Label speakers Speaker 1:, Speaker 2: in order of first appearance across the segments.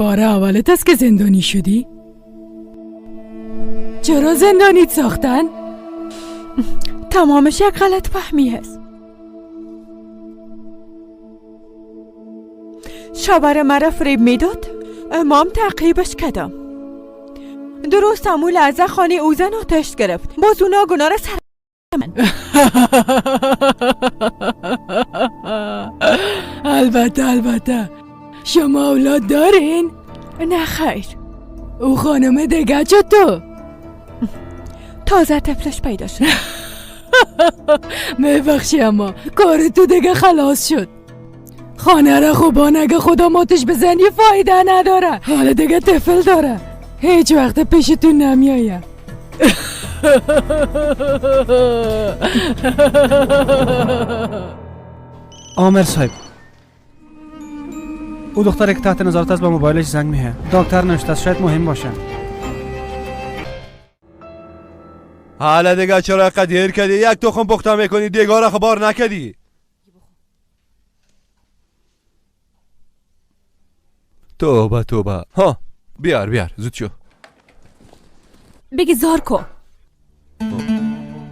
Speaker 1: بار اولت است که زندانی شدی؟ چرا زندانیت ساختن؟
Speaker 2: تمامش یک غلط فهمی هست. شوهر مرا فریب میداد، امام تعقیبش کردم. درست همون لحظه خانه او زن آتش گرفت. باز اونا گناه را سر من.
Speaker 1: البته شما اولاد دارین؟
Speaker 2: نه خیر.
Speaker 1: او خانم دیگه چطور؟
Speaker 2: تازه طفلش پیدا شد.
Speaker 1: میبخشی اما کار تو دیگه خلاص شد. خانه را خوبا نگه خودم آتش بزنی فایده نداره. حالا دیگه طفل داره، هیچ وقت پیشتون نمیایم.
Speaker 3: عامر صاحب، او دختر که تحت نظارت است با موبایلش زنگ میه. دکتر نوشته است شاید مهم باشه.
Speaker 4: حالا دیگه چرا اینقدر دیر کردی؟ یک تخم پخته میکنی دیگه را خبر نکردی. توبه ها، بیار زود شو.
Speaker 2: بگی زار کو.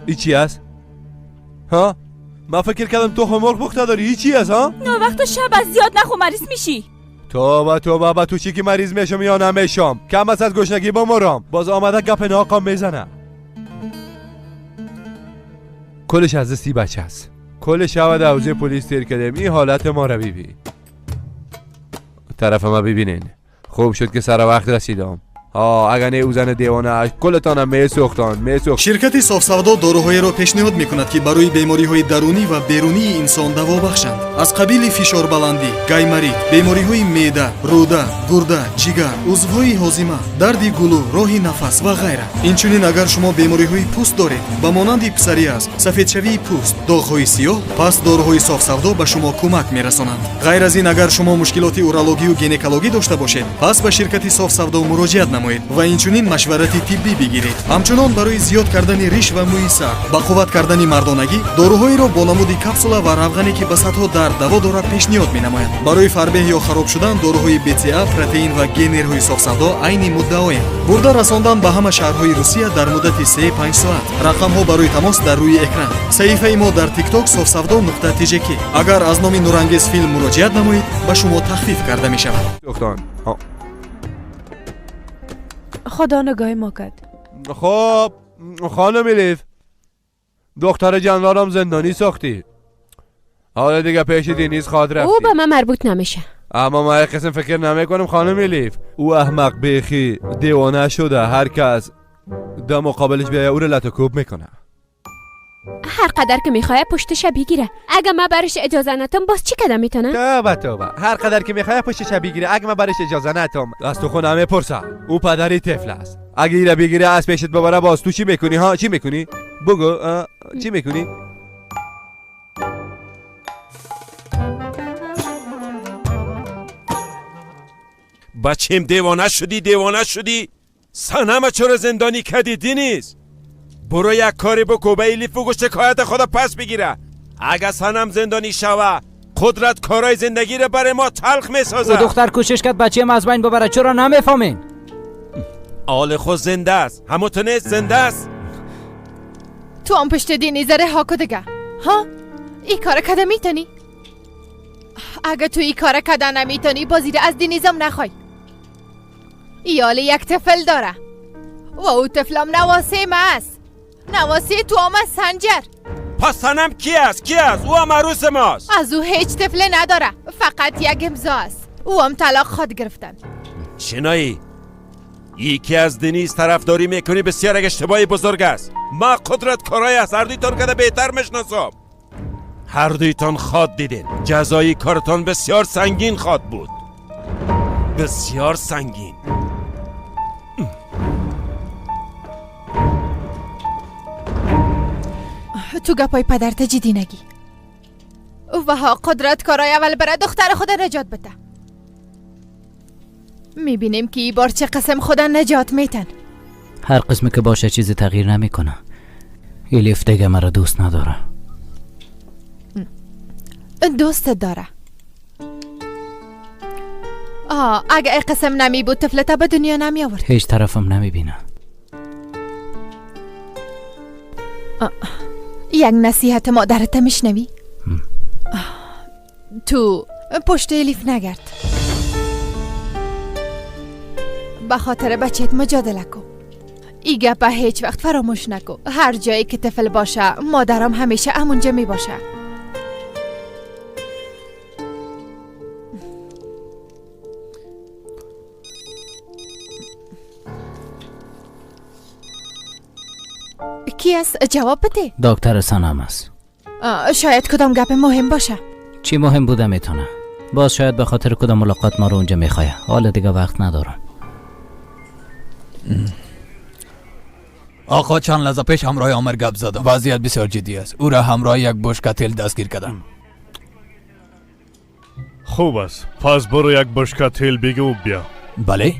Speaker 4: ای چی است؟ ها؟ من فکر کردم تخم مرغ پخته داری. ای چی است ها؟
Speaker 2: نه وقت شب از زیاد نخو مریض میشی.
Speaker 4: توبه با تو چی که مریض میشم یا نمیشم؟ کم از گشنگی بمرم. باز آمده گپ ناقام میزنه. کلش از دستی بچه است. کل شب حوزه پلیس تیر کردیم. این حالت ما رو ببین. طرف ما ببینین. خوب شد که سر وقت رسیدم. اگر نه او زن دیوانه کلتان میسوختان.
Speaker 5: شرکت صاف‌سودا داروهایро пешниҳод мекунад ки барои бемориҳои дарунӣ ва берунии инсон даво бахшанд. аз қабили фишорбаландӣ, гаймарид, бемориҳои меъда, рӯда, гурда, ҷигар, узвҳои ҳозима, дарди гулӯ, роҳи нафас ва ғайра. инчунин агар шумо бемориҳои пӯст доред ба монанди псориаз, сафедшавии пӯст, доғҳои сиёҳ, пас дороҳои софсавдо ба шумо кӯмак мерасонанд. ғайр аз ин агар шумо мушкилоти урологию гинекологӣ дошта бошед, пас ба ширкати софсавдо муроҷиат намоед ва инчунин машварати тиббӣ бигиред. ҳамчунон барои зиёд кардани риш ва мӯи сар, ба қувват кардани мардонагӣ, дороҳоеро бо намуди капсула ва равғане ки ба сатҳо дард даво дорад пешниҳод менамоянд. барои фарбеҳ ё хароб шудан дороҳои БЦА, протеин ва генерҳои софсавдо айни муддаоем. бурда расондан ба ҳама шаҳрҳои Русия дар муддати 3-5 соат. рақамҳо барои тамос дар рӯи экран. саҳифаи мо дар TikTok sofsavdo.tjk. агар аз номи нурангез филм муроҷиат намоед, ба шумо тахфиф карда мешавад.
Speaker 2: خدا نگاه ما کرد.
Speaker 4: خب خانم لیف، دختر جنرالم زندانی ساختی. حالا دیگه پیش دینیز خواد رفتی.
Speaker 6: او به من مربوط نمیشه.
Speaker 4: اما من یک قسم فکر نمیکنم خانم لیف. او احمق بیخی دیوانه شده. هر کس در مقابلش بیایه او رو لطوکوب میکنه.
Speaker 6: هر قدر که میخواه پشتش بگیره. اگه من برش اجازه ندم باز چی کدم میتونم؟
Speaker 4: توبه هر قدر که میخواه پشتش بگیره. اگه من برش اجازه ندم از تو خودم میپرسم. او پدری طفل است. اگه ایره بگیره از پیشت ببره باز تو چی میکنی ها؟ چی میکنی؟ بگو چی میکنی؟
Speaker 7: بچیم دیوانه شدی؟ سنم چرا زندانی کردی دینیز؟ برو یک کاری بکو به ایلیف و شکایت خدا پس بگیره. اگه سنم زندانی شوه قدرت کارای زندگی رو برای ما تلخ میسازه.
Speaker 3: او دختر کوشش کرد بچه‌ام از بین ببره، چرا نمیفهمین؟
Speaker 7: آل خود زنده است، هموتونه زنده است.
Speaker 8: تو هم پشت دینیز رها کو دیگه. ها؟ ای کار کده میتونی؟ اگه تو ای کار کده نمیتونی بازی از دینیزم نخوای. ایال یک طفل داره و او طفلم نواسیم است. نواسی تو هم از سنجر.
Speaker 7: پس سنم کی است؟ او هم عروس ماست.
Speaker 8: از او هیچ طفل نداره، فقط یک امضا است. او هم طلاق خود گرفتن.
Speaker 7: شنایی؟ یکی از دینیز طرفداری میکنی بسیار اشتباهی بزرگ است. ما قدرت کارای از هر دویتان کده بهتر میشناسم. هر دویتان خواد دیدین. جزایی کارتان بسیار سنگین خواد بود. بسیار سنگین.
Speaker 8: تو گپای پدرت جدی نگی. و ها قدرت کارای اول برای دختر خود نجات بده. میبینیم که ای بار چه قسم خدا نجات میتن.
Speaker 9: هر قسمی که باشه چیزی تغییر نمیکنه. ایلیف دیگه مرا دوست نداره.
Speaker 8: دوست داره. اگه ای قسم نمی بود طفلتا به دنیا نمی آورد.
Speaker 9: هیچ طرفم نمیبینه.
Speaker 8: یک نصیحت مادرت میشنوی؟ تو پشت الیف نگرد. به خاطر بچهت مجادله کن. ای گپه هیچ وقت فراموش نکو. هر جایی که طفل باشه مادرم همیشه همونجا می باشه. کی است؟ جواب بده.
Speaker 9: دکتر سنم است.
Speaker 8: شاید کدام گپ مهم باشه.
Speaker 9: چی مهم بوده میتونه؟ باز شاید به خاطر کدام ملاقات ما رو اونجا میخواه. حالا دیگه وقت ندارم.
Speaker 10: آقا چند لحظه پیش همراه عمر گپ زدم. وضعیت بسیار جدی است. او را همراه یک بشکه تیل دستگیر کردم.
Speaker 11: خوب است. پس برو یک بشکه تیل بگی و بیا.
Speaker 10: بله؟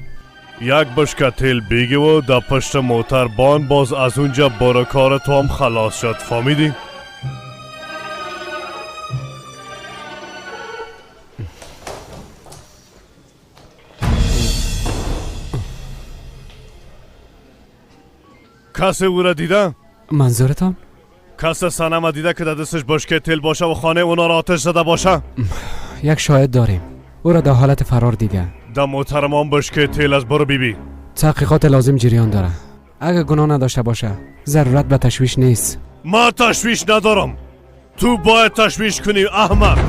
Speaker 11: یک بشکه تیل بگی و در پشت موتر بان باز از اونجا برو. کار تو هم خلاص شد. فهمیدی؟ کسی او را دیده؟
Speaker 3: منظورتان؟
Speaker 11: کسی سنم دیده که در دستش بشکه تیل باشه و خانه اونا را آتش زده باشه؟
Speaker 3: یک شاهد داریم. او را در حالت فرار دیده.
Speaker 11: در محترم هم بشکه تیل از برو بیبی.
Speaker 3: تحقیقات لازم جریان داره. اگه گناه نداشته باشه ضرورت به تشویش نیست.
Speaker 11: ما تشویش ندارم. تو باید تشویش کنی احمق.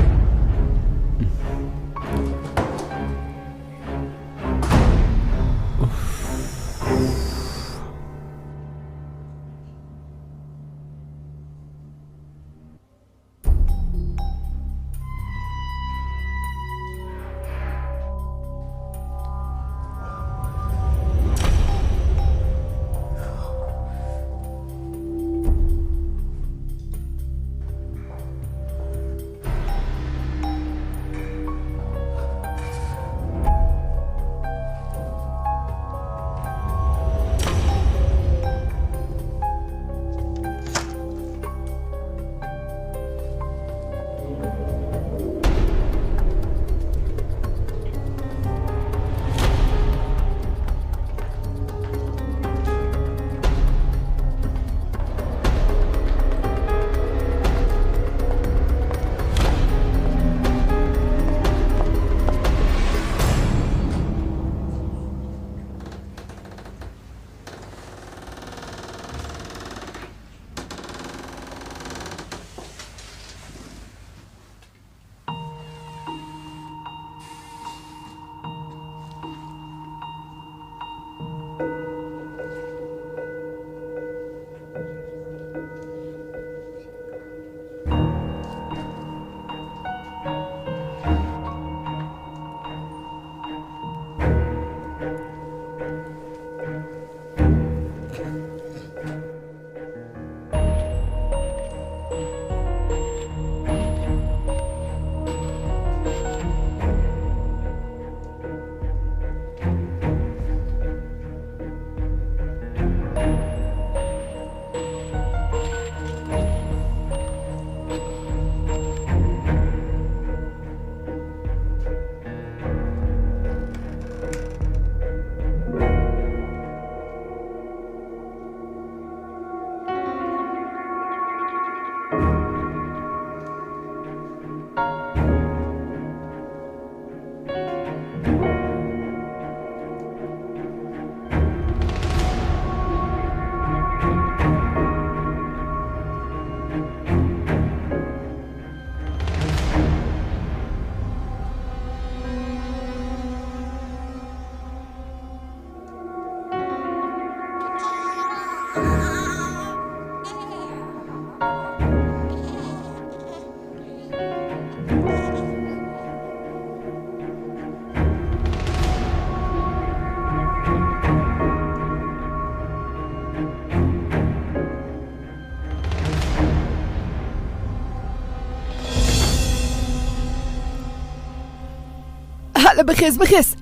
Speaker 1: حالا بخیز.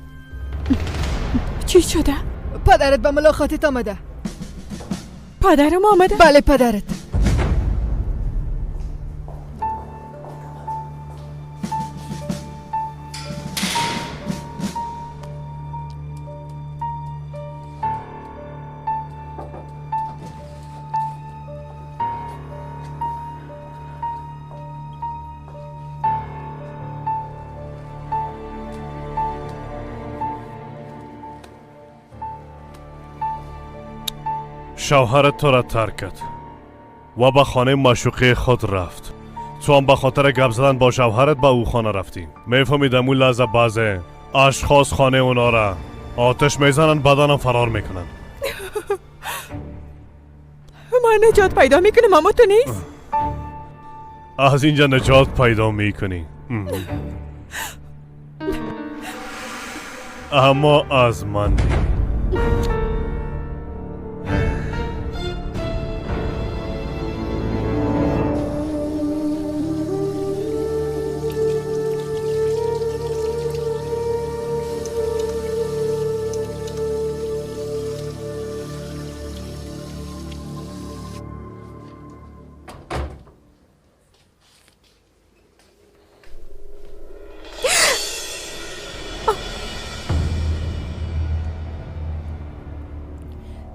Speaker 2: چی شده؟
Speaker 1: پدرت به ملاقاتت آمده.
Speaker 2: پدرم آمده؟
Speaker 1: بله پدرت.
Speaker 11: شوهرت تو را ترک کرد و به خانه معشوقه خود رفت. تو هم به خاطر گپ زدن با شوهرت به او خانه رفتی. میفهمیدم اون لحظه بعضه اشخاص خانه اونا را آتش میزنن بدنم فرار میکنن.
Speaker 2: ما نجات پیدا میکنیم اما تو نیست.
Speaker 11: از اینجا نجات پیدا میکنی اما از من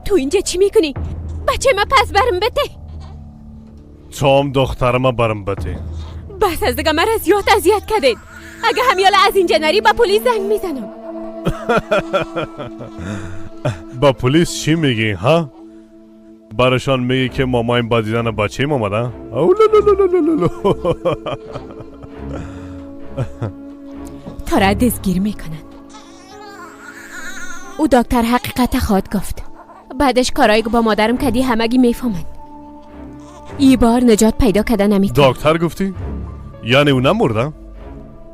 Speaker 6: تو اینجا چی میکنی؟ بچه ما پس برم بده.
Speaker 11: تو هم دخترم برم بده.
Speaker 6: بس از دیگه مرا زیاد اذیت کردید. اگه همیالا از اینجا نری با پلیس زنگ میزنم.
Speaker 11: با پلیس چی میگی ها؟ برشان میگی که مامایم با دیدن بچه ایم آمدن؟
Speaker 6: تا را دستگیر میکنن. او دکتر حقیقت خواهد گفت. بعدش کارایی که با مادرم کردی همگی میفهمن. ای بار نجات پیدا کردن نمیتونم.
Speaker 11: دکتر گفتی؟ یعنی او نمردم؟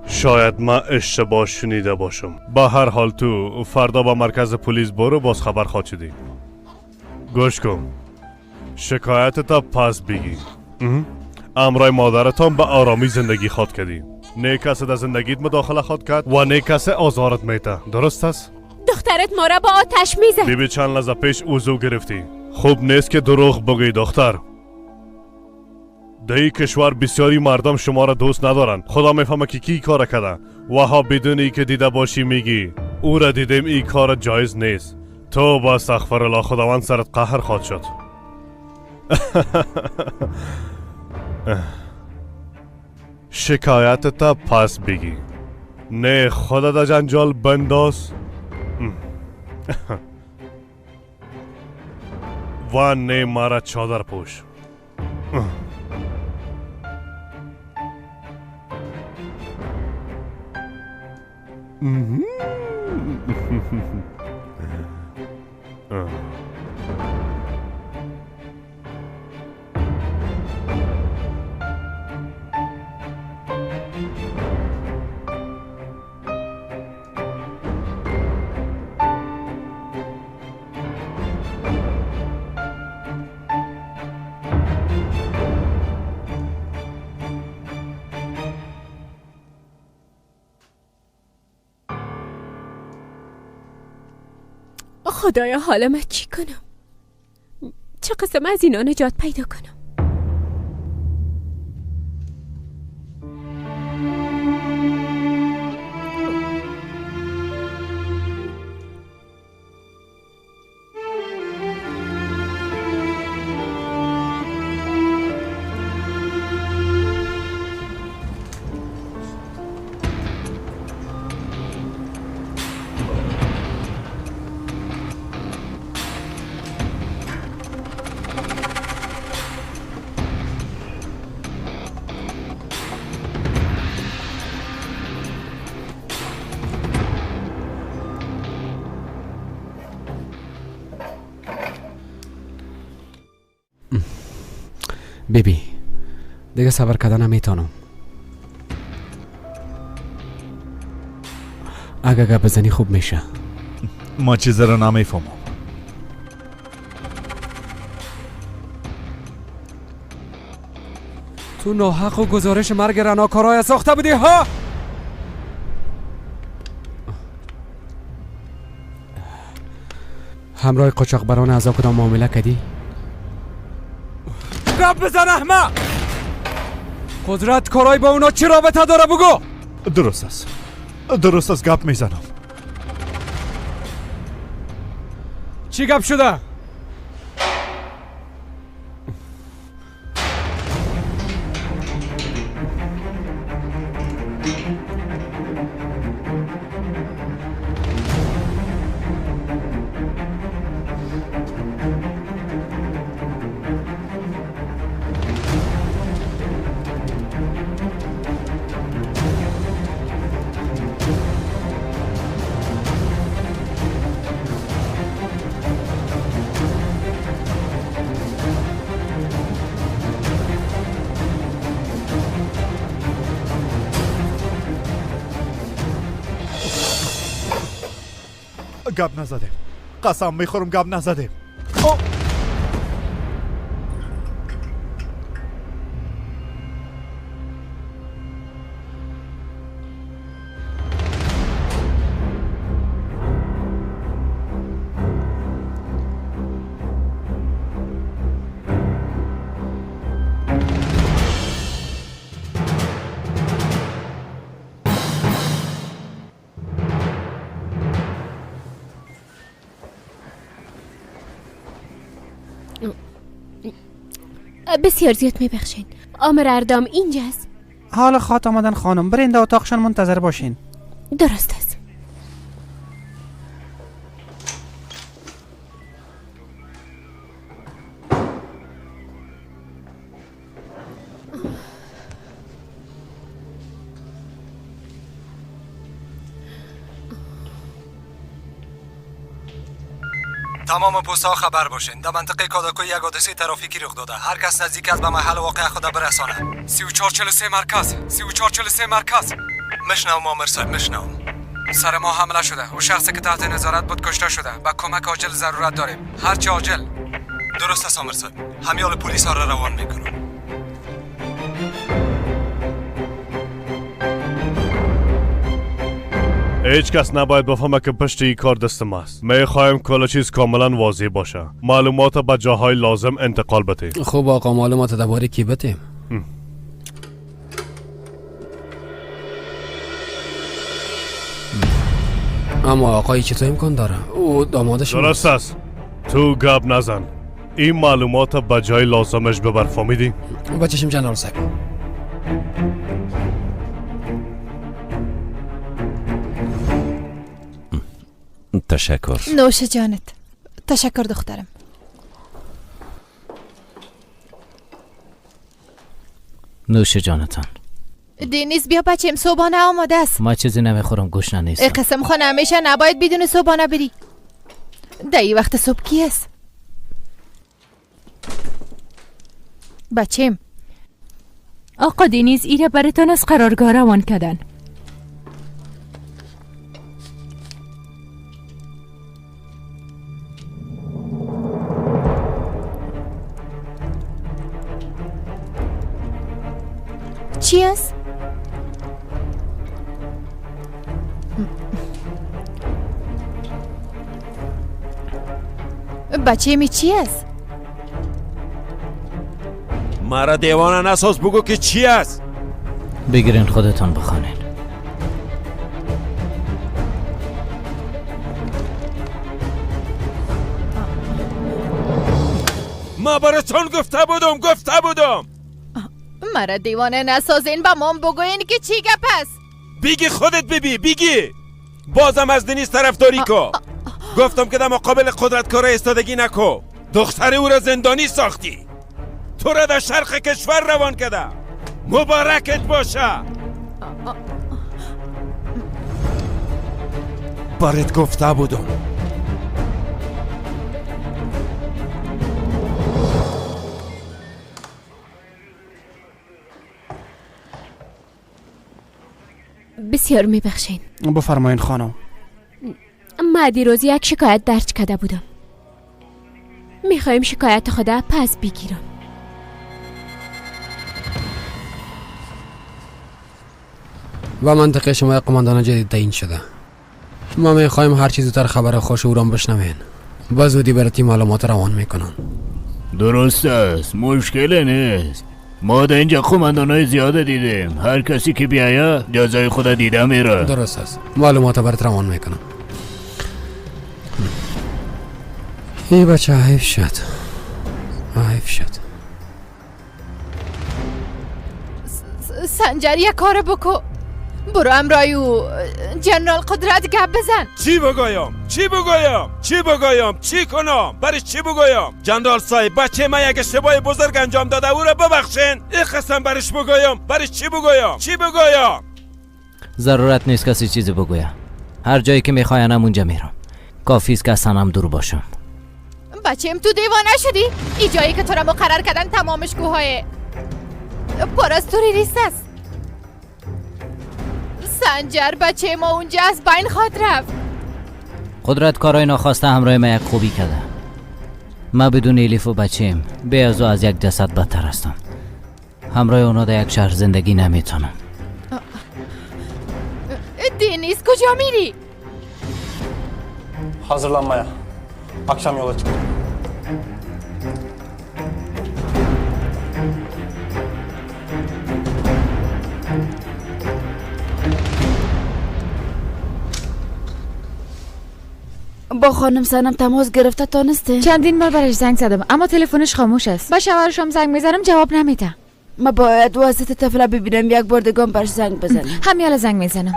Speaker 11: شاید من اشتباه شنیده باشم. با هر حال تو فردا با مرکز پلیس برو باز خبر خواهد شدی. گوش کن، شکایتتا پس بگی. امرای مادرتان به آرامی زندگی خواهد کردی. نه کسی در زندگیت مداخله خواهد کرد و نه کسی آزارت میته. درست است؟
Speaker 6: دخترت ما را با آتش میزن.
Speaker 11: بیبی چند لحظه پیش وضو گرفتی. خوب نیست که دروغ بگی دختر. در این کشور بسیاری مردم شما را دوست ندارن. خدا میفهمه که کی کار کرده و ها بدون ای که دیده باشی میگی او را دیدم این کار جایز نیست. تو با استغفر الله خداوند سرت قهر خواهد شد. شکایتت پس بگی. نه خدا در جنجال بنداز و نه مرا چادر پوش.
Speaker 6: خدایا حالا من چی کنم؟ چه قسم از اینا نجات پیدا کنم؟
Speaker 3: بیبی دیگه صبر کردن نمیتونم. اگه گپ بزنی خوب میشه.
Speaker 12: ما چیز رو نمیفهمم.
Speaker 3: تو ناحق و گزارش مرگ رناکارای ساخته بودی ها؟ همراه قاچاقبران اعضا کدام معامله کردی؟ گپ بزن احمق! قدرت کارای با اونا چی رابطه داره بگو؟
Speaker 12: درست است گپ میزنم.
Speaker 3: چی گپ شده؟
Speaker 12: گپ نزدیم. قسم میخورم گپ نزدیم.
Speaker 6: بسیار زیاد میبخشین. آمر اردام اینجاست.
Speaker 3: حال خواهد آمدن خانم، برین در اتاقشان منتظر باشین.
Speaker 6: درست است.
Speaker 3: تمام پست‌ها خبر باشین. در منطقه کاداکوی یک حادثه ترافیکی رخ داده. هر کس نزدیک است به محل واقعه خود برسانه. 3443 مرکز. 3443 مرکز. مشنوم آمر صاحب، مشنوم. سر ما حمله شده. او شخصی که تحت نظارت بود کشته شده. با کمک عاجل ضرورت داریم. هرچه عاجل. درست است آمر صاحب. همیال پلیس ها را روان میکنم.
Speaker 11: هیچ کس نباید بفهمه که پشت این کار دست ماست. میخوایم کل چیز کاملا واضح باشه. معلومات به جاهای لازم انتقال بده.
Speaker 3: خوب آقا، معلومات درباره کی بتیم؟ اما آقایی چطور امکان داره؟ او دامادش
Speaker 11: درست است. تو گپ نزن. این معلومات به جای لازمش ببر، فهمیدی؟
Speaker 3: بچشم جنرال صاحب.
Speaker 7: تشکر.
Speaker 8: نوش جانت. تشکر دخترم.
Speaker 9: نوش جانتان.
Speaker 8: دینیز بیا بچم، صبحانه آماده است.
Speaker 9: ما چیزی نمیخورم، گوشت نیستم.
Speaker 8: قسم خانه همیشه نباید بدون صبحانه بری. در این وقت صبح کی است؟ بچم.
Speaker 1: آقا دینیز ایره براتون از قرارگاه روان کردن.
Speaker 8: چی است؟ بچه می چی است؟
Speaker 7: مرا دیوانه نساز، بگو که چی است؟
Speaker 9: بگیرین خودتان بخوانین.
Speaker 7: ما براتون گفته بودم.
Speaker 8: مرا دیوانه نسازین، با مام بگوین که چی گپ است.
Speaker 7: بگی خودت بگی. بازم از دنیز طرفداری کو. گفتم که در مقابل قدرتکارا ایستادگی نکو. دختر او را زندانی ساختی. تو را در شرق کشور روان کرده. مبارکت باشه. برات گفته بودم.
Speaker 6: بسیار میبخشین.
Speaker 3: بفرمایین خانم.
Speaker 6: ما دیروز یک شکایت درج کرده بودم. میخوایم شکایت خدا پس بگیرم.
Speaker 3: و منطقه شما یک قماندان جدید تعیین شده. ما میخوایم هر چیزی تر خبر خوش او را بشنوین. با زودی برای معلومات روان میکنن.
Speaker 13: درست است، مشکل نیست. ما در اینجا قماندانای زیاده دیدیم. هر کسی که بیاید جزای خود دیده میره.
Speaker 3: درست است، معلومات برات روان میکنم. ای بچه حیف شد.
Speaker 8: سنجر یک کار بکو. برو امرای او جنرال قدرت گپ بزن.
Speaker 7: چی بگویم؟ چی کنم؟ برش چی بگویم؟ جنرال صاحب، بچه ما یک اشتباه بزرگ انجام داده، او را ببخشین. این قسم برش بگویم؟ برش چی بگویم؟
Speaker 9: ضرورت نیست کسی چیزی بگویم. هر جایی که میخواینم اونجا میرم. کافی است که از سنم دور باشم.
Speaker 8: بچه‌م تو دیوانه شدی؟ این جایی که تو را مقرر کردن تمامش گوهای پر از توریست است. سنجر، بچه ما اونجا از بین خواد رفت.
Speaker 9: قدرت کارای ناخواسته همراه ما یک خوبی کرده. ما بدون الیف و بچیم بیازو از یک جسد بدتر هستم. همراه اونا در یک شهر زندگی نمیتونم.
Speaker 8: دینیز کجا میری؟
Speaker 3: Hazırlanmaya. Akşam yola çık.
Speaker 1: با خانم سنم تماس گرفته تانسته؟
Speaker 8: چندین بار برش زنگ زدم اما تلفنش خاموش است. با شوهرشم زنگ میزنم جواب نمیده.
Speaker 1: ما باید واسط طفله ببینم یک بار دیگه برش زنگ بزنیم.
Speaker 8: همین زنگ میزنم.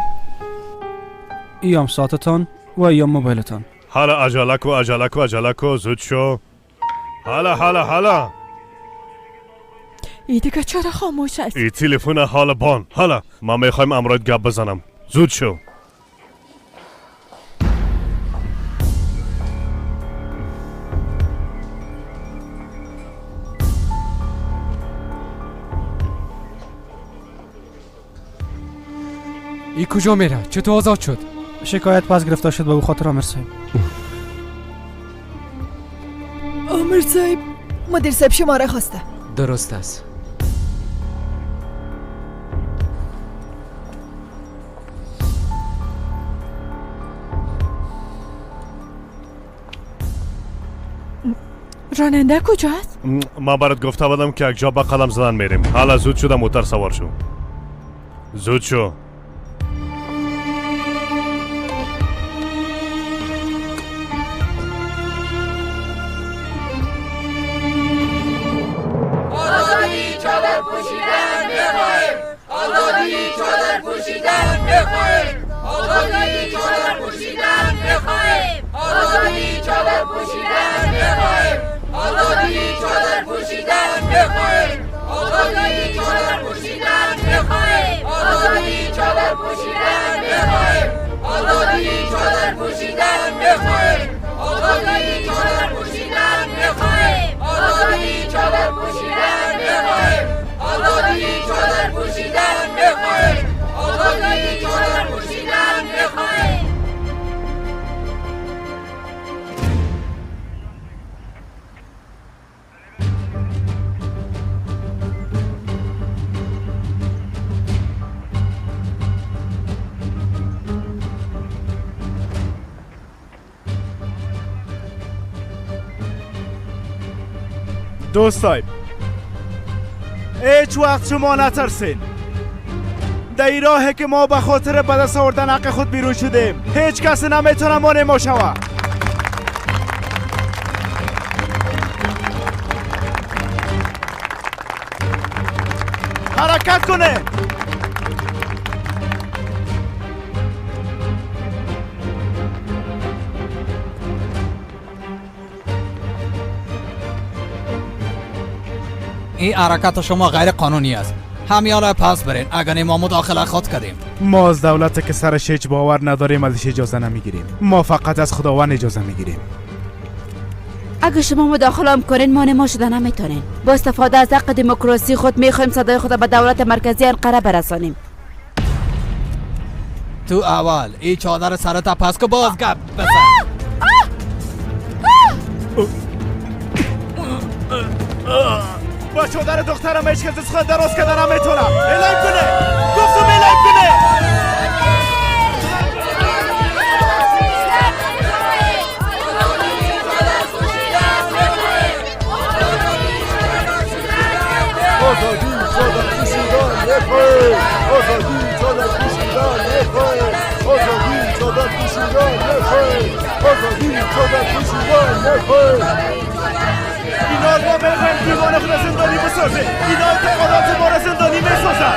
Speaker 14: ایام ساعتتان و ایام موبایلتان.
Speaker 11: حالا عجله کو زود شو. حالا
Speaker 2: ای دیگه چرا خاموش است؟
Speaker 11: ای تلفن حالا بان. حالا ما میخوایم امروز گپ بزنم. زود شو.
Speaker 3: ای کجا میره؟ چطور آزاد شد؟
Speaker 14: شکایت پس گرفته شد به خاطر آمر صاحب.
Speaker 2: آمر صاحب مدیر صاحب شماره خواسته.
Speaker 3: درست است.
Speaker 2: راننده کجاست؟
Speaker 11: ما برات گفته بودم که یک جا به قدم زدن میریم. حالا زود شده موتر سوار شو. زود شو.
Speaker 15: آزادی چادر پوشیدن بخواهیم. آزادی چادر پوشیدن بخواهیم. آزادی چادر پوشیدن بخواهیم. آزادی چادر پوشیدن بخواهیم. آزادی چادر پوشیدن بخواهیم. آزادی چادر پوشیدن بخواهیم. آزادی چادر پوشیدن بخواهیم. آزادی چادر پوشیدن بخواهیم. آزادی چادر پوشیدن بخواهیم. آزادی چادر پوشیدن بخواهیم. آزادی چادر پوشیدن بخواهیم. آزادی چادر پوشیدن بخواهیم.
Speaker 12: دوستای هیچ وقت شما نترسین. در این راهی که ما به خاطر به دست آوردن حق خود بیرون شدیم هیچ کسی نمیتونه مانع ما شود. حرکت کنه.
Speaker 10: این حرکت شما غیر قانونی است. همیالا پس برین اگر ما مداخله خود کردیم.
Speaker 12: ما از دولت که سرش هیچ باور نداریم ازش اجازه نمیگیریم. ما فقط از خداوند اجازه میگیریم.
Speaker 1: اگه شما مداخله کنین مانع ما شده نمیتونین. با استفاده از حق دموکراسی خود میخوایم صدای خود به دولت مرکزی انقره برسانیم.
Speaker 10: تو اول این چادر سرت پس که باز گپ بزن.
Speaker 12: با چادر دخترم هیچ کس از خود دراز کردن نمیتونم. اعلام کنه. گفتم اعلام کنه.
Speaker 15: آزادی چادر پوشیدن بخواهیم. آزادی چادر پوشیدن بخواهیم. آزادی چادر پوشیدن بخواهیم. آزادی چادر پوشیدن بخواهیم.
Speaker 12: اینا ما میخوایم دیوان خود زندانی بسازه. اینا اعتقادات ما را زندانی میسازن.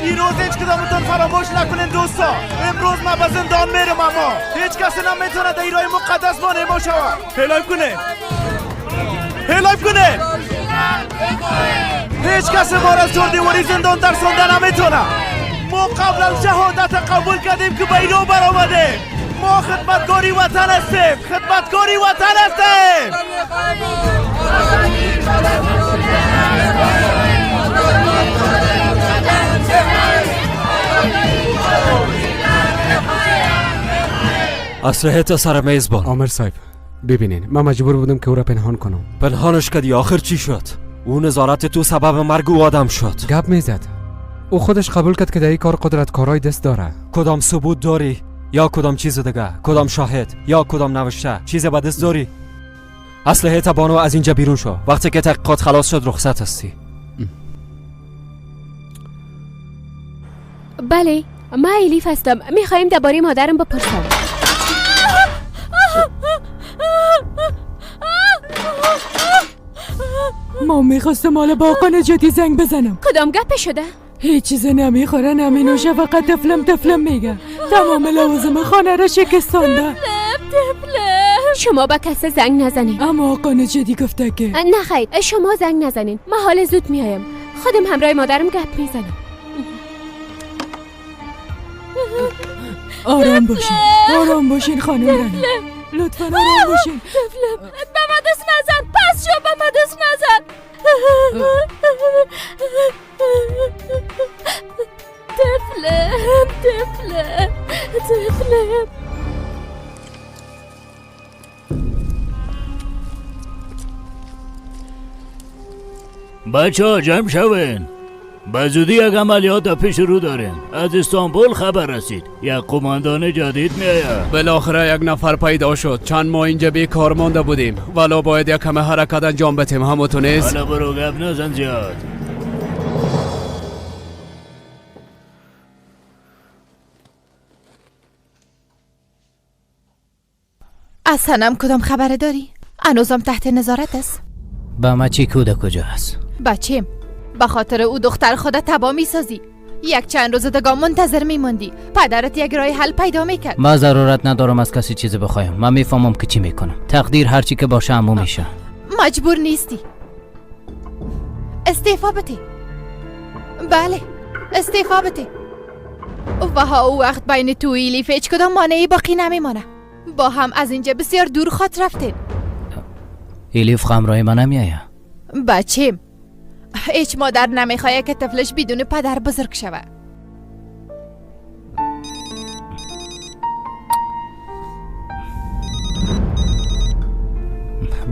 Speaker 12: این روز هیچ کدامتون فراموش نکنین دوستا. امروز ما به زندان میرم اما هیچ کسی نمیتونه در این راه مقدس مانع ما شود. اعلام کنه. اعلام کنه. هیچ کسی ما را از چهار دیواری زندان ترسانده نمیتونه. ما قبلا شهادت قبول کردیم که به این رو برآمدیم. ما خدمتگاری وطن هستیم. خدمتگاری وطن هستیم.
Speaker 3: اسلحه تا سر میز بان.
Speaker 16: آمر صاحب ببینین من مجبور بودم که او را پنهان کنم.
Speaker 3: پنهانش کردی آخر چی شد؟ او نظارت تو سبب مرگ او آدم شد.
Speaker 16: گپ میزد. او خودش قبول کرد که در این کار قدرتکارای دست داره.
Speaker 3: کدام ثبوت داری؟ یا کدام چیز دیگه؟ کدام شاهد؟ یا کدام نوشته؟ چیز به دست داری؟ اسلحه تا بانو از اینجا بیرون شو. وقتی که تحقیقات خلاص شد رخصت هستی.
Speaker 6: بله ما ایلیف هستم. میخوایم درباره مادرم بپرسم.
Speaker 1: ما میخواستم مال باقا نجاتی زنگ بزنم.
Speaker 6: کدام گپ شده؟
Speaker 1: هیچ چیزی نمیخوره نمینوشه، فقط تفلم میگه. تمام لوازم خانه را شکستانده.
Speaker 6: شما با کسی زنگ نزنین.
Speaker 1: اما آقا نجاتی گفته که
Speaker 6: نه خیر شما زنگ نزنین. من حال زود میایم. خودم همراه مادرم گپ میزنم.
Speaker 1: آرام باشین خانم رانی. لطفا آرام باشین.
Speaker 6: تفلم به ما دست نزن. پس شو به ما دست نزن. تفلم
Speaker 13: بچه ها جمع شوین. به زودی یک عملیات پیش رو داریم. از استانبول خبر رسید یک قماندان جدید میآید.
Speaker 17: بالاخره یک نفر پیدا شد. چند ماه اینجا بیکار مانده بودیم، ولی باید یک کم حرکت انجام بدیم. همونطور نیست؟
Speaker 13: حالا برو گپ نزن زیاد.
Speaker 8: از سنم کدام خبر داری؟ هنوزم تحت نظارت است.
Speaker 9: با ما چی کوده کجا است؟
Speaker 8: بچیم به خاطر او دختر خودت تبا میسازی. یک چند روز دگاه منتظر میموندی. پدرت یک راه حل پیدا میکرد.
Speaker 9: ما ضرورت ندارم از کسی چیزی بخوایم. من میفهمم که چی میکنم. تقدیر هرچی که باشه عمو میشه.
Speaker 8: مجبور نیستی. استعفا بده. بله استعفا بده. و ها او وقت بین تو ایلیف هیچ کدام مانعی باقی نمیمانه. با هم از اینجا بسیار دور خط رفتین.
Speaker 9: ایلیف خمرای من نمیایه.
Speaker 8: بچیم هیچ مادر نمیخواه که طفلش بدون پدر بزرگ شوه.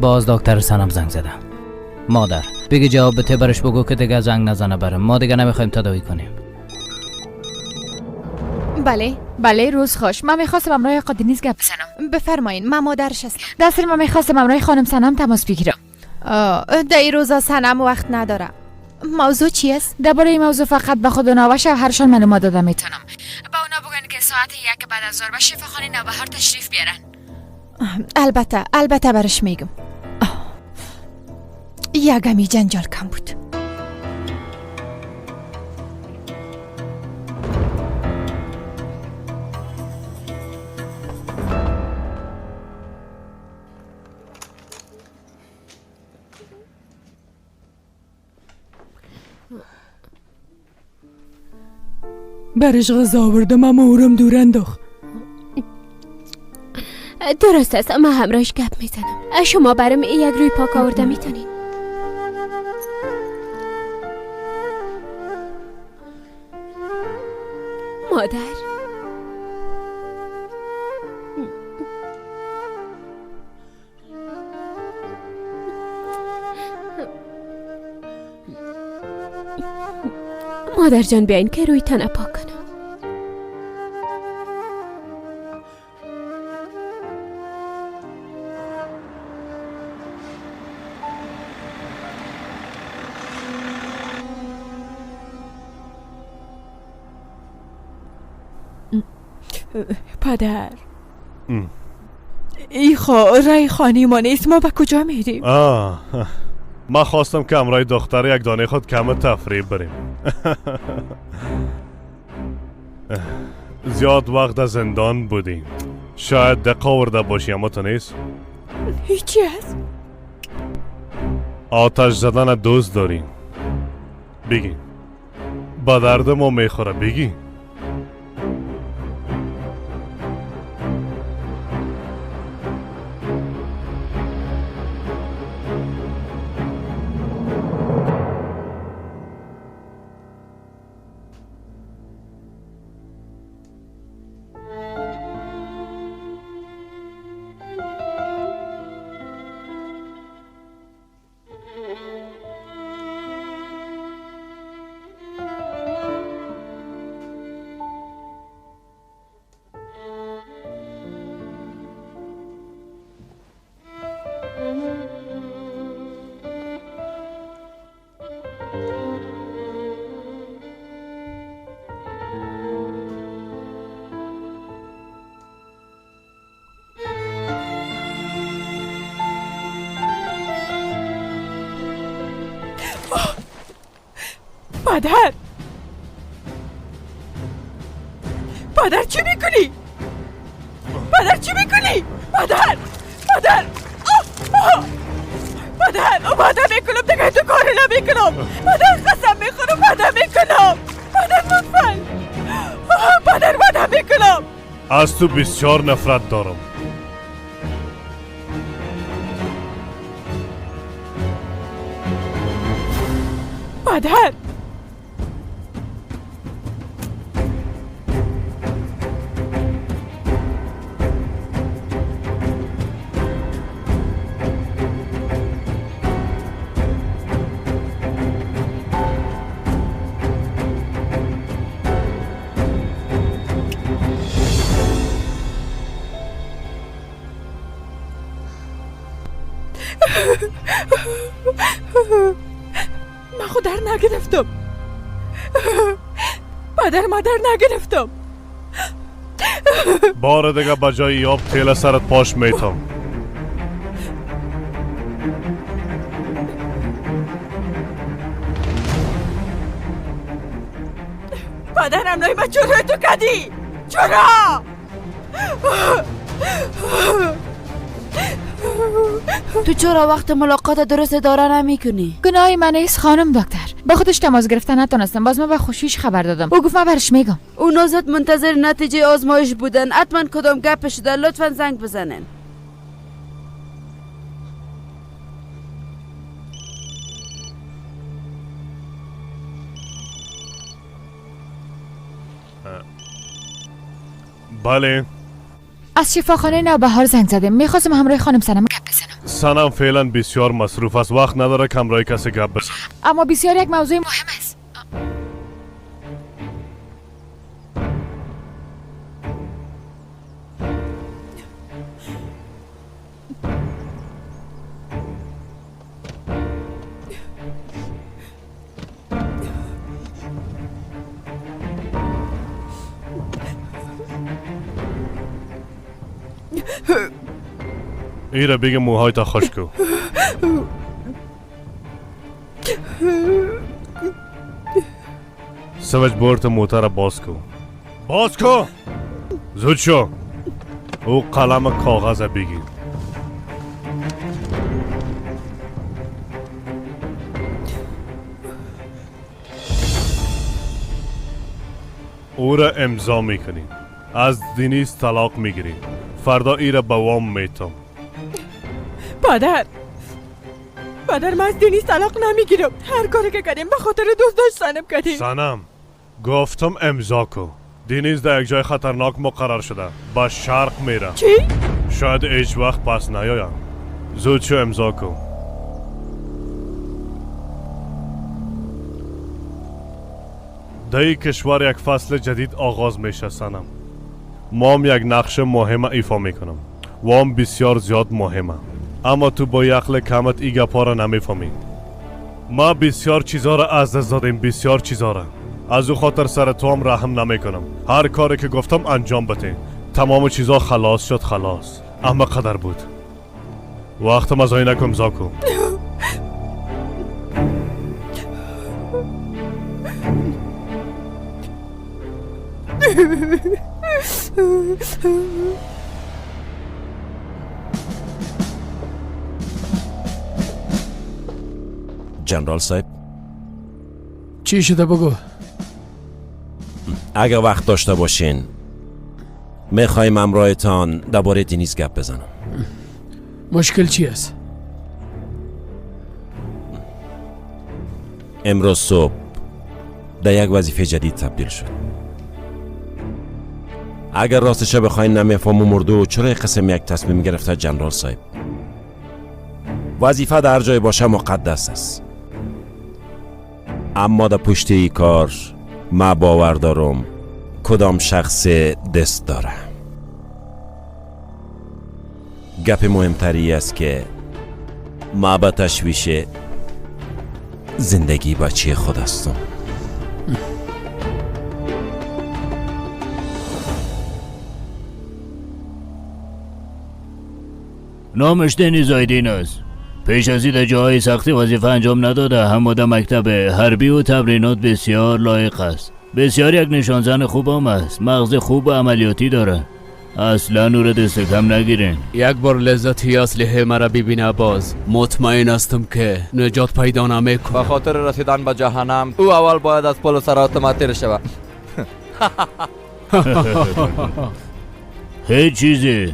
Speaker 9: باز دکتر سنم زنگ زده. مادر بگی جواب بده، برش بگو که دیگه زنگ نزنه برم. ما دیگه نمیخوایم تداوی کنیم.
Speaker 8: بله روز خوش. من میخواستم امرای آقا دنیز گپ بزنم. بفرمایین من مادرش هستم. دستر من میخواستم امرای خانم سنم تماس بگیرم. در این روزا سنم وقت نداره. موضوع چی است؟
Speaker 18: درباره این موضوع فقط به خود اونا و شوهرشون معلومات داده میتونم. با اونا بگن که ساعت 1 بعد از ظهر به شفاخانه نوبهار تشریف بیارن.
Speaker 8: البته برش میگم. یکمی جنجال کم بود.
Speaker 1: برش غذا آوردم اما اورم دور انداخت.
Speaker 6: درست است. من همراهش گپ میزنم. شما برام یک روی پاک آورده میتونین. مادر مادر جان بیاین که روی تنه پاک کنم.
Speaker 2: پدر ای رای خانی ما نیست. ما به کجا میریم؟
Speaker 11: ما خواستم که امرای دختر یک دانه خود کم تفریح بریم. زیاد وقت از زندان بودیم. شاید دقیق آورده باشی اما تو نیست؟
Speaker 2: هیچی هست؟
Speaker 11: آتش زدن دوست داریم. بگی با درد ما میخوره. بگی
Speaker 2: پدر پدر چی میکنی؟ پدر چی میکنی؟ پدر پدر پدر میکنم دیگه تو کاری نمیکنم. پدر قسم میخورم پدر میکنم. پدر لطفا پدر میکنم.
Speaker 11: از تو بسیار نفرت دارم.
Speaker 2: پدر من خود در نگرفتم. پدر مادر نگرفتم.
Speaker 11: بار دیگه بجای آب تیل سرت پاش میتم.
Speaker 2: پدرم نای من چرا تو کدی؟ چرا؟
Speaker 19: تو چرا وقت ملاقات درست داره نمی کنی؟
Speaker 18: گناهی من نیست خانم دکتر. با خودش تماس گرفتن نتونستم. باز من به خوشیش خبر دادم. او گفت من برش میگم.
Speaker 19: اون نازت منتظر نتیجه آزمایش بودن. حتما کدام گپ شده. لطفا زنگ بزنن.
Speaker 11: بله
Speaker 18: از شفاخانه نوبهار زنگ زده. میخواستم همراه خانم سنم گپ بزنم.
Speaker 11: سنم فعلا بسیار مصروف است. وقت نداره که همراه کسی گپ بزنه.
Speaker 18: اما بسیار یک موضوع مهم است.
Speaker 11: ایره بگه موهای تا خوش کو. سوچ بورت موتر باز کو. باز کو. زود شو. او قلم کاغذ بگیر. او را امضا میکنی. از دینیز طلاق میگیری. فردا ایره به وام میتم.
Speaker 2: پدر من از دینیز طلاق نمیگیرم. هر کاری که کردیم به خاطر دوست داشتنم کردیم.
Speaker 11: سنم گفتم امضا کو. دینیز در یک جای خطرناک مقرر شده. به شرق میره.
Speaker 2: چی؟
Speaker 11: شاید هیچ وقت پس نیایم. زود شو امضا کو. در این کشور یک فصل جدید آغاز میشه سنم. ما هم یک نقش مهم ایفا میکنم. وام بسیار زیاد مهمه. اما تو با عقل کمت ای گپا را نمیفهمی. ما بسیار چیزا را از دست دادیم. بسیار چیزا را. از او خاطر سر تو هم رحم نمیکنم. هر کاری که گفتم انجام بده. تمام چیزا خلاص شد خلاص. اما قدر بود. وقتم از آینک امضا کن.
Speaker 7: جنرال صاحب
Speaker 17: چی شده بگو؟
Speaker 7: اگه وقت داشته باشین میخوایم امرایتان درباره دینیز گپ بزنم.
Speaker 17: مشکل چی است؟
Speaker 7: امروز صبح در یک وظیفه جدید تبدیل شد. اگر راستش بخواین نمیفهمم مردو چرا یک قسم یک تصمیم گرفته جنرال صاحب. وظیفه در جای باشه مقدس است. اما در پشت ای کار ما باور دارم کدام شخص دست داره. گپ مهمتری است که ما به تشویش زندگی بچه خود هستم.
Speaker 13: نامش دنیز آیدین است. پیش از این جاهای سختی وظیفه انجام نداده. هم در مکتب حربی و تمرینات بسیار لایق است. بسیار یک نشانزن خوب هم است. مغز خوب و عملیاتی داره. اصلا او را دست کم نگیرین.
Speaker 17: یک بار لذتی اسلحه مرا ببینه باز مطمئن هستم که نجات پیدا نمیکنه.
Speaker 20: به خاطر رسیدن به جهنم او اول باید از پل صراط ما تیر شود.
Speaker 13: هیچ چیزی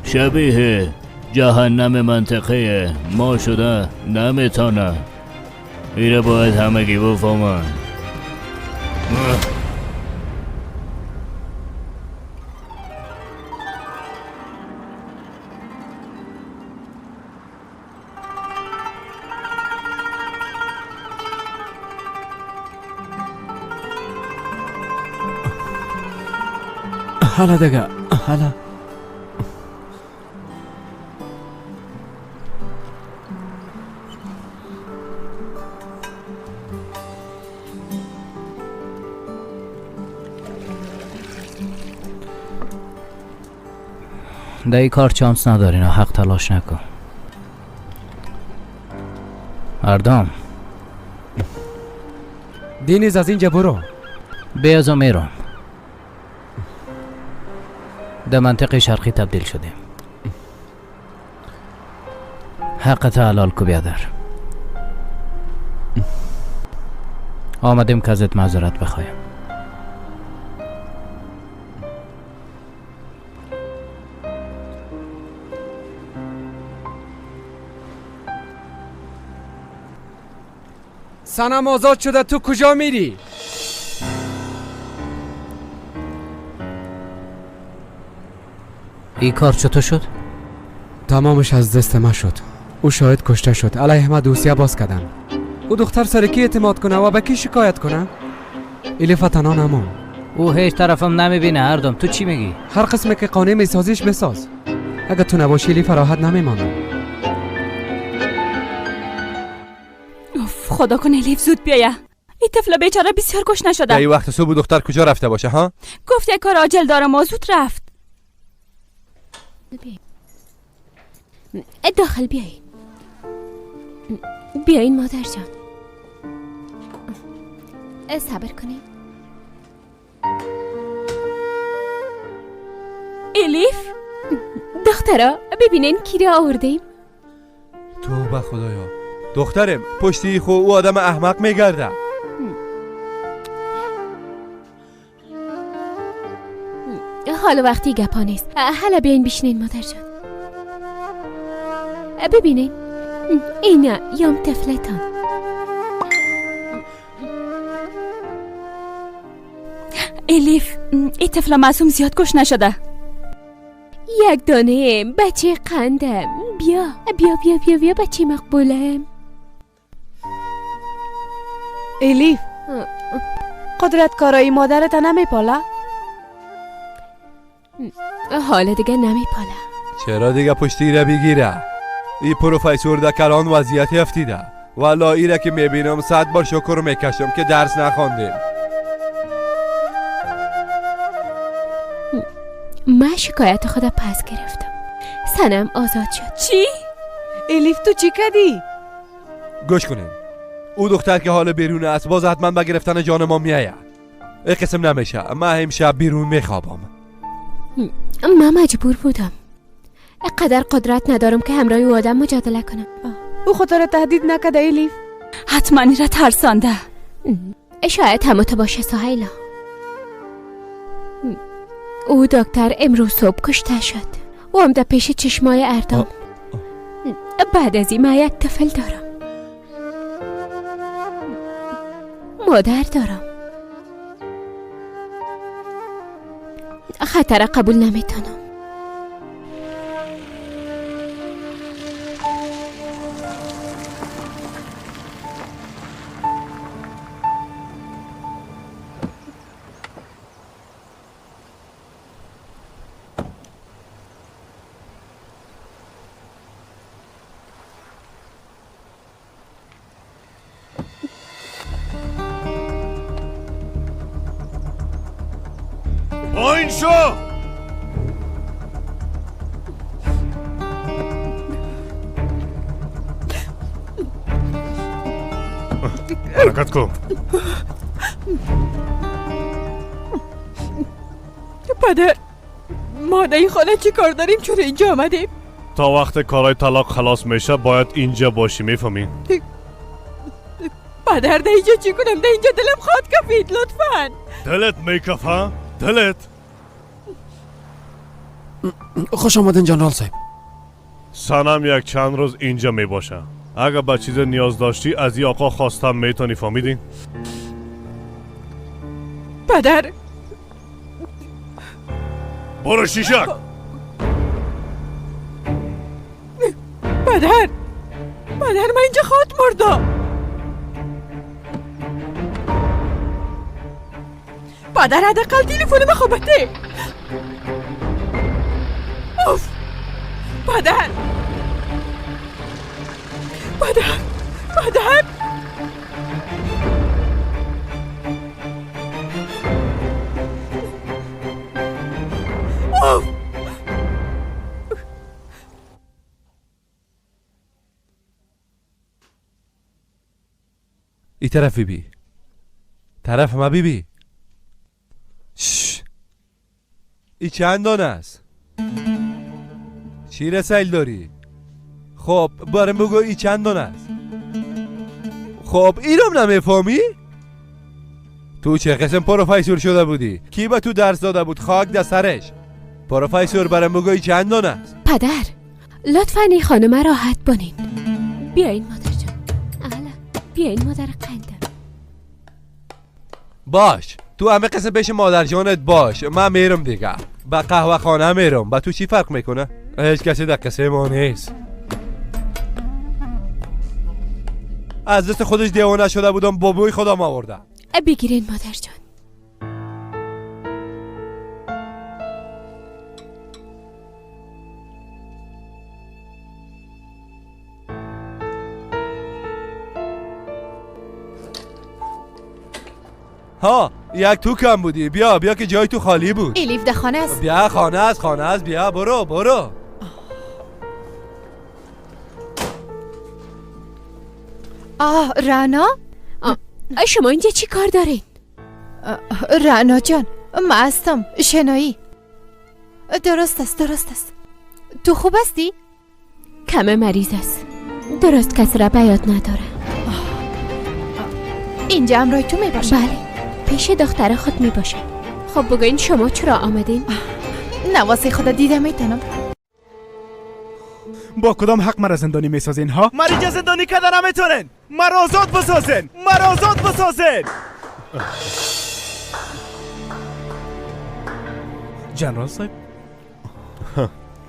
Speaker 13: شبیه جهنم منطقه ما شده نمیتونه. ایره باید همگی بفهمن.
Speaker 17: حالا دیگه حالا
Speaker 9: در این کار چانس ندارین، حق تلاش نکن. اردام
Speaker 16: دینیز از اینجا برو.
Speaker 9: بیازو میرم. در منطقه شرقی تبدیل شدیم. حقت حلال کو بیادر. آمدیم که ازت معذرت بخوایم.
Speaker 16: سنم آزاد شده، تو کجا میری؟
Speaker 9: این کار چطور شد؟
Speaker 16: تمامش از دست ما شد. او شاهد کشته شد، علیه ما دوسیه باز کردن. او دختر سر کی اعتماد کنه و به کی شکایت کنه؟ الیف تنها نمون.
Speaker 9: او هیچ طرفم نمیبینه. اردام تو چی میگی؟
Speaker 16: هر قسمی که قانع میسازیش بساز. اگه تو نباشی الیف راحت نمیمانه.
Speaker 21: خدا کنه الیف زود بیایه. این طفل بیچاره بسیار گشنه شده.
Speaker 4: ای وقت صبح دختر کجا رفته باشه ها؟
Speaker 21: گفت یک کار عاجل دارم و زود رفت.
Speaker 6: داخل بیایی. بیاین مادر جان. صبر کنین.
Speaker 21: الیف
Speaker 6: دخترا ببینین کی را آوردیم.
Speaker 4: توبه خدایا. دخترم پشتی خو او آدم احمق میگرده.
Speaker 6: حالا وقتی گپا نیست. حالا بیاین بشینین مادر جان. ببینین اینا یام طفلتان.
Speaker 21: الیف این طفل معصوم زیاد گشنه شده.
Speaker 6: یک دانه بچه قندم. بیا بیا بیا بیا بیا بچه مقبولم.
Speaker 19: الیف قدرت کارایی مادرت نمیپاله؟
Speaker 6: حالا دیگه نمیپاله.
Speaker 4: چرا دیگه پشتی را بگیره؟ ای پروفیسور در کلان وضعیت افتیده. والا ایره که میبینم 100 بار شکر میکشم که درس نخواندیم.
Speaker 6: من شکایت خدا پس گرفتم. سنم آزاد شد.
Speaker 21: چی؟
Speaker 19: الیف تو چی کردی؟
Speaker 4: گوش کنین. او دختر که حال بیرون است باز حتما به گرفتن جان ما میآید. این قسم نمیشه. من امشب بیرون میخوابم.
Speaker 6: من مجبور بودم. قدر قدرت ندارم که همراه او آدم مجادله کنم.
Speaker 19: او خود را تهدید نکرده الیف؟
Speaker 21: حتما این را ترسانده.
Speaker 6: شاید هموتا باشه سهیلا. او دکتر امروز صبح کشته شد. او هم در پیش چشمای اردام. بعد از این من یک طفل دارم. مادر دارم. خطر قبول نمیتونم.
Speaker 7: پایین شو!
Speaker 11: حرکت کن.
Speaker 2: پدر ما در این خانه چی کار داریم؟ چرا اینجا آمدیم؟
Speaker 11: تا وقت کارای طلاق خلاص میشه باید اینجا باشی، میفهمی؟
Speaker 2: پدر در اینجا چی کنم؟ در اینجا دلم خواهد کفید. لطفاً
Speaker 11: دلت میکفه؟ دلت؟
Speaker 14: خوش آمدین جنرال صاحب.
Speaker 11: سنم یک چند روز اینجا میباشه. اگر به چیز نیاز داشتی از این آقا خواستم میتونی، فهمیدین؟
Speaker 2: پدر
Speaker 11: برو شیشک.
Speaker 2: پدر من اینجا خواهد مردا. پدر حداقل تلفن ما خوبته. اوف پدر اوف.
Speaker 4: ای طرف بی طرف ما بی ای چند دانه است؟ چی رسایل داری؟ خب برم بگو ای چند دانه است؟ خب اینم نمیفهمی؟ تو چه قسم پروفیسور شده بودی؟ کی به تو درس داده بود؟ خاک در سرش. پروفیسور برم بگو ای چند دانه است؟
Speaker 6: پدر لطفاً این خانم راحت بانین. بیاین مادر جان. اهلا بیاین مادر قندم.
Speaker 4: باش تو همه قسم پیش مادر جانت باش. من میرم دیگه به قهوه خانه میرم. با تو چی فرق میکنه؟ هیچ کسی در قصه ما نیست. از دست خودش دیوانه شده بودم بابوی خودم آورده.
Speaker 6: بگیرین مادر جان.
Speaker 4: ها یک تو کم بودی. بیا که جای تو خالی بود.
Speaker 8: الیف ده خانه است.
Speaker 4: بیا خانه است بیا برو.
Speaker 8: رانا؟
Speaker 6: شما اینجا چی کار دارین؟
Speaker 8: رانا جان من هستم شنایی. درست است. تو خوب هستی؟
Speaker 6: کمه مریض است. درست کسی را بیاد نداره.
Speaker 8: اینجا همراه تو می باشه؟
Speaker 6: بله پیش دختر خود می باشه. خب بگوین شما چرا آمدین؟
Speaker 8: نواسه خدا دیده میتونم.
Speaker 12: با کدام حق مرا زندانی میسازین ها؟ مریجا زندانی کردن نمیتونن. مرا آزاد بسازن. جنرال صاحب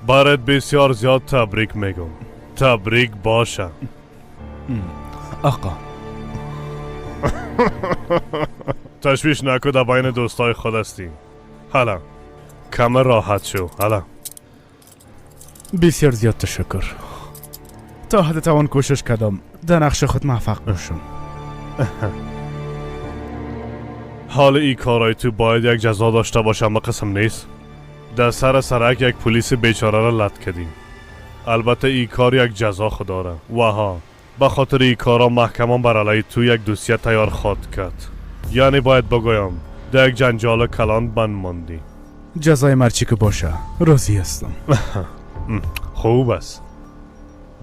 Speaker 11: برات بسیار زیاد تبریک میگم. تبریک باشه
Speaker 12: آقا.
Speaker 11: تشویش نکو، در بین دوستای خود هستیم. حالا کم راحت شو. حالا
Speaker 12: بسیار زیاد تشکر. تا حد توان کوشش کردم در نقش خود موفق باشم.
Speaker 11: حال ای کارای تو باید یک جزا داشته باشه، اما قسم نیست. در سرک یک پلیس بیچاره را لط کردیم. البته ای کار یک جزا خود داره. وها به خاطر ای کارا محکمان بر علیه تو یک دوسیه تیار خود کرد. یعنی باید بگویم در یک جنجال کلان بند ماندی.
Speaker 12: جزای مرچی که باشه راضی هستم.
Speaker 11: خوب است.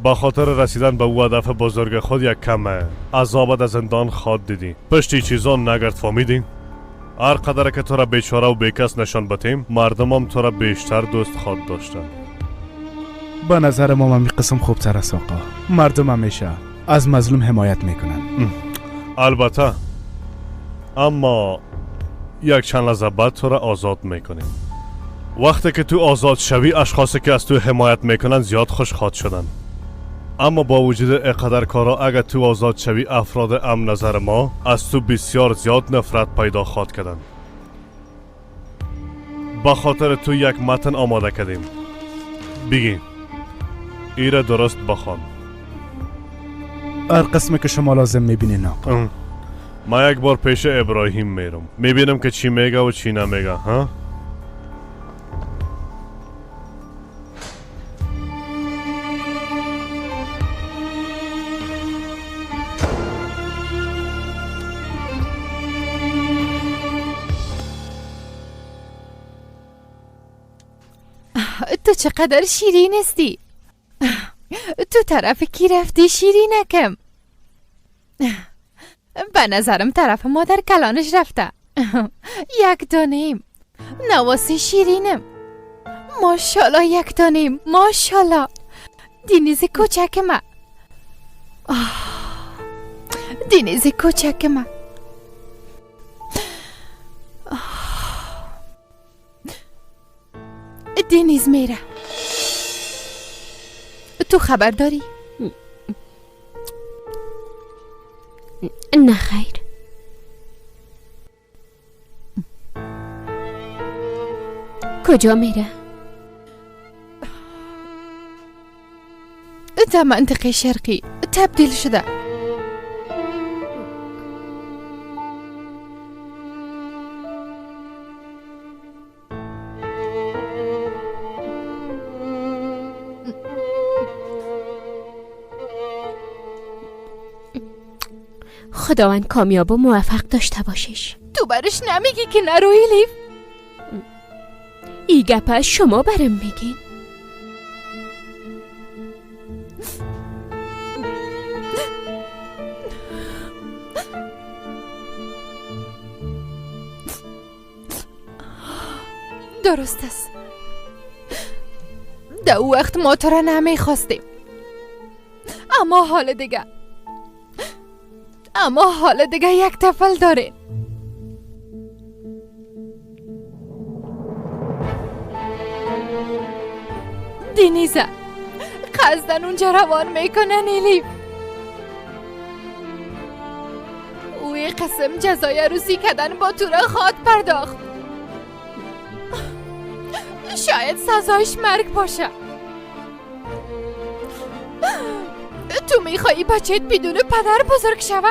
Speaker 11: با خاطر رسیدن به او هدف بزرگ خود یک کم عذاب در زندان خود دیدی. پشتی چیزان نگرد، فهمیدین؟ هر قدر که تو را بیچاره و بیکس نشان بتیم، مردم هم تو را بیشتر دوست خود داشتن.
Speaker 12: به نظر ما همی قسم خوب تر است آقا. مردم همیشه از مظلوم حمایت میکنن.
Speaker 11: البته اما یک چند لحظه بعد تو را آزاد میکنیم. وقتی که تو آزاد شوی اشخاصی که از تو حمایت میکنن زیاد خوشخواد شدن. اما با وجود اقدر کارا اگر تو آزاد شوی افراد ام نظر ما از تو بسیار زیاد نفرت پیدا خواهد کردن. با خاطر تو یک متن آماده کردیم. بگین ایره درست بخوان.
Speaker 12: هر قسمی که شما لازم میبینین آقا.
Speaker 11: ما یک بار پیش ابراهیم میرم، میبینم که چی میگه و چی نمیگه. ها؟
Speaker 8: تو چقدر شیرین هستی. تو طرف کی رفتی شیرینکم؟ به نظرم طرف مادر کلانش رفته. یک دانیم نواسی شیرینم. ماشالله یک دانیم. ماشالله دینیز کوچک ما. دینیز کوچک ما. دینیز میره. تو خبر داری؟
Speaker 6: نه خیر. کجا میره؟
Speaker 8: در منطقه شرقی تبدیل شده.
Speaker 6: خداوند کامیاب و موفق داشته باشیش.
Speaker 8: تو برش نمیگی که نروی لیف؟
Speaker 6: ای گپه شما برم میگین؟
Speaker 8: درست است. در او وقت ما تو را نمیخواستیم، اما حال دیگه یک طفل داره. دینیزه قصدن اونجا روان میکنن ایلیف. اوی قسم جزای عروسی کردن با تو را خواد پرداخت. شاید سزایش مرگ باشه. تو میخوایی بچهت بدون پدر بزرگ شوه؟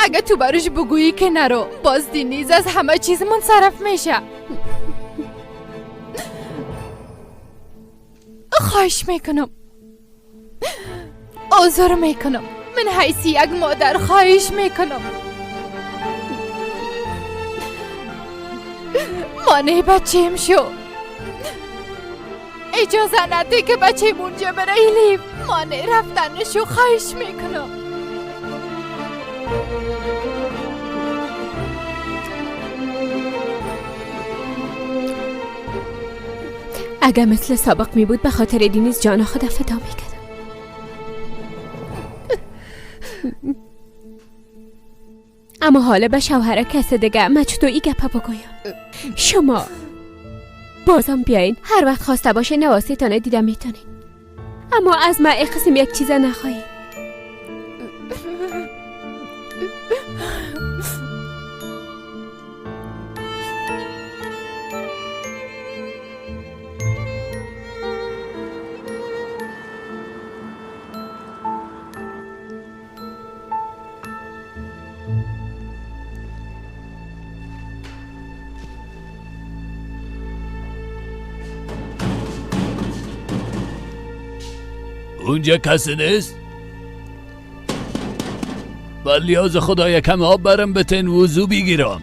Speaker 8: اگه تو برش بگویی که نرو، باز دینیز از همه چیز منصرف میشه. خواهش میکنم، عذر میکنم، من حیث یک مادر خواهش میکنم. مانع بچه‌م شو. اجازه نده که بچه‌م اونجا بره ایلیف. مانع رفتنشو خواهش میکنم.
Speaker 6: اگه مثل سابق می بود به خاطر دینیز جان خود فدا میکردم. اما حالا به شوهر کس دیگه من چطور ای گپه بگویم؟ شما بازم بیاین، هر وقت خواسته باشه نواسی تانه دیده میتونین، اما از من ای قسم یک چیزه نخواهید.
Speaker 13: اونجا کسی نیست؟ با لیاز خدا یکم آب برم بتن وضو بگیرم.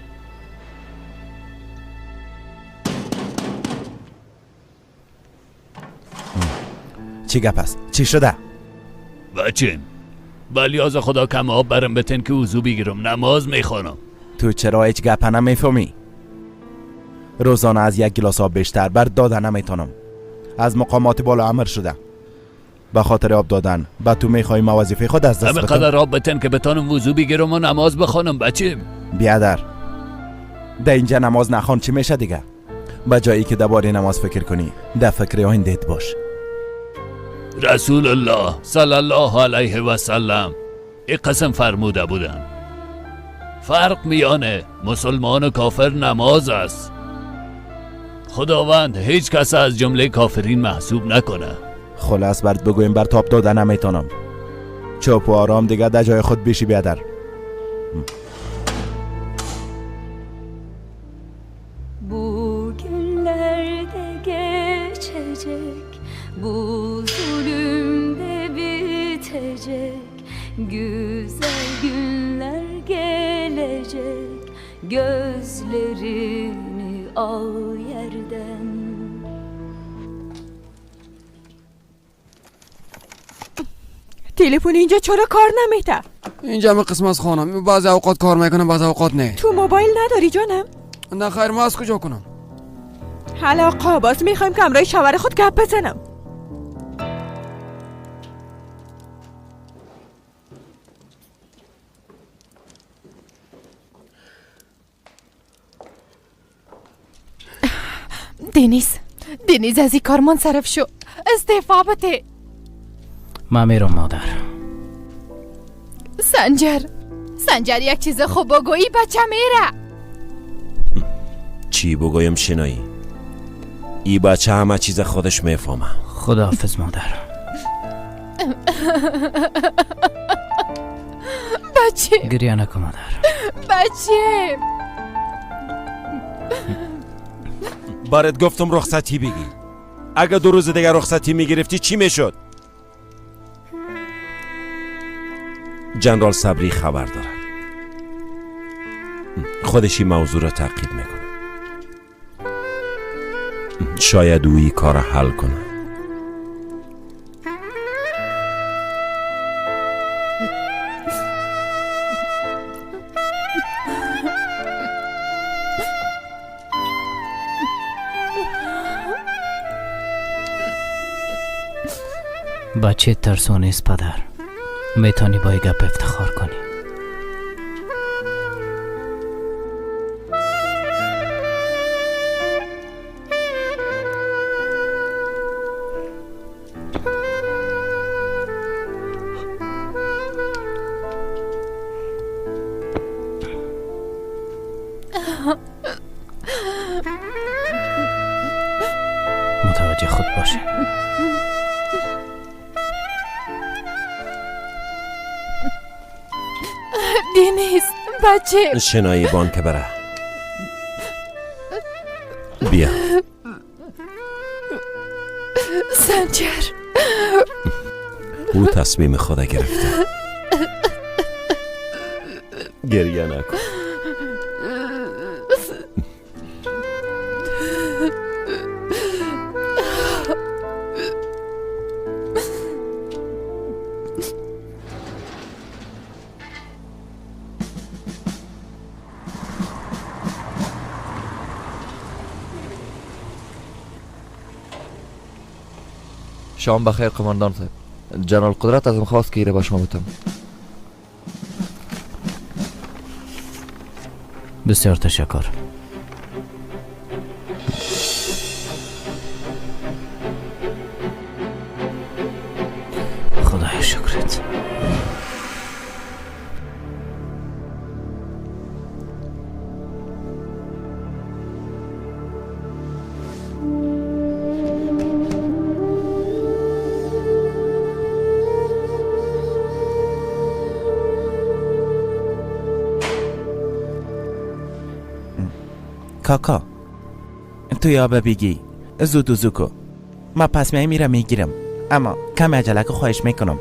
Speaker 12: چی گپ است؟ چی شده؟
Speaker 13: بچیم با لیاز خدا کم آب برم بتن که وضو بگیرم، نماز میخوانم.
Speaker 12: تو چرا هیچ گپ نمیفهمی؟ روزانه از یک گلاس آب بیشتر بر دادن نمیتونم. از مقامات بالا امر شده به خاطر آب دادن. با تو میخوای ما وظیفه خود از دست
Speaker 13: همه قدر آب بتن که بتانم وضو بگیرم و نماز بخوانم. بچیم
Speaker 12: بیادر در اینجا نماز نخوان چی میشه دیگه؟ با جایی که درباره نماز فکر کنی در فکر آینده‌ات باش.
Speaker 13: رسول الله صلی الله علیه و سلم این قسم فرموده بودن فرق میان مسلمان و کافر نماز است. خداوند هیچ کس از جمله کافرین محسوب نکنه.
Speaker 12: خلاص برد بگویم بر تاب دادن نمیتونم. چوب و آرام دیگه در جای خود بیشی بیادر.
Speaker 5: Bu günlerde geçecek, bu zulümde bitecek, güzel günler gelecek, gözlerini آیردن.
Speaker 2: تلفن اینجا چرا کار نمیته؟
Speaker 16: اینجا همه قسم از خانم، بعضی اوقات کار میکنم بعضی اوقات نه.
Speaker 2: تو موبایل نداری جانم؟
Speaker 16: نه خیر، ما از کجا کنم؟
Speaker 2: حالا آقا باز میخوایم کمرای شوهر خود گپ بزنم.
Speaker 8: دنیز از این کار منصرف شو، استعفا بده.
Speaker 9: من میرم مادر.
Speaker 8: سنجر یک چیز خوب بگویی بچه میره.
Speaker 7: چی بگویم شنایی؟ ای بچه همه چیز خودش میفهمه.
Speaker 9: خداحافظ مادر.
Speaker 8: بچه
Speaker 9: گریه نکن مادر.
Speaker 8: بچه
Speaker 7: برات گفتم رخصتی بگی. اگه 2 روز دیگه رخصتی میگرفتی چی میشد؟ جنرال صبری خبر داره. خودش این موضوع را تعقیب میکنه. شاید او این کار حل کنه.
Speaker 9: بچه ترسونه است پدر. میتونی با گپ افتخار کنی. متوجه خود باشه.
Speaker 8: دنیز بچه
Speaker 7: شنایی بان که بره. بیا.
Speaker 8: سنجر
Speaker 7: او تصمیم خود گرفته. گریه نکن.
Speaker 20: شام بخیر قماندان صاحب. جنرال قدرت ازم خواست که ایره با شما بتم.
Speaker 9: بسیار تشکر. خدایا شکرت.
Speaker 10: کاکا تو یا بگی زودو ما پس میرم میگیرم، اما کم عجله که خواهش میکنم.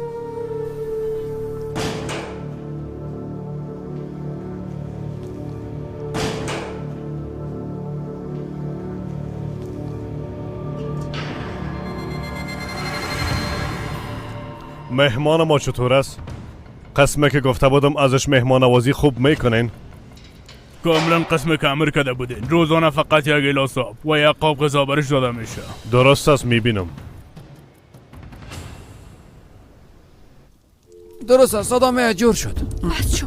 Speaker 11: مهمان ما چطور است؟ قسمه که گفته بودم ازش مهمان نوازی خوب میکنین؟
Speaker 22: کاملا قسم که امر کرده بودین. روزانه فقط یک گلاس آب و یک قاب غذا برش داده میشه.
Speaker 11: درست است، میبینم.
Speaker 16: درست است، صدا جور شد.
Speaker 8: بس شو.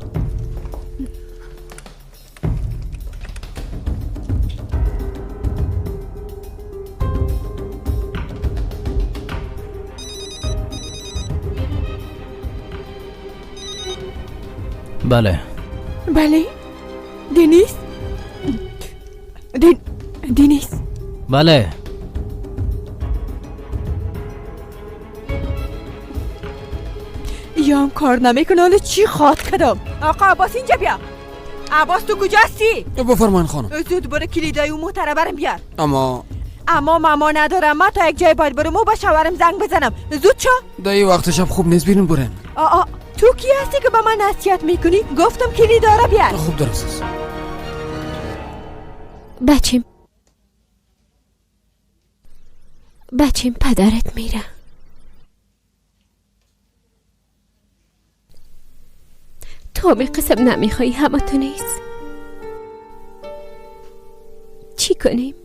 Speaker 9: بله.
Speaker 2: بله دنیز؟ دنیز؟
Speaker 9: بله.
Speaker 2: یا هم کار نمیکنه، حالا چی خواد کدام؟ آقا عباس اینجا بیا. عباس تو کجا هستی؟
Speaker 16: بفرمایین خانم.
Speaker 2: زود برو کلیدای اون محترمه برم بیار.
Speaker 16: اما
Speaker 2: ندارم. من تا یک جای باید برم و با شوهرم زنگ بزنم. زود شو.
Speaker 16: دایی وقت شب خوب نیست، بیرون برن.
Speaker 2: تو کی هستی که با من نصیحت میکنی؟ گفتم کلیدا را بیار.
Speaker 16: خوب درست است.
Speaker 6: بچه بچیم پدرت میره. تو می قسم نمیخوایی، همه تو نیست. چی کنیم؟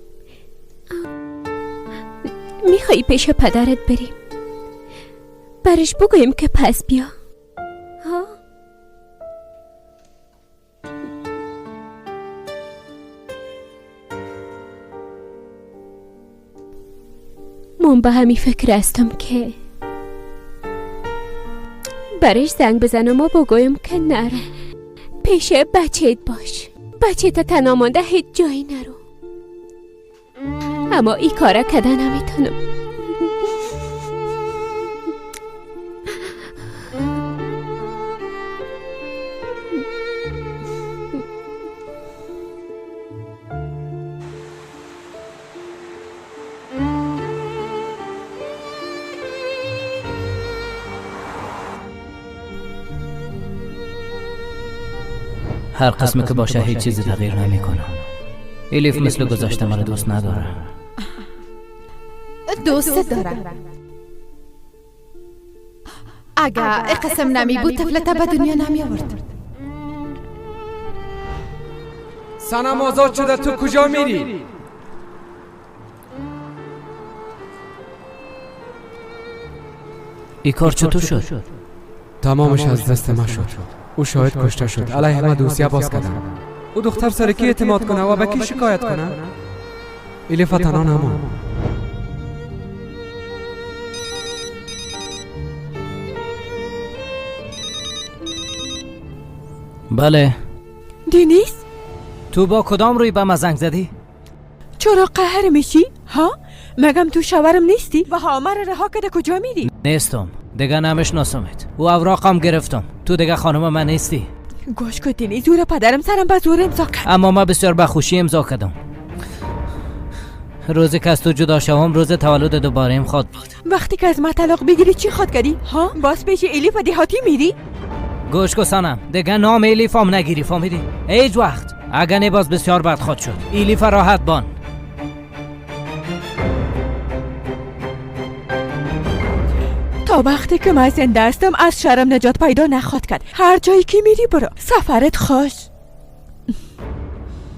Speaker 6: میخوایی پیش پدرت بریم؟ برش بگویم که پس بیا. ها؟ من به همین فکر هستم که برش زنگ بزنم و بگویم که نره، پیش بچهت باش، بچهت تنها مانده هیچ جایی نرو. اما این کارا کده نمیتونم.
Speaker 9: هر قسمی که باشه هیچ چیزی تغییر نمیکنه. الیف مثل گذشته مرا دوست نداره.
Speaker 8: دوست داره. اگه قسم نمی بود طفلت به دنیا نمی آورد.
Speaker 16: سنم آزاد شده، تو کجا میری؟
Speaker 9: این کار چطور شد؟
Speaker 16: تمامش از دست ما شد. او شاهد کشته شد، علیه ما دوسیه باز کردن. او دختر سر کی اعتماد کنه و به کی شکایت کنه؟ الیف تنها نمان.
Speaker 9: بله.
Speaker 2: دینیس؟
Speaker 9: تو با کدام روی به ما زنگ زدی؟
Speaker 2: چرا قهر میشی؟ ها؟ مگم تو شوهرم نیستی؟ و ها را رها کرده کجا میری؟
Speaker 9: نیستم، دیگه نمیشناسمت. و اوراقم گرفتم. تو دیگه خانم من نیستی.
Speaker 2: گوش کن دینیس، زور پدرم سرم به زور امضا کرد.
Speaker 9: اما ما بسیار به خوشی امضا کردم. روزی که از تو جدا شوم روز تولد دوباره خواد بود.
Speaker 2: وقتی که از ما طلاق بگیری چی خواد کردی؟ ها؟ باز پیش الیف و دیهاتی میری؟
Speaker 9: گوش کن سنم، دیگه نام الیفم نگیری، فهمیدی؟ هیچ وقت. اگه نه باز بسیار بد خود شد. الیف راحت بان.
Speaker 2: تا وقتی که من زنده هستم از شرم نجات پیدا نخواد کرد. هر جایی که میری برو، سفرت خوش.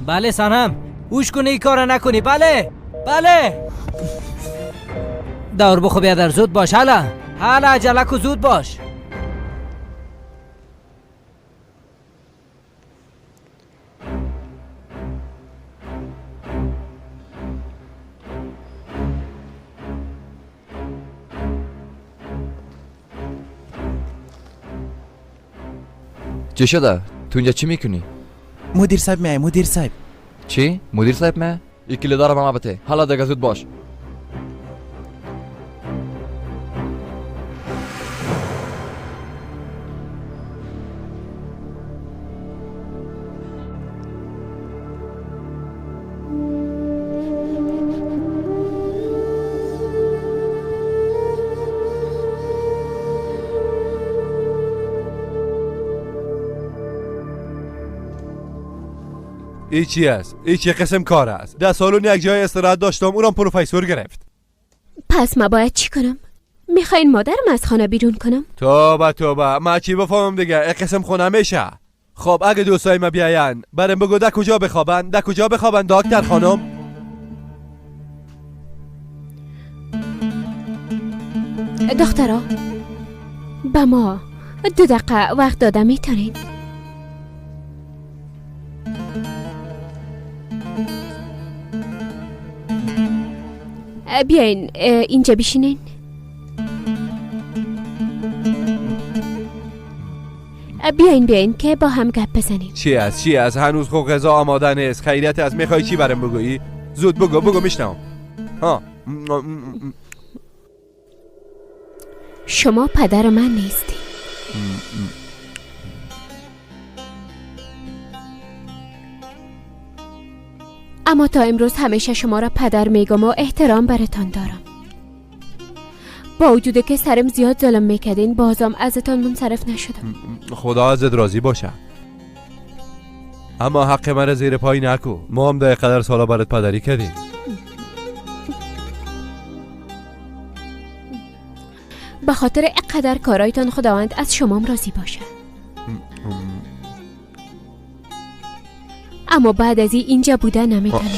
Speaker 9: بله سنم، اوش کنی ای کار نکنی. بله بله. دور بخو بیادر، زود باش. حالا عجله کو، زود باش.
Speaker 20: چی شده؟ تو اینجا چی میکنی؟
Speaker 10: مدیر صاحب میای. مدیر صاحب.
Speaker 20: چی؟ مدیر صاحب میای؟ یکی دارم ما بته. حالا دیگه زود باش.
Speaker 4: ای چی است؟ ای چه قسم کار است؟ در سالن یک جای استراحت داشتم، اونم پروفسور گرفت.
Speaker 6: پس ما باید چی کنم؟ میخواین مادرم از خانه بیرون کنم؟
Speaker 4: توبه ما چی بفهمم دیگه؟ ای قسم خونه میشه. خب اگه دوستای ما بیاین برام بگو در کجا بخوابن؟ در کجا بخوابن دکتر خانم؟
Speaker 6: دخترا با ما 2 دقیقه وقت داده میتونین؟ بیاین اینجا بشینین. بیاین که با هم گپ بزنیم.
Speaker 4: چی است؟ هنوز خو غذا آماده نیست. خیریت است؟ میخوای چی برام بگویی؟ زود بگو میشنم. ها
Speaker 6: شما پدر من نیستی. اما تا امروز همیشه شما را پدر میگم و احترام براتان دارم. با وجود که سرم زیاد ظلم میکردین بازم ازتان منصرف نشدم.
Speaker 4: خدا ازت راضی باشه. اما حق من زیر پای نکو. ما هم در قدر سالا برات پدری کردیم.
Speaker 6: به خاطر اقدر کارایتان خداوند از شمام راضی باشه. اما بعد از اینجا بودن نمیتونه.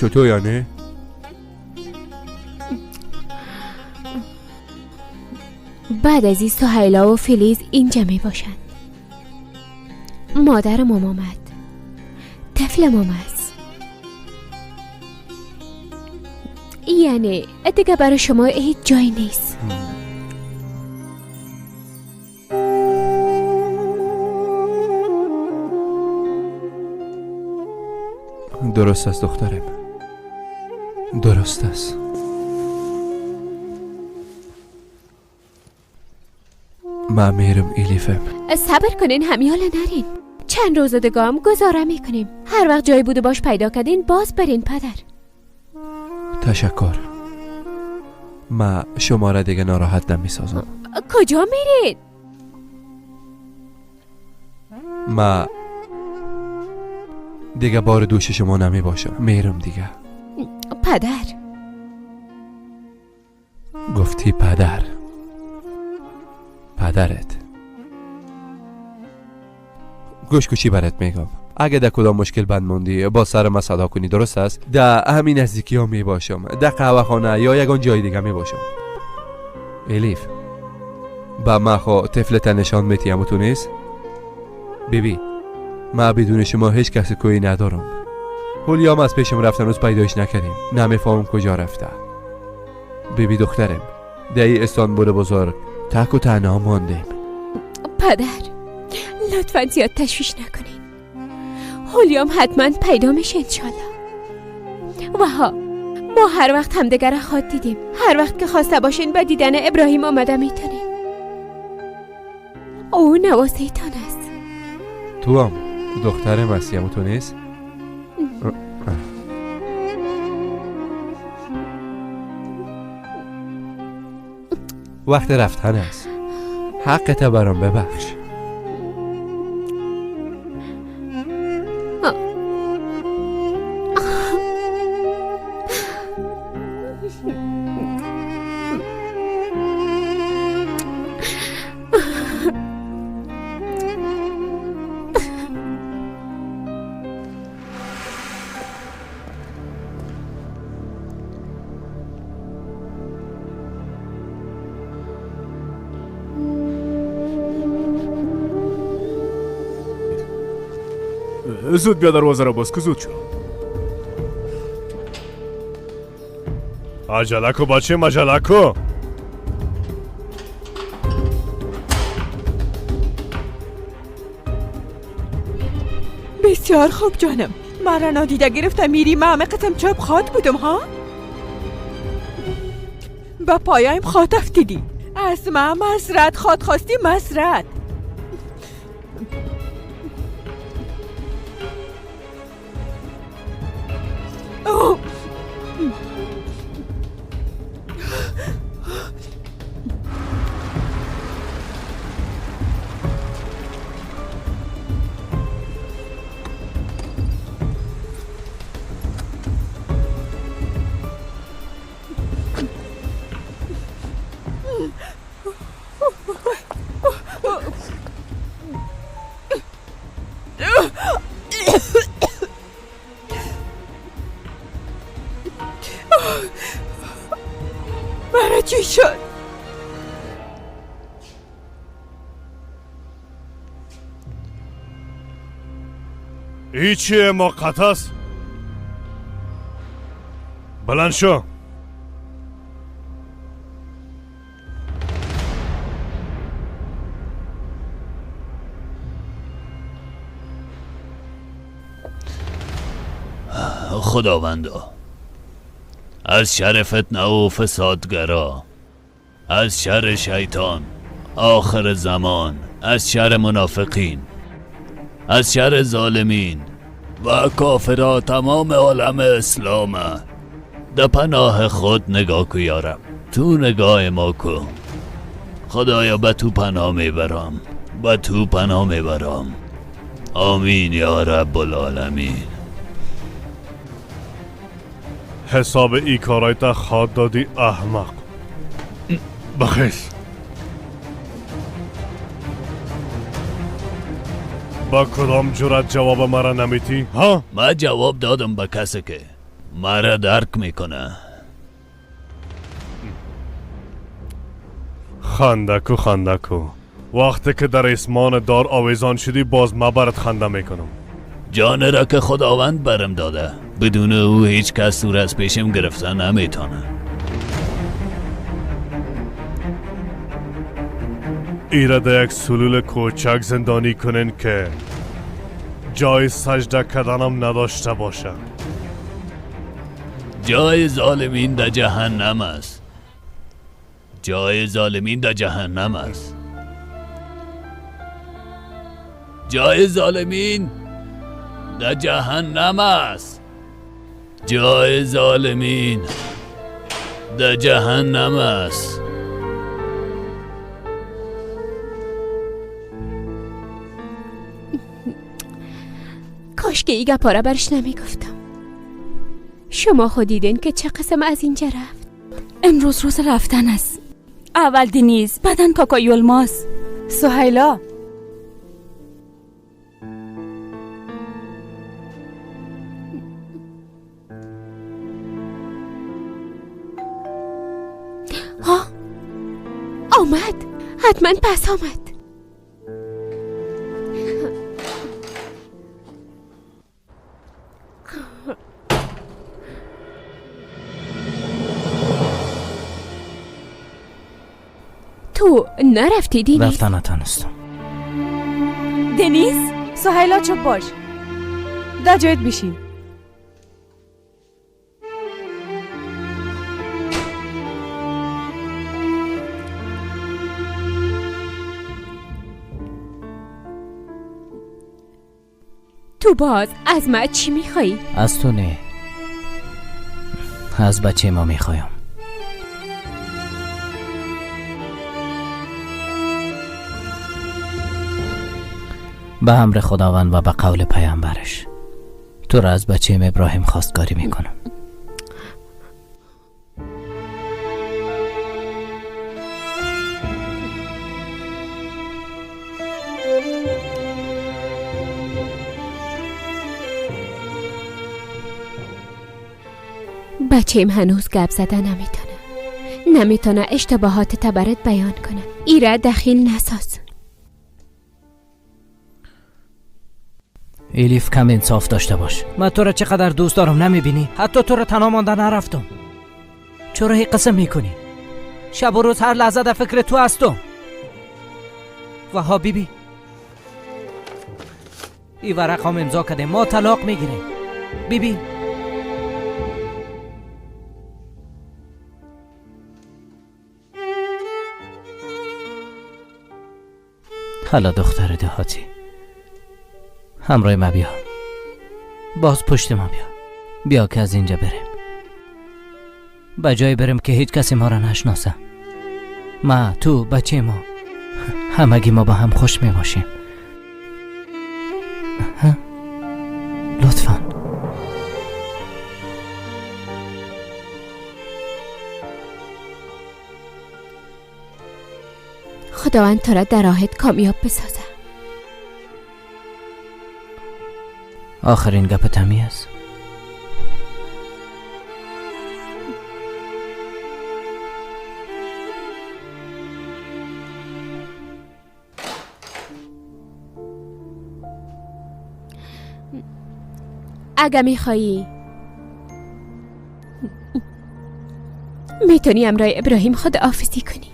Speaker 4: چطور یعنی؟
Speaker 6: بعد از این سهیلا و فلیز اینجا می باشند. مادرم آمد، طفلم آمد. یعنی دیگه برای شما هیچ جایی نیست.
Speaker 4: درست است دخترم، درست است. من میرم ایلیفم.
Speaker 6: صبر کنین، همیاله نرین. چند روز دیگه هم گذاره میکنیم. هر وقت جایی بوده باش پیدا کردین باز برین پدر.
Speaker 4: تشکر. من شما را دیگه ناراحت نمیسازم.
Speaker 6: کجا میرین؟
Speaker 4: من دیگه بار دوش شما نمی باشم. میرم دیگه.
Speaker 6: پدر.
Speaker 4: گفتی پدر. پدرت. گوش کوچی برات میگم. اگه در کدام مشکل بند موندی با سر ما صدا کنی، درست است؟ در همین نزدیکی ها می باشم، در قهوه خانه یا یگان جای دیگه می باشم. الیف با ما خو طفلت نشان میتیم تو نیست؟ بیبی ما بدون شما هیچ کسی کوی ندارم. هولیام از پیشم رفتن روز پیدایش نکردیم، نمیفهمم کجا رفته. بیبی دخترم در این استانبول بزرگ تک و تنها ماندیم.
Speaker 6: پدر لطفاً زیاد تشویش نکنین. هولیام حتما پیدا میشه انشالله. و ها ما هر وقت همدیگر را خواد دیدیم. هر وقت که خواسته باشین به دیدن ابراهیم آمده میتونین. او نواسیتان است.
Speaker 4: تو هم دختر مسیحم تو نیست؟ وقت رفتن است. حقت برام ببخش.
Speaker 22: زود بیا دروازه را باز که زود شو. عجله کو بچه، عجله کو.
Speaker 2: بسیار خوب جانم. من را نادیده گرفتم میری. من همه قسم چوب خواد بودم ها. با پایایم خواد افتیدی. از من مسرت خواد خواستی. مسرت برای چی شد؟
Speaker 11: هیچی موقت است. بلند شو.
Speaker 13: خداوندا، از شر فتنه و فسادگرا، از شر شیطان آخر زمان، از شر منافقین، از شر ظالمین و کافرها تمام عالم اسلام در پناه خود نگاه کو یارم. تو نگاه ما کو. خدایا به تو پناه میبرم، به تو پناه میبرم. آمین یا رب العالمین.
Speaker 11: حساب ای کارای تا خواد دادی احمق. بخیز با کدام جرات جواب مرا نمیتی؟ ها؟
Speaker 13: ما جواب دادم به کسی که مرا درک میکنه.
Speaker 11: خندکو وقتی که در اسمان دار آویزان شدی باز ما برات خنده میکنم.
Speaker 13: جان را که خداوند برم داده، بدون او هیچ کس دور از پیشم گرفته نمیتونه.
Speaker 11: ایره در یک سلول کوچک زندانی کنین که جای سجده کردنم نداشته باشه.
Speaker 13: جای ظالمین در جهنم است. جای ظالمین در جهنم است. جای ظالمین در جهنم است. جای ظالمین در جهنم است.
Speaker 6: کاش که ای گپا را برش نمیگفتم. شما خود دیدین که چه قسم از اینجا رفت.
Speaker 21: امروز روز رفتن است. اول دنیز، بعدن کاکا یلماس.
Speaker 2: سهیلا،
Speaker 6: ها آمد، حتما پس آمد. تو نرفتی دینیز؟
Speaker 9: رفتن نتانستم.
Speaker 2: دنیز، سهیلا چوب باش. در جایت بشین.
Speaker 6: تو باز از من چی میخوایی؟
Speaker 9: از تو نه، از بچه ما میخوایم. به امر خداوند و به قول پیامبرش تو را از بچه ابراهیم خواستگاری میکنم.
Speaker 6: بچه‌م هنوز گپ زدن نمیتونه اشتباهات تبرت بیان کنه. ایره دخیل نساز.
Speaker 9: الیف کم انصاف داشته باش. من تو را چقدر دوست دارم نمیبینی؟ حتی تو را تنها مانده نرفتم. چرا هی قسم میکنی؟ شب و روز هر لحظه در فکر تو هستم. و ها بیبی ای ورق هم امضا کده، ما طلاق میگیریم. بیبی حالا دختر دهاتی همراه ما بیا، باز پشت ما بیا که از اینجا بریم. به جای بریم که هیچ کسی ما را نشناسه. ما، تو، بچه ما، همگی ما با هم خوش می باشیم. لطفاً.
Speaker 6: خداوند تو را در راهت کامیاب بسازه.
Speaker 9: آخرین گپ تمی است.
Speaker 6: اگه میخوایی میتونی امرای ابراهیم خداحافظی کنی.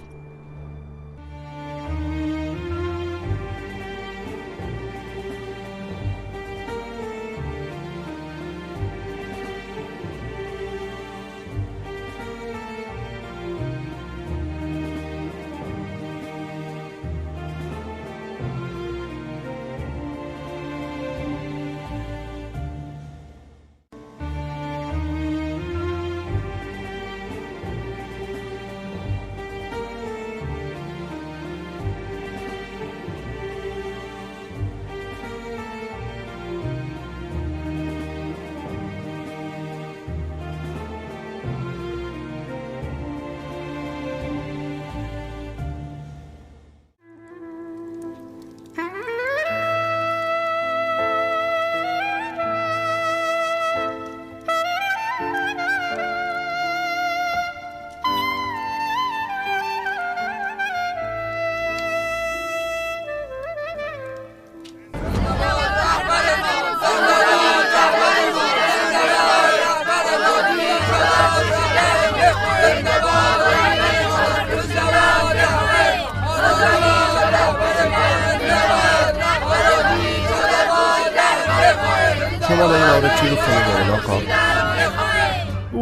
Speaker 3: شما در این مورد چی گفتنی دارین آقا؟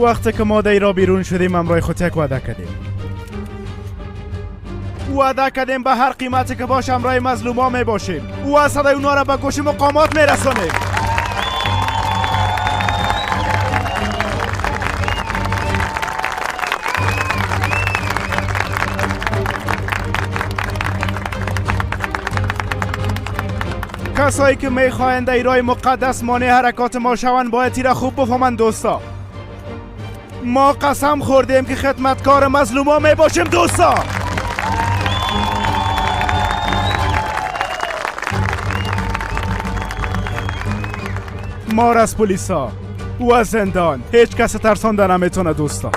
Speaker 12: وقتی که ما در را بیرون شدیم امرای خود یک وعده کردیم. وعده کردیم به هر قیمتی که باشه امرای مظلوما می باشیم و صدای اونا را به گوش مقامات می رسانیم. کسایی که میخواهند در راه مقدس مانع حرکات ما شوند باید تیره خوب بفهمند دوستا. ما قسم خوردیم که خدمتکار مظلوما می باشیم دوستا. ما از پلیسا و از زندان هیچ کس ترسانده نمیتونه دوستا.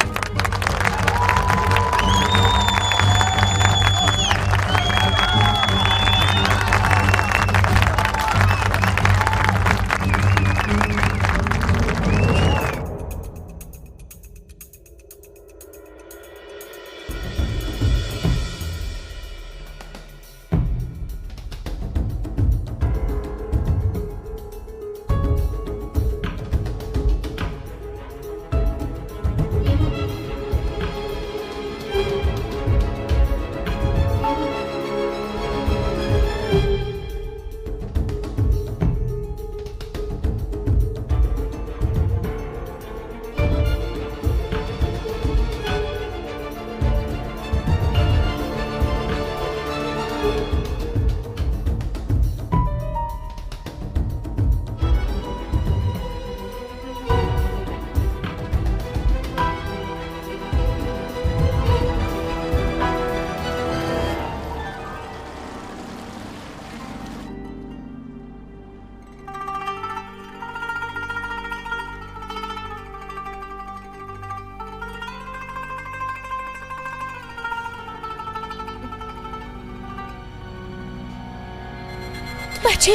Speaker 6: بچه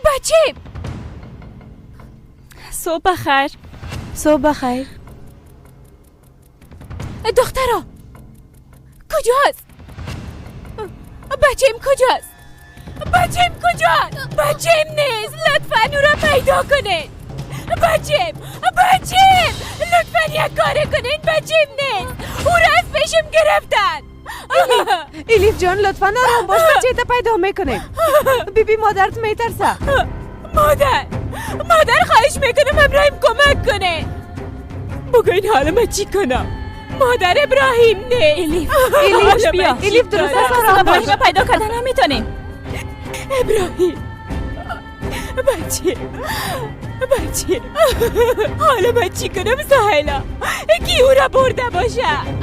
Speaker 6: بچه صبح بخیر.
Speaker 2: صبح بخیر.
Speaker 6: دخترا کجاست؟ بچه‌م کجاست؟ بچه‌م کجاست؟ بچه‌م نیست. لطفاً او را پیدا کنین. بچه‌م لطفاً یک کاری کنین. بچه‌م نیست. او را از پیشم گرفتن.
Speaker 2: ایلیف جان لطفاً آرام باش. بچه تا پیدا میکنیم. بیبی مادرت میترسه.
Speaker 6: مادر خواهش میکنم همراهیم کمک کنه. بگوین حالا من چی کنم؟ مادر ابراهیم نه. ایلیف
Speaker 2: بیا. ایلیف درست است.
Speaker 6: ابراهیم پیدا کردن هم میتونیم. ابراهیم بچه حالا من چی کنم سهیلا؟ کی او را برده باشه؟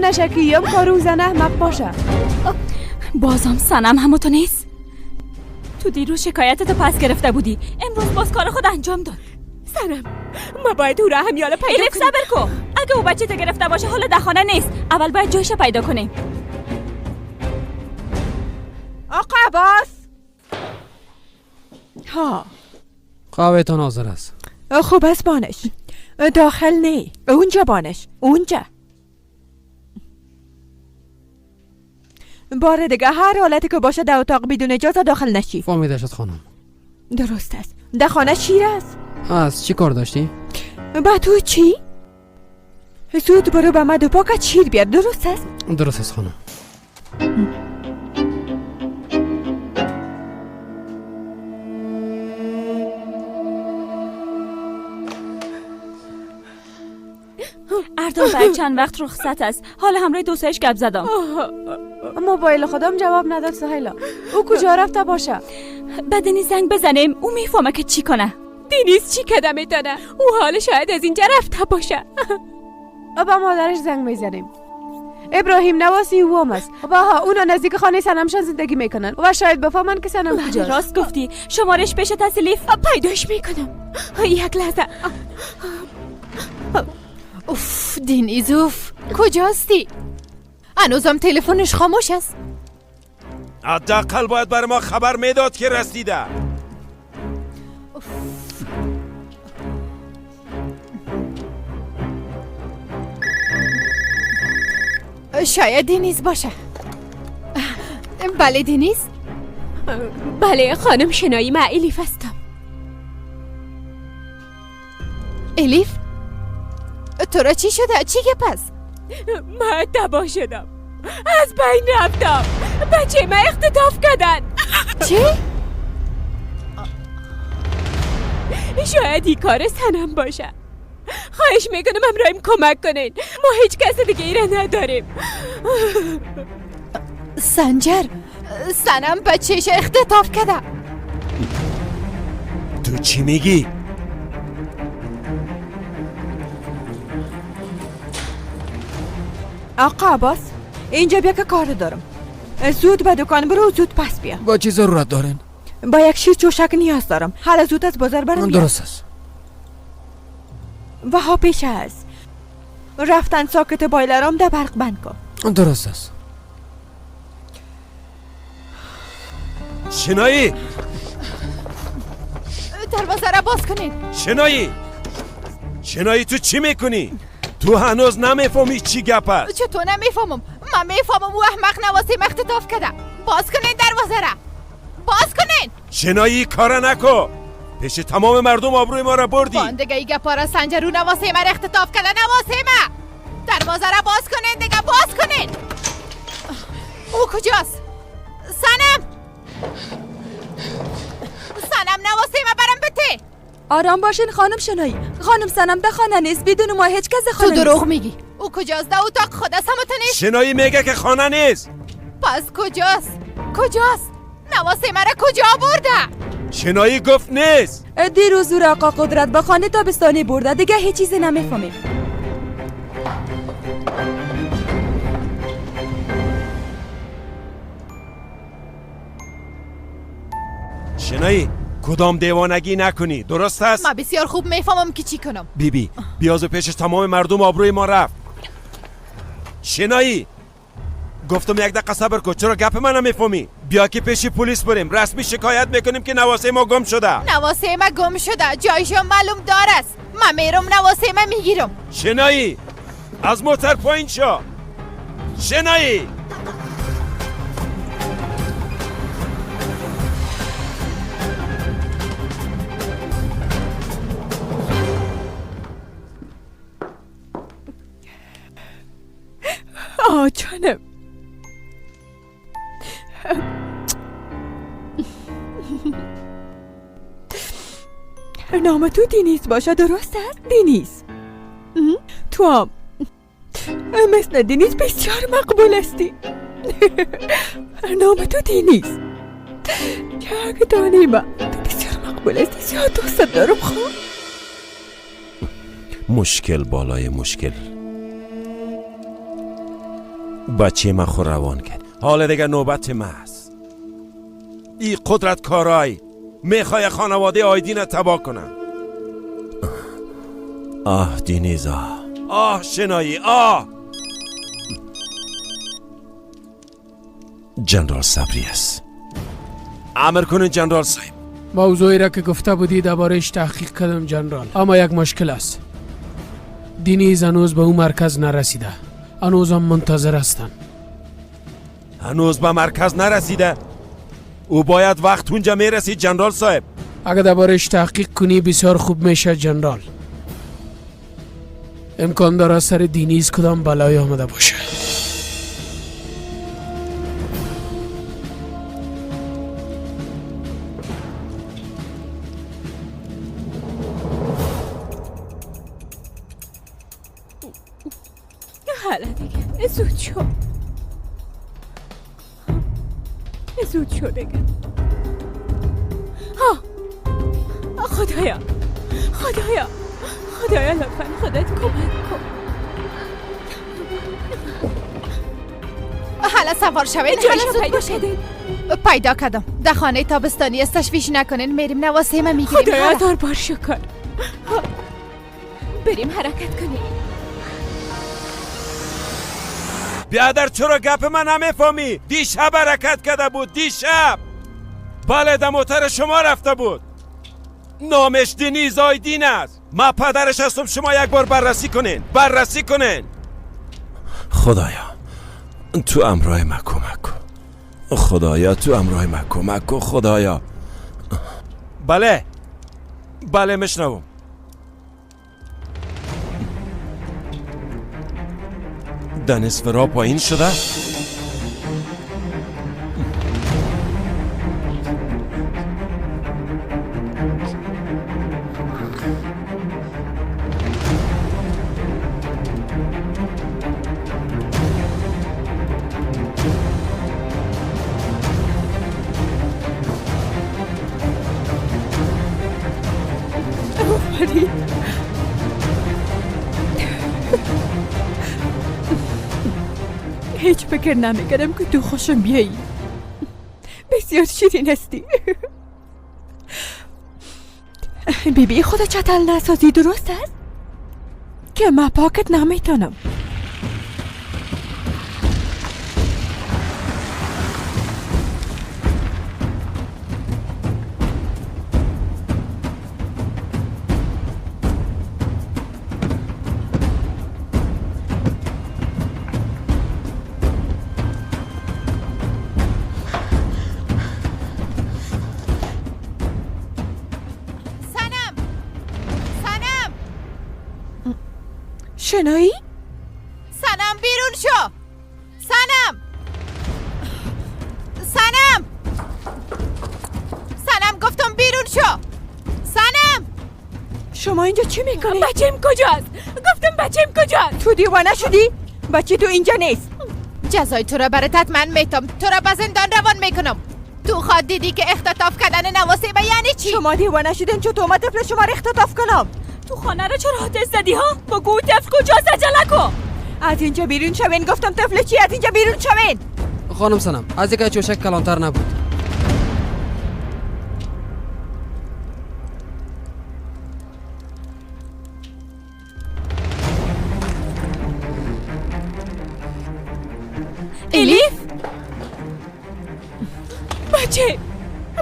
Speaker 2: نشکیم کار او زن احمق باشه.
Speaker 21: بازم سنم همو تو نیست؟ تو دیروز شکایتتو پس گرفته بودی، امروز باز کار خود انجام داد.
Speaker 6: سنم ما باید او را همیالا پیدا کنیم.
Speaker 21: ایلیف صبر کن. اگه او بچه تا گرفته باشه حالا در خانه نیست. اول باید جایش پیدا کنیم.
Speaker 2: آقا عباس ها
Speaker 16: قهوه‌تان حاضر است.
Speaker 2: خوب است بانش. داخل نه. اونجا بانش. اونجا. بار دیگه هر حالتی که باشه در اتاق بدون اجازه داخل نشی.
Speaker 16: فهمیده شد خانم.
Speaker 2: درست است. در خانه شیر است.
Speaker 16: از چی کار داشتی؟
Speaker 2: با تو چی؟ زود برو به مد و پاکت شیر بیار. درست است؟
Speaker 16: درست است خانم.
Speaker 21: اردال باید چند وقت رخصت است. حالا همراه دوستایش گپ زدم.
Speaker 2: موبایل خودم جواب نداد سهیلا. او کجا رفته باشه؟
Speaker 21: به دنیز زنگ بزنیم. او میفهمه که چی کنه.
Speaker 6: دنیز چی کده میتونه؟ او حالا شاید از اینجا رفته باشه.
Speaker 2: با مادرش زنگ میزنیم. ابراهیم نواسی او هم است. اونا نزدیک خانه سنمشان زندگی میکنن و شاید بفهمن که سنم کجاست.
Speaker 21: راست گفتی. شمارش پیش تسلیف.
Speaker 6: پیداش میکنم. یک لحظه. اوف دنیز اوف کجاستی؟ هنوزم تلفنش خاموش است.
Speaker 7: حداقل باید بر ما خبر میداد که رسیده.
Speaker 6: شاید دنیز باشه. بله دنیز. بله خانم شنایی، من الیف هستم.
Speaker 8: الیف؟ تو را چی شده؟ چی که پس؟
Speaker 6: من تباه شدم، از بین رفتم، بچه من اختطاف کردن.
Speaker 8: چی؟
Speaker 6: شاید این کار سنم باشه. خواهش میکنم همراهیم کمک کنین، ما هیچ کس دیگه ای را نداریم.
Speaker 8: سنجر، سنم بچهش اختطاف کرده.
Speaker 7: تو چی میگی؟
Speaker 2: آقا عباس، اینجا بیا که کار دارم. زود به دکان برو، زود پس بیا.
Speaker 14: با چی ضرورت دارین؟
Speaker 2: با یک شیر چوشک نیاز دارم. حالا زود از بازار برم بیا.
Speaker 14: درست است.
Speaker 2: و ها پیش است. رفتن ساکت بایلرام ده برق بند کن.
Speaker 14: درست است.
Speaker 7: شنایی؟
Speaker 8: دروازه را باز کنین.
Speaker 7: شنایی تو چی میکنی؟ تو هنوز نمیفهمی چی گپ است.
Speaker 8: چطور نمیفهمم؟ من میفهمم او احمق نواسیم اختطاف کرده. باز کنین دروازه را. باز کنین.
Speaker 7: شنایی کارا نکو. پیش تمام مردم آبروی ما را بردی.
Speaker 8: باندگه ای گپا را سنجرو نواسیم را اختطاف کرده. نواسیم دروازه را باز کنین دیگه، باز کنین. او کجاست؟ سنم نواسیم برم بته.
Speaker 19: آرام باشین خانم شنایی. خانم سنم ده خانه نیست، بدون ما هیچ کس خانه نیست.
Speaker 8: تو دروغ میگی. او کجاست؟ ده اتاق خود است، همون نیست.
Speaker 7: شنایی میگه که خانه نیست.
Speaker 8: پس کجاست؟ نواسیم را کجا برده؟
Speaker 7: شنایی گفت نیست.
Speaker 19: دیروز او آقا قدرت به خانه تابستانی برده، دیگه هیچ چیزی نمیفهمیم.
Speaker 7: شنایی کدام دیوانگی نکنی، درست است؟
Speaker 8: من بسیار خوب میفهمم که چی کنم.
Speaker 7: بیبی بیازو پیش تمام مردم آبروی ما رفت. شنایی گفتم یک دقیقه صبر کن، چرا گپ من نمیفهمی؟ بیا که پیش پلیس بریم، رسمی شکایت میکنیم که نواسه ما گم شده.
Speaker 8: نواسه ما گم شده، جایشو معلوم است. من میرم نواسه ما میگیرم.
Speaker 7: شنایی از موتر پایین شو. شنایی
Speaker 2: جانم. نام تو دینیس باشه، درست است؟ دینیس تو هم مثل دینیس بسیار مقبول استی. نام تو دینیس که دانیما تو بسیار مقبول استی، زیاد دوست دارم. خوب
Speaker 7: مشکل بالای مشکل بچه من خور روان کرد. حالا دیگه نوبت من است. ای قدرت کارای میخوای خانواده آیدین تباه کنن. آه دینیزا، آه شنایی، آه جنرال صبری است. امر کنین جنرال صاحب.
Speaker 17: موضوعی را که گفته بودی درباره‌اش تحقیق کردم جنرال، اما یک مشکل است. دینیز هنوز به اون مرکز نرسیده، هنوز هم منتظر هستن.
Speaker 7: هنوز به مرکز نرسیده؟ او باید وقت اونجا میرسید جنرال صاحب.
Speaker 17: اگر درباره‌اش تحقیق کنی بسیار خوب میشه جنرال. امکان داره سر دینیز کدام بلایی آمده باشه.
Speaker 6: حالا دیگه زود شو دیگه. خدایا لطفا خودت کمک کن.
Speaker 8: حالا سوار شوین، حالا زود باشید. پیدا کردم، در خانه تابستانی است، تشویش نکنین. میریم نواسه ما میگیریم.
Speaker 6: خدایا دار بار شکر. بریم حرکت کنیم.
Speaker 7: بیادر چرا گپ من نمیفهمی؟ دیشب حرکت کرده بود، دیشب. بله در موتر شما رفته بود. نامش دینیز آیدین است. من پدرش هستم، شما یک بار بررسی کنین. خدایا تو امرای من کمک کن. خدایا تو امرای من کمک کن خدایا. بله میشنوم. دنیس فرا پایین شده؟
Speaker 2: هیچ فکر نمیکردم که تو خوشم بیایی. بسیار شیرین هستی. بیبی خدا چتل نسازی درست است؟ که من پاکت نمیتونم. شنایی؟
Speaker 8: سنم بیرون شو. سنم گفتم بیرون شو. سنم
Speaker 2: شما اینجا چی میکنی؟
Speaker 6: بچه‌م کجاست؟ گفتم بچه‌م کجاست؟
Speaker 2: تو دیوانه شدی؟ بچه تو اینجا نیست.
Speaker 8: جزای تو را براتت من میتم. تو را به زندان روان میکنم. تو خود دیدی که اختطاف کردن نواسیبه یعنی چی؟
Speaker 2: شما دیوانه شدین چطور ما طفل شما را اختطاف کنم؟
Speaker 6: تو خانه رو چرا آتش زدی ها؟ بگو طفل کجاست عجله کن.
Speaker 2: از اینجا بیرون شوین. گفتم طفل چی؟ از اینجا بیرون شوین.
Speaker 16: خانم سنم از یک چوشک کلانتر نبود.
Speaker 6: الیف؟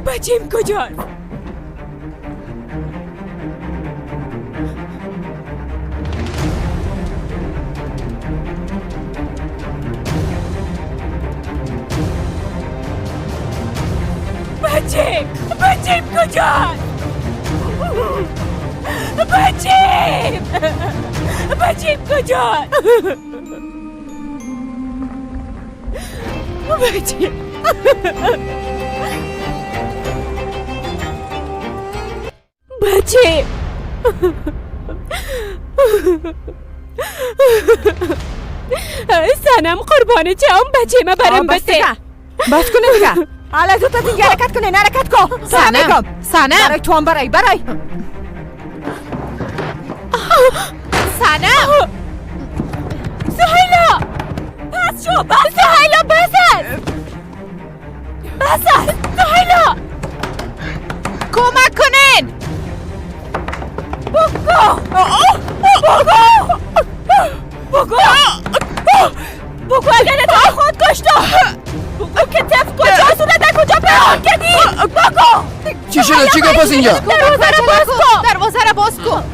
Speaker 6: بچه‌م کجاست؟ بچه‌م کجاست؟ بچه‌م کجاست؟ بچه سنم قربانه چه هم بچه ما برم بسه.
Speaker 2: بس کنه دیگه. حالا زودت اینجا حرکت کنه. نرکت کن.
Speaker 8: سنم
Speaker 2: برای تو هم برای
Speaker 8: سنم
Speaker 6: سهیلا بس شو. سهیلا بس سهیلا
Speaker 8: کمک کنین.
Speaker 6: بگو اگر تا خود کشتا. بگو که طفل کجاست و در کجا پنهان کردی. بگو
Speaker 16: چی شده؟ چی گفت اینجا؟
Speaker 8: دروازه را باز کن.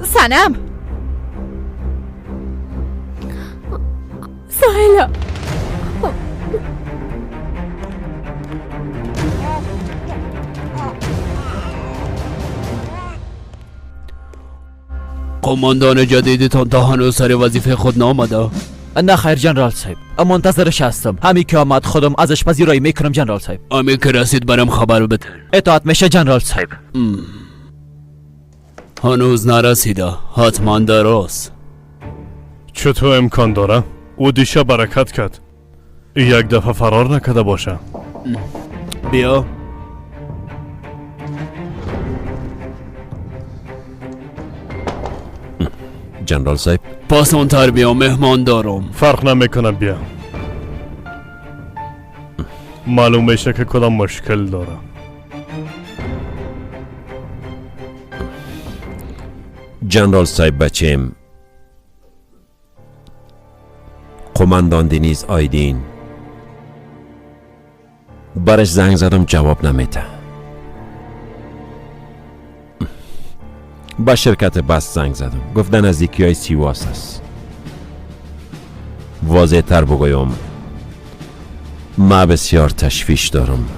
Speaker 8: سنم
Speaker 6: سهیلا
Speaker 13: قماندان جدیدتان تا هنوز سر وظیفه خود نامده؟
Speaker 9: نه خیر جنرال صاحب، منتظرش هستم. همین که آمد خودم ازش پذیرایی میکنم جنرال صاحب.
Speaker 13: همین که رسید برام خبر بده.
Speaker 9: اطاعت میشه جنرال صاحب.
Speaker 13: هنوز نرسیده. حتما درست.
Speaker 11: چطور امکان داره؟ او دیشب برکت کرد. یک دفعه فرار نکرده باشه.
Speaker 13: بیا.
Speaker 7: جنرال صاحب
Speaker 13: پس اون تر بیا، مهمان دارم.
Speaker 11: فرق نمیکنه، بیا. معلوم میشه که کدام مشکل داره.
Speaker 7: جنرال صاحب بچیم قماندان دنیز آیدین. برش زنگ زدم جواب نمیده. با شرکت بس زنگ زدم، گفتن نزدیکی های سیواس است. واضح تر بگویم ما بسیار تشویش دارم.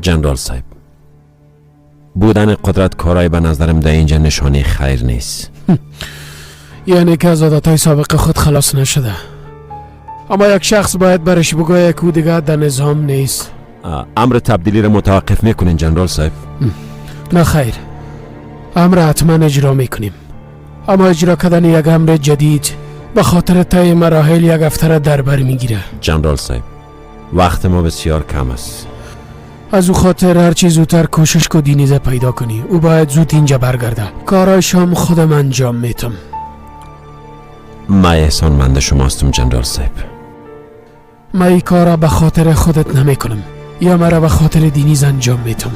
Speaker 7: جنرال صاحب، بودن قدرت کارای به نظرم در اینجا نشانه خیر نیست.
Speaker 17: یعنی که از عادتهای سابق خود خلاص نشده، اما یک شخص باید برش بگوید که او دیگه در نظام نیست.
Speaker 7: امر تبدیلی را متوقف میکنین جنرال صاحب؟
Speaker 17: نه خیر، امر حتما اجرا میکنیم، اما اجرا کردن یک امر جدید به خاطر طی مراحل یک هفته را در بر میگیره.
Speaker 7: جنرال صاحب، وقت ما بسیار کم است.
Speaker 17: از او خاطر هر چی زودتر کوشش کو دینیزه پیدا کنی. او باید زود اینجا برگرده. کارایش هم خودم انجام میتم.
Speaker 7: ما احسانمند شماستم جنرال صاحب.
Speaker 17: ما این کارا به خاطر خودت نمیکنم، یا مرا به خاطر دینیز انجام میتم.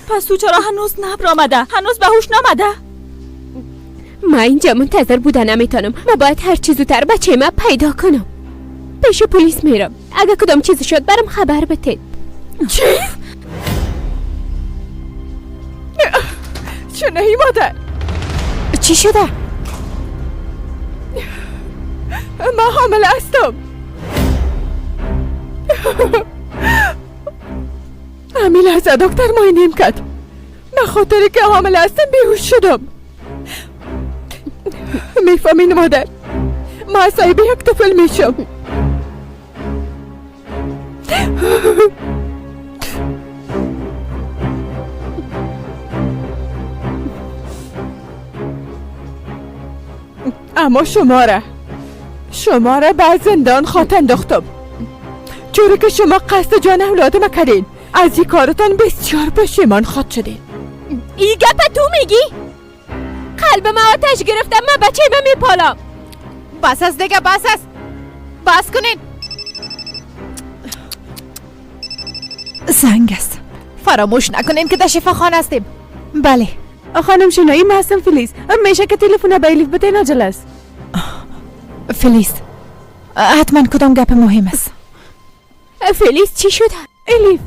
Speaker 21: پس تو چرا هنوز نبر آمده؟ هنوز به هوش نامده؟
Speaker 6: ما اینجا منتظر بودن نمیتونم. ما باید هر چیز زودتر بچه ما پیدا کنم. پیش پلیس میرم. اگه کدام چیزی شد برام خبر بتید.
Speaker 2: چی؟ چنهی مادر؟
Speaker 8: چی شده؟
Speaker 2: ما حامله هستم. همین لحظه دکتر معاینیم کرد. به خاطر که حامله هستم بیهوش شدم. میفهمین مادر؟ ما صاحب یک طفل میشم. اما شما را به زندان خاطر انداختم، چون که شما قصد جان اولادم کردین. از این کارتان بسیار پشیمان خود شدین.
Speaker 6: ای گپ تو میگی؟ قلب ما آتش گرفتم، من بچه من میپالم.
Speaker 8: بس از دیگه، بس از، بس کنین. زنگ است، فراموش نکنین که در شفاخانه هستیم. بله
Speaker 2: خانم شنایی، من هستم فلیس. میشه که تلفن به الیف بده؟ عجله است.
Speaker 8: فلیس، حتما کدام گپ مهم است؟
Speaker 6: فلیس چی شده؟
Speaker 2: الیف،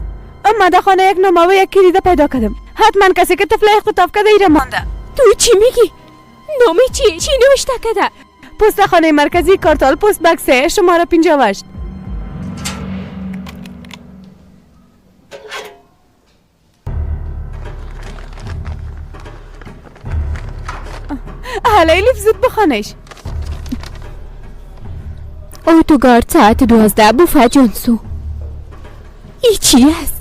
Speaker 2: من در خانه یک نامه و یک کلیده پیدا کردم. حتما کسی که طفل اختطاف کرده ایره مانده.
Speaker 6: تو چی میگی؟ نامه چی نوشته کرده؟
Speaker 2: پست خانه مرکزی کارتال، پست بکسه، شماره 58. حالا الیف زود بخوانش.
Speaker 6: اتوگارد ساعت 12 بوفه جانسو. ای چی است؟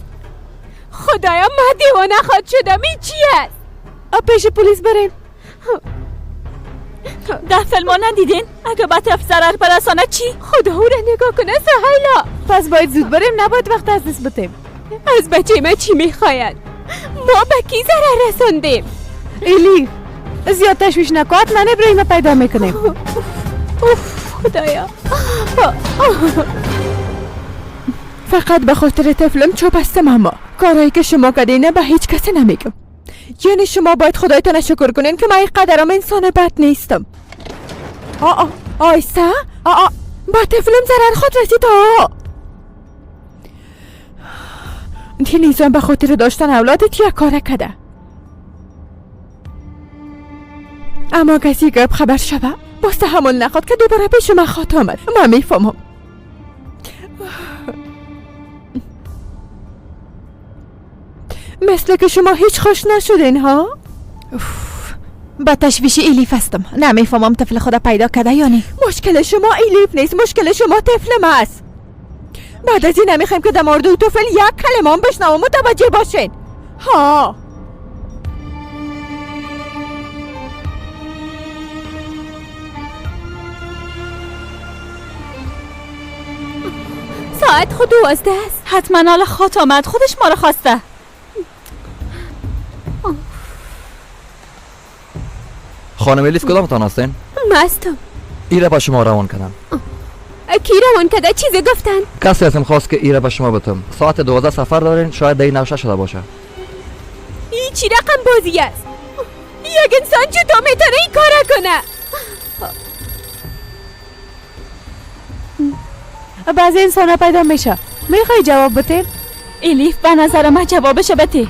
Speaker 6: خدایا من دیوانه خود شدم. ای چی است؟
Speaker 2: پیش پلیس بریم.
Speaker 21: ده فیلم ها ندیدین؟ اگه به طفل ضرر برسانه چی؟
Speaker 2: خدا او را نگاه کنه سهیلا. پس باید زود بریم، نباید وقت از دست بدیم.
Speaker 6: از بچه ما چی میخواید؟ ما به کی ضرر رساندیم؟
Speaker 2: الیف زیاد تشویش نکن، من ابراهیم پیدا میکنیم.
Speaker 6: خدایا،
Speaker 2: فقط به خاطر طفلم چوب هستم. اما کارهایی که شما کردین به هیچ کسی نمیگم. یعنی شما باید خدایتان شکر کنین که من اینقدرم انسان بد نیستم. آیسته با طفلم ضرر خود رسید. دینیزم به خاطر داشتن اولادت یک کار کرده، اما کسی گرب خبر شوه باز تحمل نخواد که دوباره پیش من خواهد آمد. من میفهمم. مثل که شما هیچ خوش نشدین ها؟
Speaker 8: با تشویش الیف هستم، نمیفهمم طفل خدا پیدا کرده یا نه.
Speaker 2: مشکل شما الیف نیست، مشکل شما طفل ما است. بعد از این نمیخوایم که در مورد او طفل یک کلمه هم بشنوم. متوجه باشین ها.
Speaker 6: ساعت خود 12 است.
Speaker 21: حتما حالا خاط آمد، خودش ما رو خواسته.
Speaker 20: خانم الیف کدامتان هستین؟
Speaker 6: مستم.
Speaker 20: ایره به شما روان کردم.
Speaker 6: کی روان کرده؟ چیزی گفتن؟
Speaker 20: کسی ازم خواست که ایره به شما بتم. ساعت 12 سفر دارین، شاید دیگه نوشه شده باشه.
Speaker 6: این چی رقم بازی است؟ یک انسان چطور میتونه این کار کنه؟
Speaker 19: بعضی انسان ها پیدا میشه. میخوای جواب بتیم؟
Speaker 21: الیف به نظر من جوابش بده.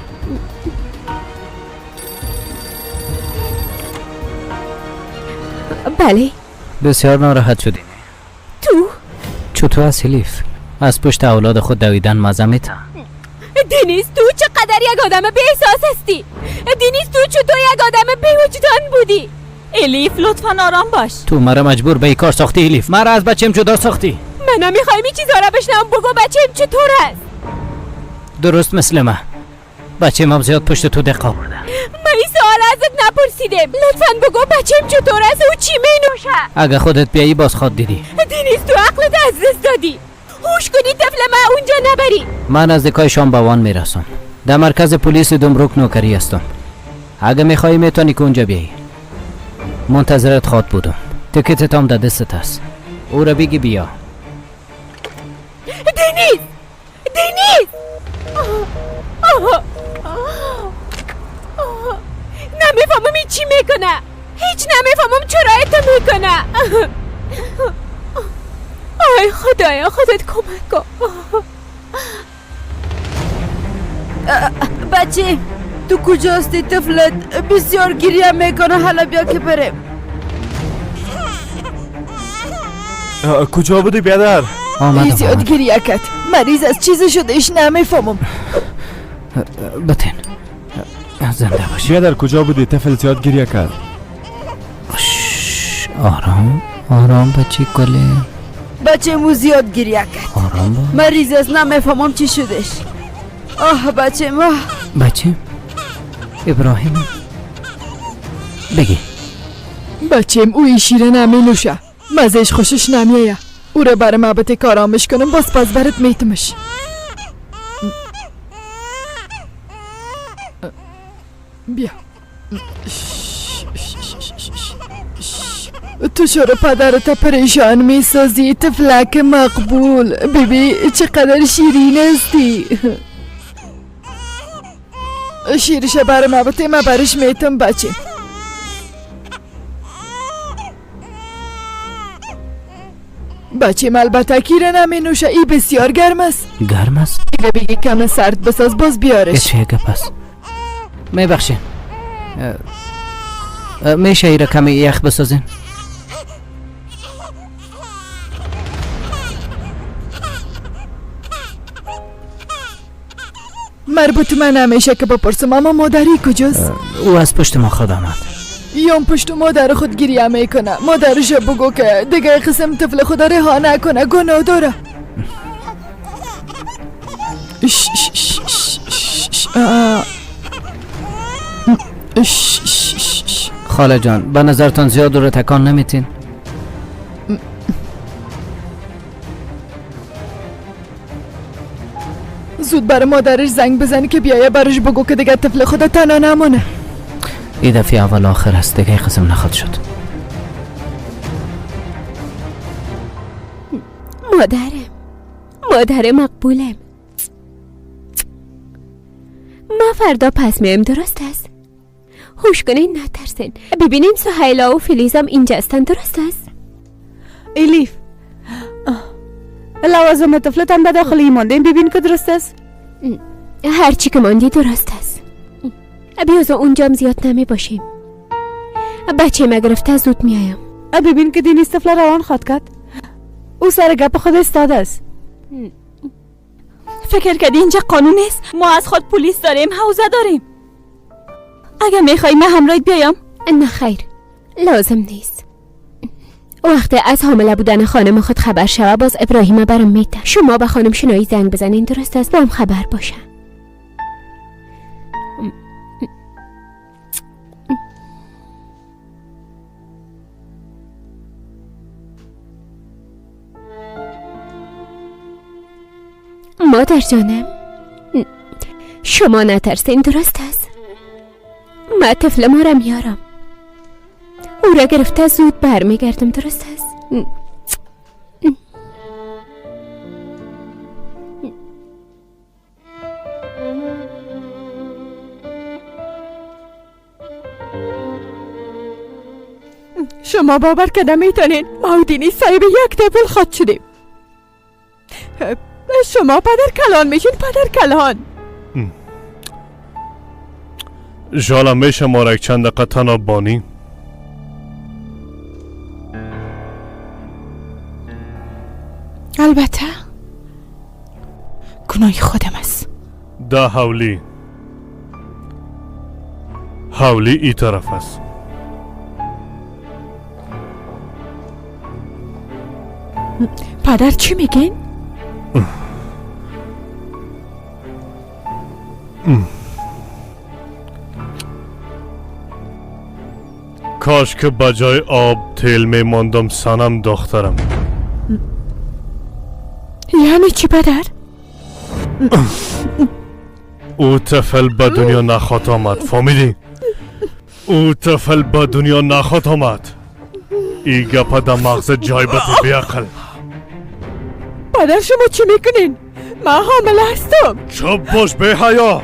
Speaker 6: بله.
Speaker 9: بسیار ناراحت شدین.
Speaker 6: تو؟
Speaker 9: چطور است الیف؟ از پشت اولاد خود دویدن مزه میتن.
Speaker 6: دینیس تو چقدر یک آدم بی احساس هستی؟ دینیس تو چطور یک آدم بی وجدان بودی؟
Speaker 21: الیف لطفا آرام باش.
Speaker 9: تو مرا مجبور به این کار ساختی الیف. مرا از بچم جدا ساختی.
Speaker 6: من نمیخوایم این چیزها را بشنم. بگو بچه‌م چطور است؟
Speaker 9: درست مثل من. بچه‌م هم زیاد پشت تو دقیق آورده.
Speaker 6: من این سوال ازت نپرسیدم. لطفا بگو بچه‌م چطور است و چی مینوشه؟
Speaker 9: اگه خودت بیایی باز خود دیدی.
Speaker 6: دینیس تو عقلت از دست دادی. هوش کنی طفل ما اونجا نبری.
Speaker 9: من از دکای شامبوان میرسم. در مرکز پلیس دمرک نوکری هستم. اگه میخوایی میتونی که اونجا بیایی. منتظرت خواد بودم. تکتت هم در دستت است. او را بگی بیا.
Speaker 6: دینیس! دینیس! نمیفهمم این چی میکنه. هیچ نمیفهمم چرا تو میکنه. آی خدایا خودت کمک کن.
Speaker 19: بچه تو کجاستی؟ طفلت بسیار گریه میکنه. حالا بیا که بریم.
Speaker 3: کجا بودی بیادر؟
Speaker 2: این زیاد گریه کرد. مریض از چیز شدهش نمیفهمم.
Speaker 9: بتین زنده باشی.
Speaker 3: بیادر کجا بودی؟ طفل زیاد گریه کرد.
Speaker 9: آرام آرام بچه گله.
Speaker 19: بچه مو زیاد گریه کرد.
Speaker 9: آرام با.
Speaker 19: مریض از نمیفهمم چی شدش. آه بچه ما.
Speaker 9: بچه ابراهیم بگی.
Speaker 2: بچه‌م اوی شیره نمی نوشه. مزهش خوشش نمیایه. او را برای محبت کارامش کنم باز پس برات میتمش. بیا. تو چرا پدرت پریشان میسازی؟ طفلک مقبول. بیبی چقدر شیرین هستی. شیرش برای محبت ما برش میتم بچه. بچه البته کیره نمی نوشه. ای بسیار گرم است.
Speaker 9: گرم است؟
Speaker 2: ایره بگی کم سرد بساز باز بیارش.
Speaker 9: چه گپ میبخشین. میشه ایره کمی یخ بسازین؟
Speaker 2: مربوط من نمیشه که بپرسم اما مادری کجاست؟
Speaker 9: او از پشت ما خود آمد.
Speaker 2: یام پشت مادر خود گریه میکنه. مادرش بگو که دیگه قسم طفل خود رها نکنه. گناه داره.
Speaker 9: خاله جان به نظرتان زیاد رو تکان نمیتین؟
Speaker 2: زود برای مادرش زنگ بزنی که بیایه برش بگو که دیگه طفل خود تنها نمونه.
Speaker 9: این دفعه اول آخر است دیگه قسم نخواد شد.
Speaker 6: مادر مقبولم. ما فردا پس میم درست است؟ هوش کنین نترسین. ببینیم سهیلا و فلیزم اینجا هستن درست است؟
Speaker 19: الیف لوازم طفلتان به داخل این ماندین ببین که درست است؟
Speaker 6: هرچی که ماندی درست است. بیازو اونجام زیاد نمی باشیم. بچه ما گرفته زود میایم.
Speaker 19: ببین که دینیس طفل روان خواد کرد. او سر گپ خود استاده است.
Speaker 21: فکر کردی اینجا قانون است؟ ما از خود پلیس داریم، حوزه داریم. اگه میخوای من همراهت بیایم؟
Speaker 6: نه خیر لازم نیست. وقتی از حامله بودن خانم خود خبر شوه باز ابراهیم برام میده. شما به خانم شنایی زنگ بزنین درست است؟ با هم خبر باشن. مادر جانم، شما نترسین، درست است؟ من طفل ما را میارم، او را گرفته زود برمیگردم، درست است؟
Speaker 2: شما باور که نمیتونین ما و دینیس صاحب یک تفل خود شدیم. شما پدر کلان میشین، پدر کلان.
Speaker 11: جالا میشه ما را یک چند دقیقه تنها بانی؟
Speaker 8: البته گناه خودم است.
Speaker 11: ده حولی ای طرف است.
Speaker 2: پدر چی میگین؟
Speaker 11: کاش که بجای آب تیل میماندم سنم دخترم.
Speaker 2: یعنی چی پدر؟
Speaker 11: او طفل به دنیا نخواد آمد، فهمیدی؟ او طفل به دنیا نخواد آمد. ای گپا در مغز جای بده بیاقل.
Speaker 2: پدر شما چی میکنین؟ من حامله هستم.
Speaker 11: چپ باش به حیا.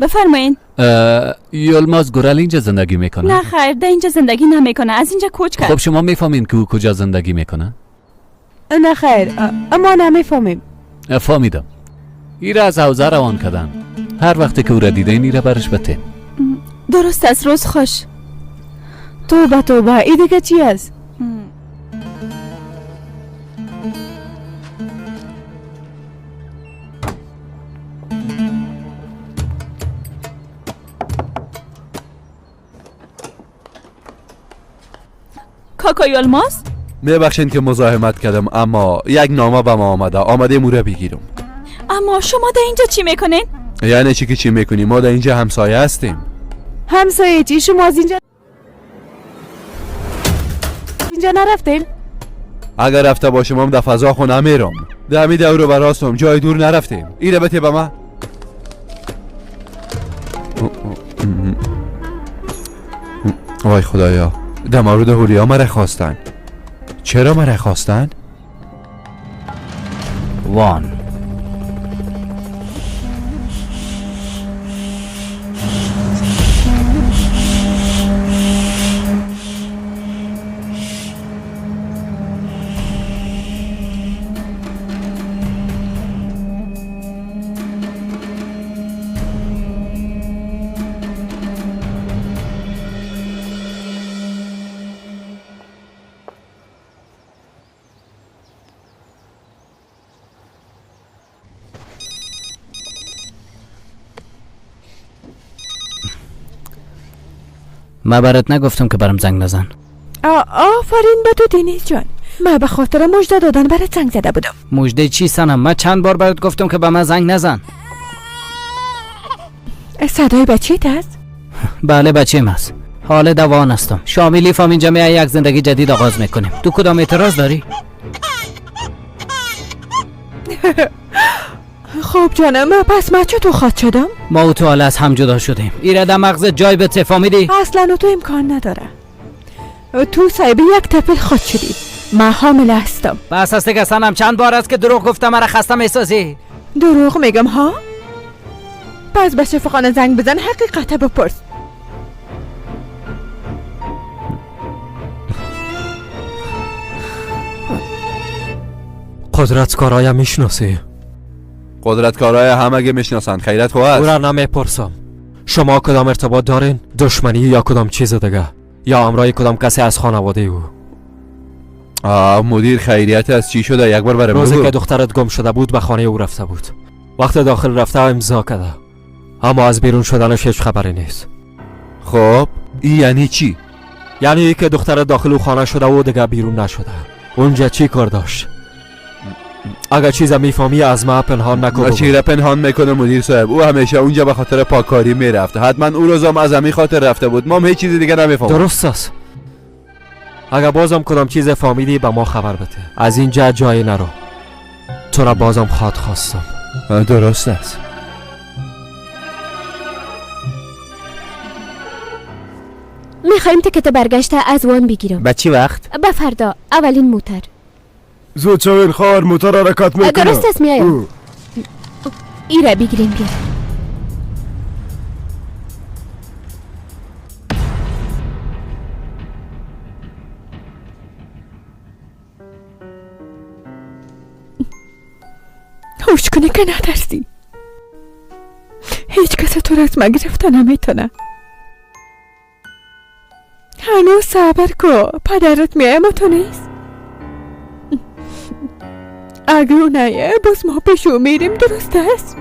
Speaker 21: بفرمایین.
Speaker 16: یلماز گورل اینجا زندگی میکنه؟
Speaker 21: نه خیر، ده اینجا زندگی نمیکنه، از اینجا کوچ کرد.
Speaker 16: خب شما میفهمین که او کجا زندگی میکنه؟
Speaker 19: نه خیر، اما نمیفهمیم.
Speaker 16: فهمیدم. ایره از حوزه روان کردن. هر وقتی که او را دیدین ایره برش بته.
Speaker 21: درست است، روز خوش.
Speaker 19: توبه ای دیگه چی است؟
Speaker 21: کاکا یلماز؟
Speaker 3: میبخشین که مزاحمت کردم، اما یک نامه به ما آمده مورا بگیرم.
Speaker 21: اما شما در اینجا چی میکنین؟
Speaker 3: یعنی چی که چی میکنیم؟ ما در اینجا همسایه هستیم.
Speaker 19: همسایه چی؟ شما از اینجا نرفتین؟
Speaker 3: اگر رفته باشم هم در فضا خو نمیرم. در همی دور و براستم، جای دور نرفتیم. ایره بته به من. وای خدایا، در مورد هولیا مرا خواستن. چرا مرا خواستن؟
Speaker 9: وان من برات نگفتم که برام زنگ نزن.
Speaker 2: آفرین به تو دینیس جان. من به خاطر مژده دادن برات زنگ زده بودم.
Speaker 9: مژده چی سنم؟ من چند بار برات گفتم که به من زنگ نزن.
Speaker 2: صدای بچه‌ت است؟
Speaker 9: بله بچه‌م است. حال دوان هستم. شاملی فام اینجا میای یک زندگی جدید آغاز میکنیم. تو کدام اعتراض داری؟
Speaker 2: خب جانم، پس من چطور خواهد شدم؟
Speaker 9: ما و تو حالا از هم جدا شدیم. ایره در مغز جای به فهمیدی؟
Speaker 2: اصلا تو امکان نداره. تو صاحب یک تپل خود شدی. من حامله هستم.
Speaker 9: بس هسته که سنم چند بار است که دروغ گفتم مرا خستم احساسی.
Speaker 2: دروغ میگم ها؟ پس به شفاخانه زنگ بزن، حقیقت بپرس.
Speaker 14: قدرتکارایم میشناسی؟
Speaker 3: قدرتکارای همه میشناسند، خیرت خواه است.
Speaker 14: او را نمیپرسم. شما کدام ارتباط دارین؟ دشمنی یا کدام چیز دیگه؟ یا همراه کدام کسی از خانواده او؟
Speaker 3: مدیر خیریت از چی شده؟ یک بار برام بگو.
Speaker 14: روزی که دخترت گم شده بود به خانه او رفته بود. وقت داخل رفته امضا کرده، اما از بیرون شدنش هیچ خبری نیست.
Speaker 3: خب این یعنی چی؟
Speaker 14: یعنی که دختر داخل خانه شده و دیگه بیرون نشده. اونجا چی کار داشت؟ اگه چیزا میفهمی از ما پنهان نکن.
Speaker 3: چی را پنهان میکنه مدیر صاحب؟ او همیشه اونجا به خاطر پاککاری میرفته. حتما اون روزم از همین خاطر رفته بود. ما هم هیچ چیزی دیگه نمیفهمیم.
Speaker 14: درست است. اگه بازم کدام چیز فهمیدی به ما خبر بده. از اینجا جای نرو. تو را بازم خواستم.
Speaker 3: درست است.
Speaker 6: میخوایم تکت برگشته از وان بگیرم.
Speaker 9: به چی وقت؟
Speaker 6: به فردا اولین موتر.
Speaker 1: زود شوین خواهر، موتر حرکت میکنه.
Speaker 6: درست است میایم. ای را بگیریم بیا.
Speaker 2: هوش کنی که ندرسی. هیچ کس تو را از ما گرفته نمیتونه. هنوز صبر کو، پدرت میای ما تو نیست. اگه او نیه باز ما پیشو میریم. درست است؟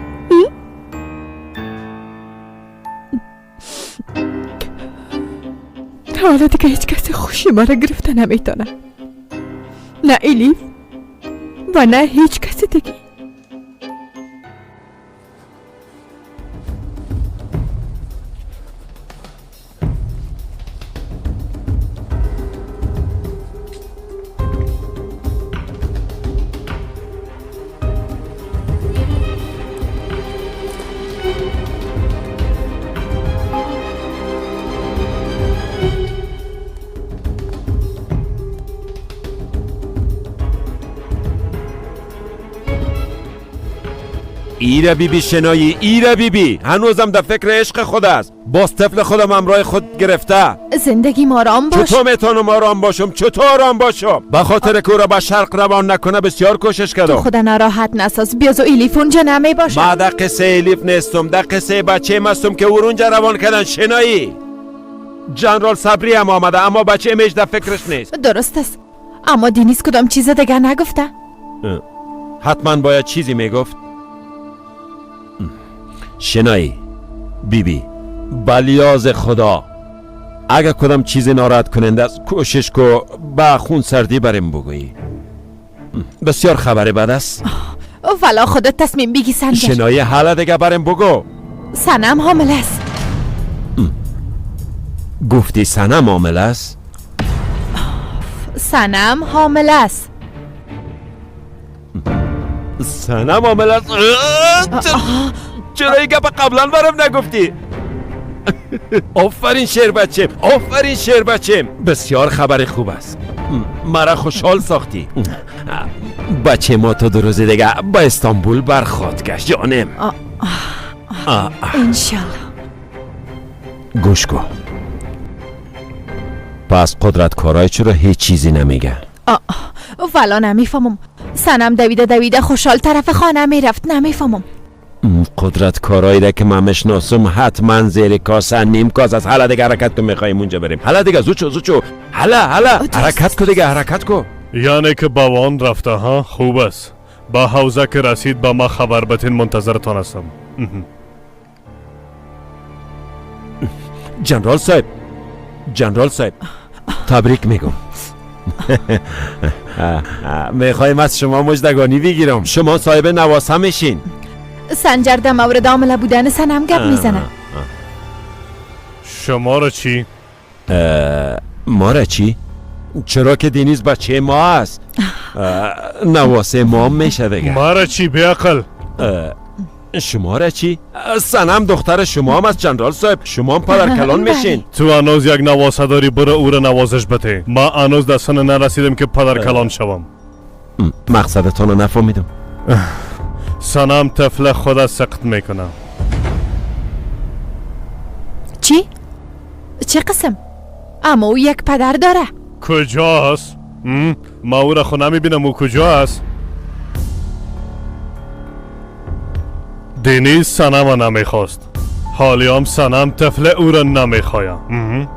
Speaker 2: حالا دیگه هیچ کسی خوشی ما را گرفته نمیتونه، نه الیف و نه هیچ کسی دیگه.
Speaker 7: ایره بیبی شنایی، ایره بیبی هنوزم در فکر عشق خود است. باز طفل خودم همراه خود گرفته.
Speaker 8: زندگی آرام باش.
Speaker 7: چطور میتونم آرام باشم؟ چطور آرام باشم؟ به خاطر که او را به شرق روان نکنه بسیار کوشش کردم.
Speaker 8: تو خدا ناراحت نساز. بیازو ایلیف اونجا نمی باشه.
Speaker 7: ما در قصه ایلیف نیستم، در قصه بچه مستم که او اونجا روان کردن. شنایی جنرال صبری هم آمده اما بچه میش در فکرش نیست.
Speaker 8: درست است، اما دینیس کدام چیز دیگه نگفته.
Speaker 7: حتما باید چیزی میگفت. شنایی بیبی بلیاز خدا اگه کدام چیزی ناراحت کننده است کوشش کو با خون سردی بریم بگویی. بسیار خبر بد است.
Speaker 8: والا خودت تصمیم بگی سنجر.
Speaker 7: شنایی حالا دیگه بریم بگو.
Speaker 8: سنم حامل است.
Speaker 7: گفتی سنم حامل است؟
Speaker 8: سنم حامل است.
Speaker 7: سنم حامل است؟ چرا این گپ قبلا برام نگفتی؟ آفرین شیر بچم، آفرین شیر بچم. بسیار خبر خوب است. مرا خوشحال ساختی. بچه ما تو 2 روز دیگه با استانبول برخواد گشت جانم.
Speaker 8: انشالله.
Speaker 7: گوش کن. پس قدرت کارای چرا هیچ چیزی نمیگه؟
Speaker 8: والا نمیفهمم. سنم دویده خوشحال طرف خانه میرفت. نمیفهمم.
Speaker 7: قدرت کارایی ده که من مشناسم حتما زیر کاسه نیم کاس است. حالا دیگه حرکت کن، میخوایم اونجا بریم. حالا دیگه زوچو حالا حرکت کن دیگه، حرکت کن.
Speaker 11: یعنی که با وان رفته ها؟ خوب است. با حوزه که رسید با ما خبر بتین، منتظرتان هستم.
Speaker 7: جنرال صاحب تبریک میگم. میخوایم از شما مجدگانی بگیرم. شما صاحب نواسه میشین.
Speaker 8: سنجر در مورد عامله بودن سنم گپ میزنه.
Speaker 11: شما را چی؟
Speaker 7: ما را چی؟ چرا که دینیز بچه ما است. نواسه ما هم میشه دیگه.
Speaker 11: ما را چی بیاقل؟
Speaker 7: شما را چی؟ سنم دختر شما هم از جنرال صاحب. شما هم پدر کلان میشین.
Speaker 11: تو هنوز یک نواسه داری، برو او را نوازش بده. ما هنوز در سن نرسیدم که پدر کلان شوم.
Speaker 7: مقصدتان رو نفهمیدم.
Speaker 11: سنم طفل خود سقط میکنه.
Speaker 8: چی؟ چه قسم؟ اما او یک پدر داره.
Speaker 11: کجاست؟ ما او را خود نمیبینم. او کجاست؟ دینیز سنم را نمیخواست، حالی هم سنم طفل او را نمیخوایم.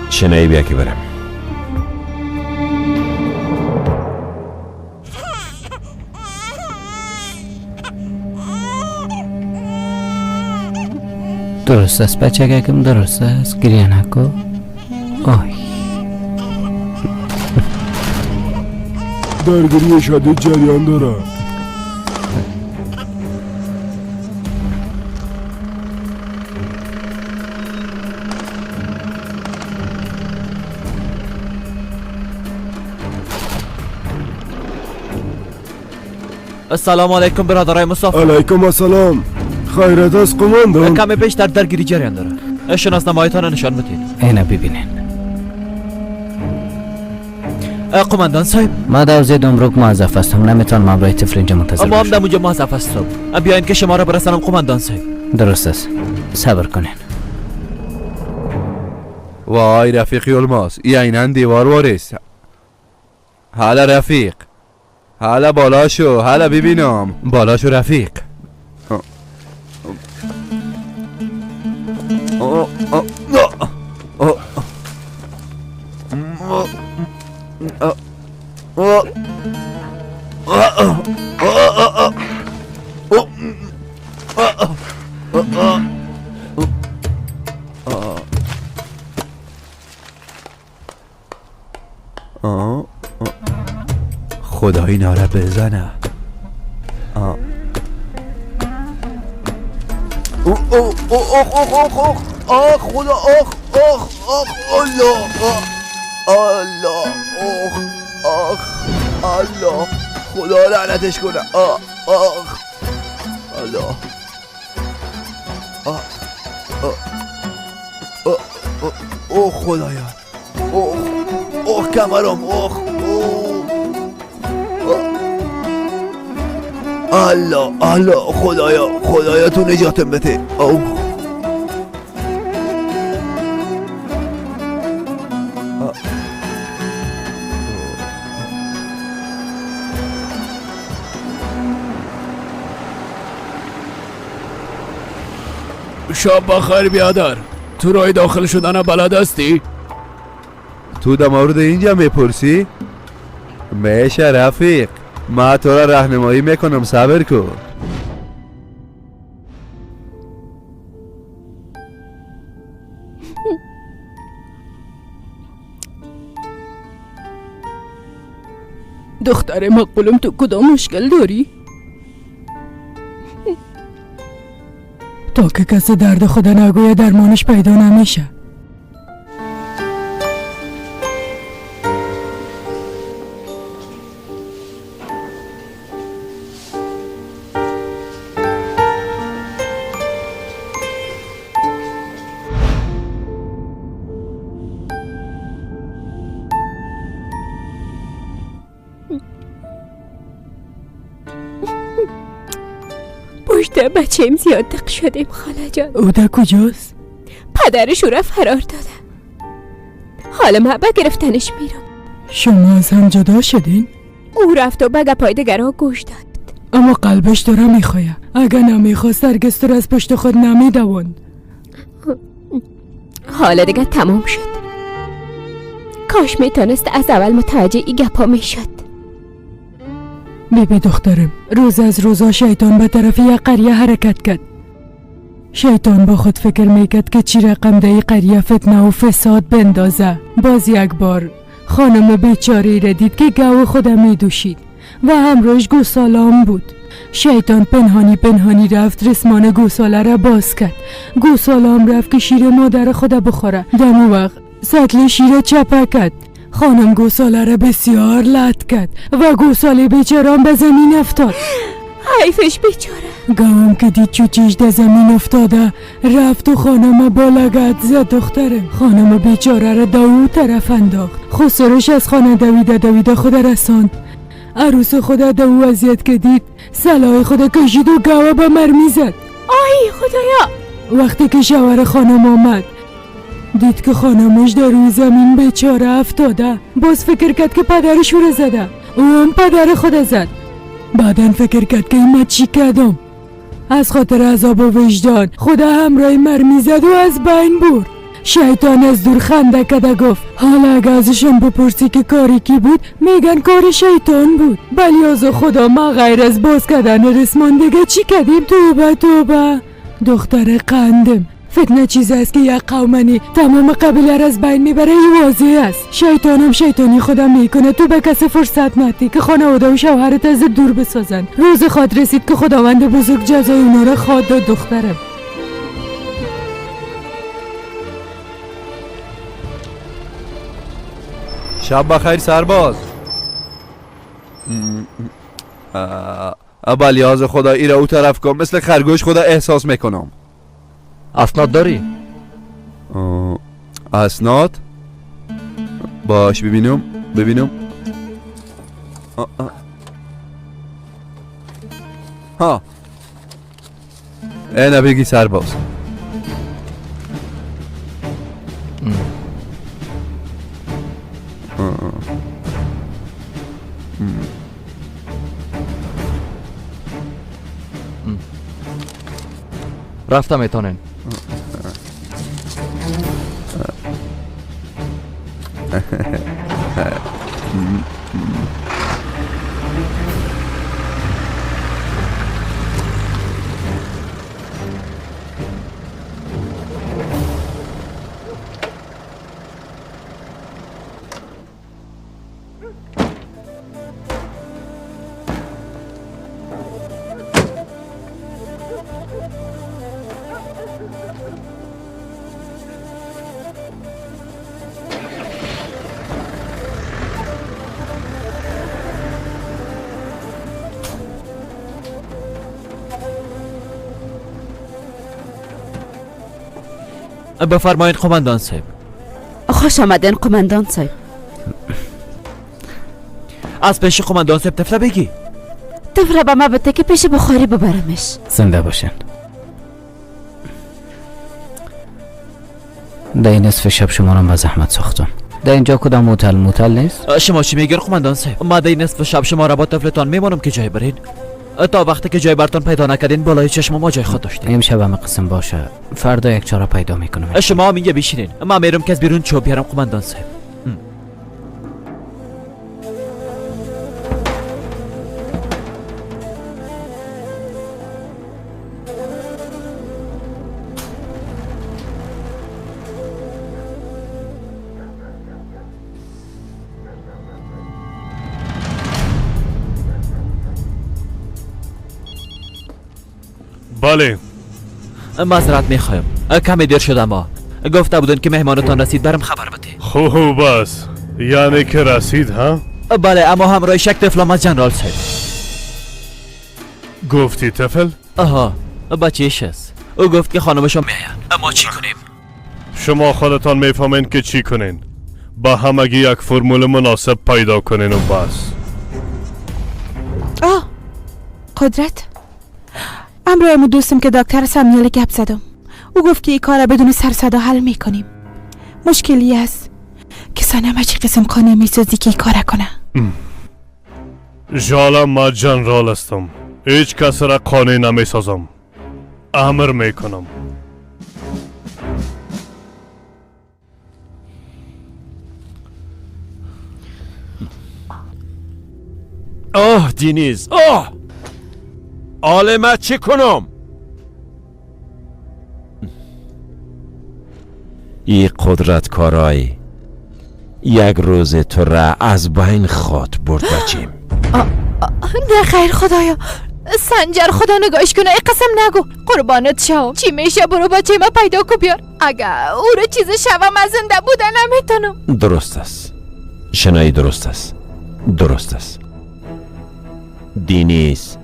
Speaker 7: شنایی بیا که برم.
Speaker 9: درست است بچه کم درست است گریه نکو. آی
Speaker 1: درگیری شدید جریان داره.
Speaker 20: السلام علیکم برادرای مسافر.
Speaker 1: علیکم السلام. خیرت است قماندان؟
Speaker 20: کمی پیش در درگیری جریان داره. شناسنامه‌هایتان نشان بدید.
Speaker 9: اینه ببینین.
Speaker 20: قماندان صاحب،
Speaker 9: ما در وزید امروک موظف هستم، نمیتونم همراه طفل اینجا منتظر
Speaker 20: اما هم در اونجا موظف هستم. بیاین که شما را برسانم قماندان صاحب.
Speaker 9: درست است، صبر کنین.
Speaker 3: وای رفیقی الماس اینن دیوار وارست. حالا رفیق، حالا بالاشو، حالا ببینم بالاشو رفیق. خدا اینا را بزنه.
Speaker 12: خدا الله خدا لعنتش کنه. الله خدایا کمرم الله خدایا تو نجاتم بده.
Speaker 22: شب بخیر بیادر. تو رای داخل شدن بلد هستی؟
Speaker 3: تو در مورد اینجا میپرسی؟ میشه رفیق، ما تو را راهنمایی میکنم، صبر کن.
Speaker 2: دختر مقبولم تو کدام مشکل داری؟ تا که کسی درد خدا نگویه درمانش پیدا نمیشه.
Speaker 6: پشت بچه‌ام زیاد دق شدیم خاله جان.
Speaker 2: او در کجاست؟
Speaker 6: پدرش او را فرار داده. حالا ما به گرفتنش میرم.
Speaker 2: شما از هم جدا شدین؟
Speaker 6: او رفت و به گپای دگرها گوش داد.
Speaker 2: اما قلبش تو را میخواه. اگه نمیخواست هرگز تو را از پشت خود نمیدوند.
Speaker 6: حالا دیگه تمام شد. کاش میتونست از اول متوجه ای گپا میشد.
Speaker 2: بیبی دخترم، روز از روزا شیطان به طرف یک قریه حرکت کرد. شیطان با خود فکر میکرد که چی رقم در این قریه فتنه و فساد بندازه. باز یک بار خانم بیچاری را دید که گاو خود میدوشید و همراهش گوسالام بود. شیطان پنهانی رفت رسمان گوساله را باز کرد. گوسالام رفت که شیر مادر خود بخوره. دم وقت سطل شیر چپه کرد. خانم گوساله را بسیار لط کرد و گوساله بیچارم به زمین افتاد.
Speaker 6: حیفش بیچاره.
Speaker 2: گاوم که دید چوچیش در زمین افتاده رفت و خانم با لگد زد. دختره خانم بیچاره را دو طرف انداخت. خسروش از خانه دویده خود رساند. عروس خود دو اذیت که دید سلاح خود کشید و گاوه به مرمی زد.
Speaker 6: آی خدایا.
Speaker 2: وقتی که شوهر خانم آمد دید که خانمش در روی زمین بیچاره افتاده. باز فکر کرد که پدرش رو زده. او هم پدر خود زد. بعدن فکر کرد که این چی کردم. از خاطر عذاب و وجدان خدا همراه مرمی زد و از بین برد. شیطان از دور خنده کده گفت حالا اگه ازشون بپرسی که کاری کی بود میگن کار شیطان بود. بلی از خدا ما غیر از باز کردن رسمان دیگه چی کردیم؟ توبه. دختر قندم فتنه چیزی است که یک قومنی تمام قبیله را از بین میبره. این واضح است. شیطانم شیطانی خودم میکنه. تو به کسی فرصت ندی که خانواده و شوهرت از دور بسازن. روز خود رسید که خداوند بزرگ جزای اونا را خواد داد. دخترم
Speaker 3: شب بخیر سرباز. با لیاز خدا ای را او طرف کن. مثل خرگوش خدا احساس میکنم.
Speaker 20: اسناد داری؟
Speaker 3: اسناد؟ باش ببینم. ها اینه بگی سرباز.
Speaker 20: رفتم میتونن.
Speaker 9: بفرمایید قماندان صاحب.
Speaker 19: خوش آمدین قماندان صاحب.
Speaker 9: از پیش قماندان صاحب تفله بگی.
Speaker 19: تفله به ما بده که پیش بخاری ببرمش.
Speaker 9: زنده باشن. در این نصف شب شما را به زحمت ساختم. در اینجا کدام موتل نیست؟ شما چی میگیر قماندان صاحب؟ ما در این نصف شب شما را با تفلتان میمانم که جای برین. تا وقتی که جای برتان پیدا نکردین بالای چشم ما جای خود داشتیم. امشب همه قسم باشه. فردا یک چاره پیدا میکنم. شما هم اینجا بشینین. من میرم که از بیرون چوب بیارم قماندان صاحب.
Speaker 11: بله.
Speaker 9: معذرت میخوایم. کمی دیر شد اما گفته بودن که مهمانتان رسید برم خبر بده.
Speaker 11: خوب بس. یعنی که رسید ها؟
Speaker 9: بله اما همراه شک تفلام از جنرال صاحب.
Speaker 11: گفتی تفل؟
Speaker 9: آها بچهش است. او گفت که خانمشون میاین. اما چی کنیم؟
Speaker 11: شما خودتان میفهمین که چی کنین. با همگی یک فرمول مناسب پیدا کنین و بس.
Speaker 8: قدرت امروز دوستم که دکتر سامیال گپ زدم. او گفت که این کار بدون سر صدا حل میکنیم. مشکلی است که سنم چی قسم کنه میسازی که این کار کنه.
Speaker 11: جالا ما جنرال هستم. هیچ کس را قانع نمیسازم. امر میکنم.
Speaker 7: دینیز آلمه چی کنم؟
Speaker 15: ای قدرت کارای یک روز تو را از بین خود برد بچیم.
Speaker 8: نه خیر خدایا. سنجر خدا نگاش کنه. ای قسم نگو. قربانت شو. چی میشه برو بچه ما پیدا کو بیار. اگه او رو چیز شوم از زنده بودن نمیتونم.
Speaker 15: درست است. شنایی درست است. درست است. دینیز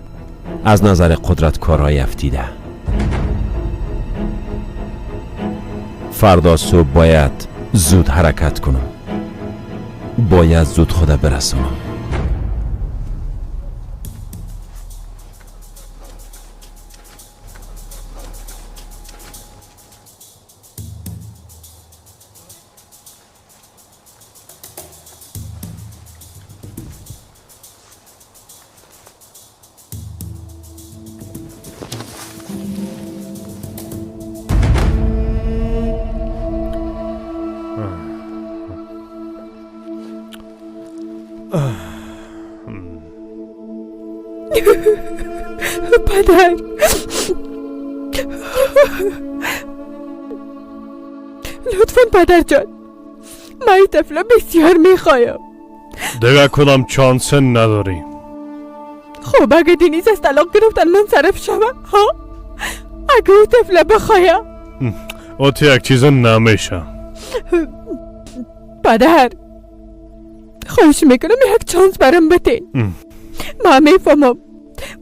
Speaker 15: از نظر قدرت کارای افتیده. فردا صبح باید زود حرکت کنم. باید زود خدا برسونم.
Speaker 2: پدر لطفا پدر جان، من این طفل بسیار میخوایم.
Speaker 11: دیگه کدام چانس نداری.
Speaker 2: خب اگه دینیز از طلاق گرفتن منصرف شوم ها؟ اگه اون طفل بخوایم
Speaker 11: او یک چیز نمیشه.
Speaker 2: پدر خواهش میکنم یک چانس برام بتین. من میفهمم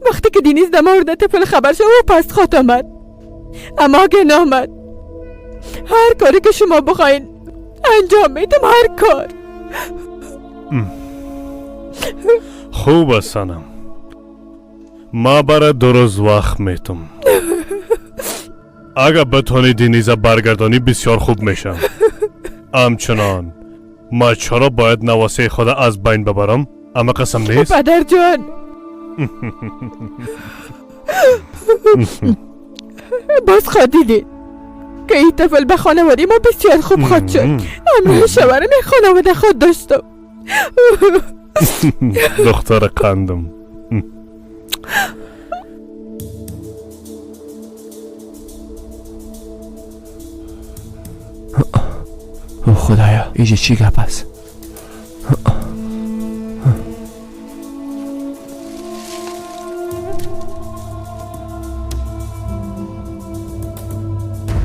Speaker 2: وقتی که دینیز در مورد طفل خبر شد و پس خواهد آمد، اما اگه نامد هر کاری که شما بخواین انجام میدم، هر کار.
Speaker 11: خوب است سنم، ما برای 2 روز وقت میتم. اگه بتونی دینیزه برگردانی بسیار خوب میشم. همچنان ما چرا باید نواسه خود از بین ببرم؟ اما قسم نیست؟
Speaker 2: پدر جان باز خواهد دیدید که این طفل به خانواده ما بسیار خوب خواهد شد. اما شوهرم یک خانواده خود داشتم.
Speaker 11: دختر قندم.
Speaker 3: او خدایا اینجا چی گپ است؟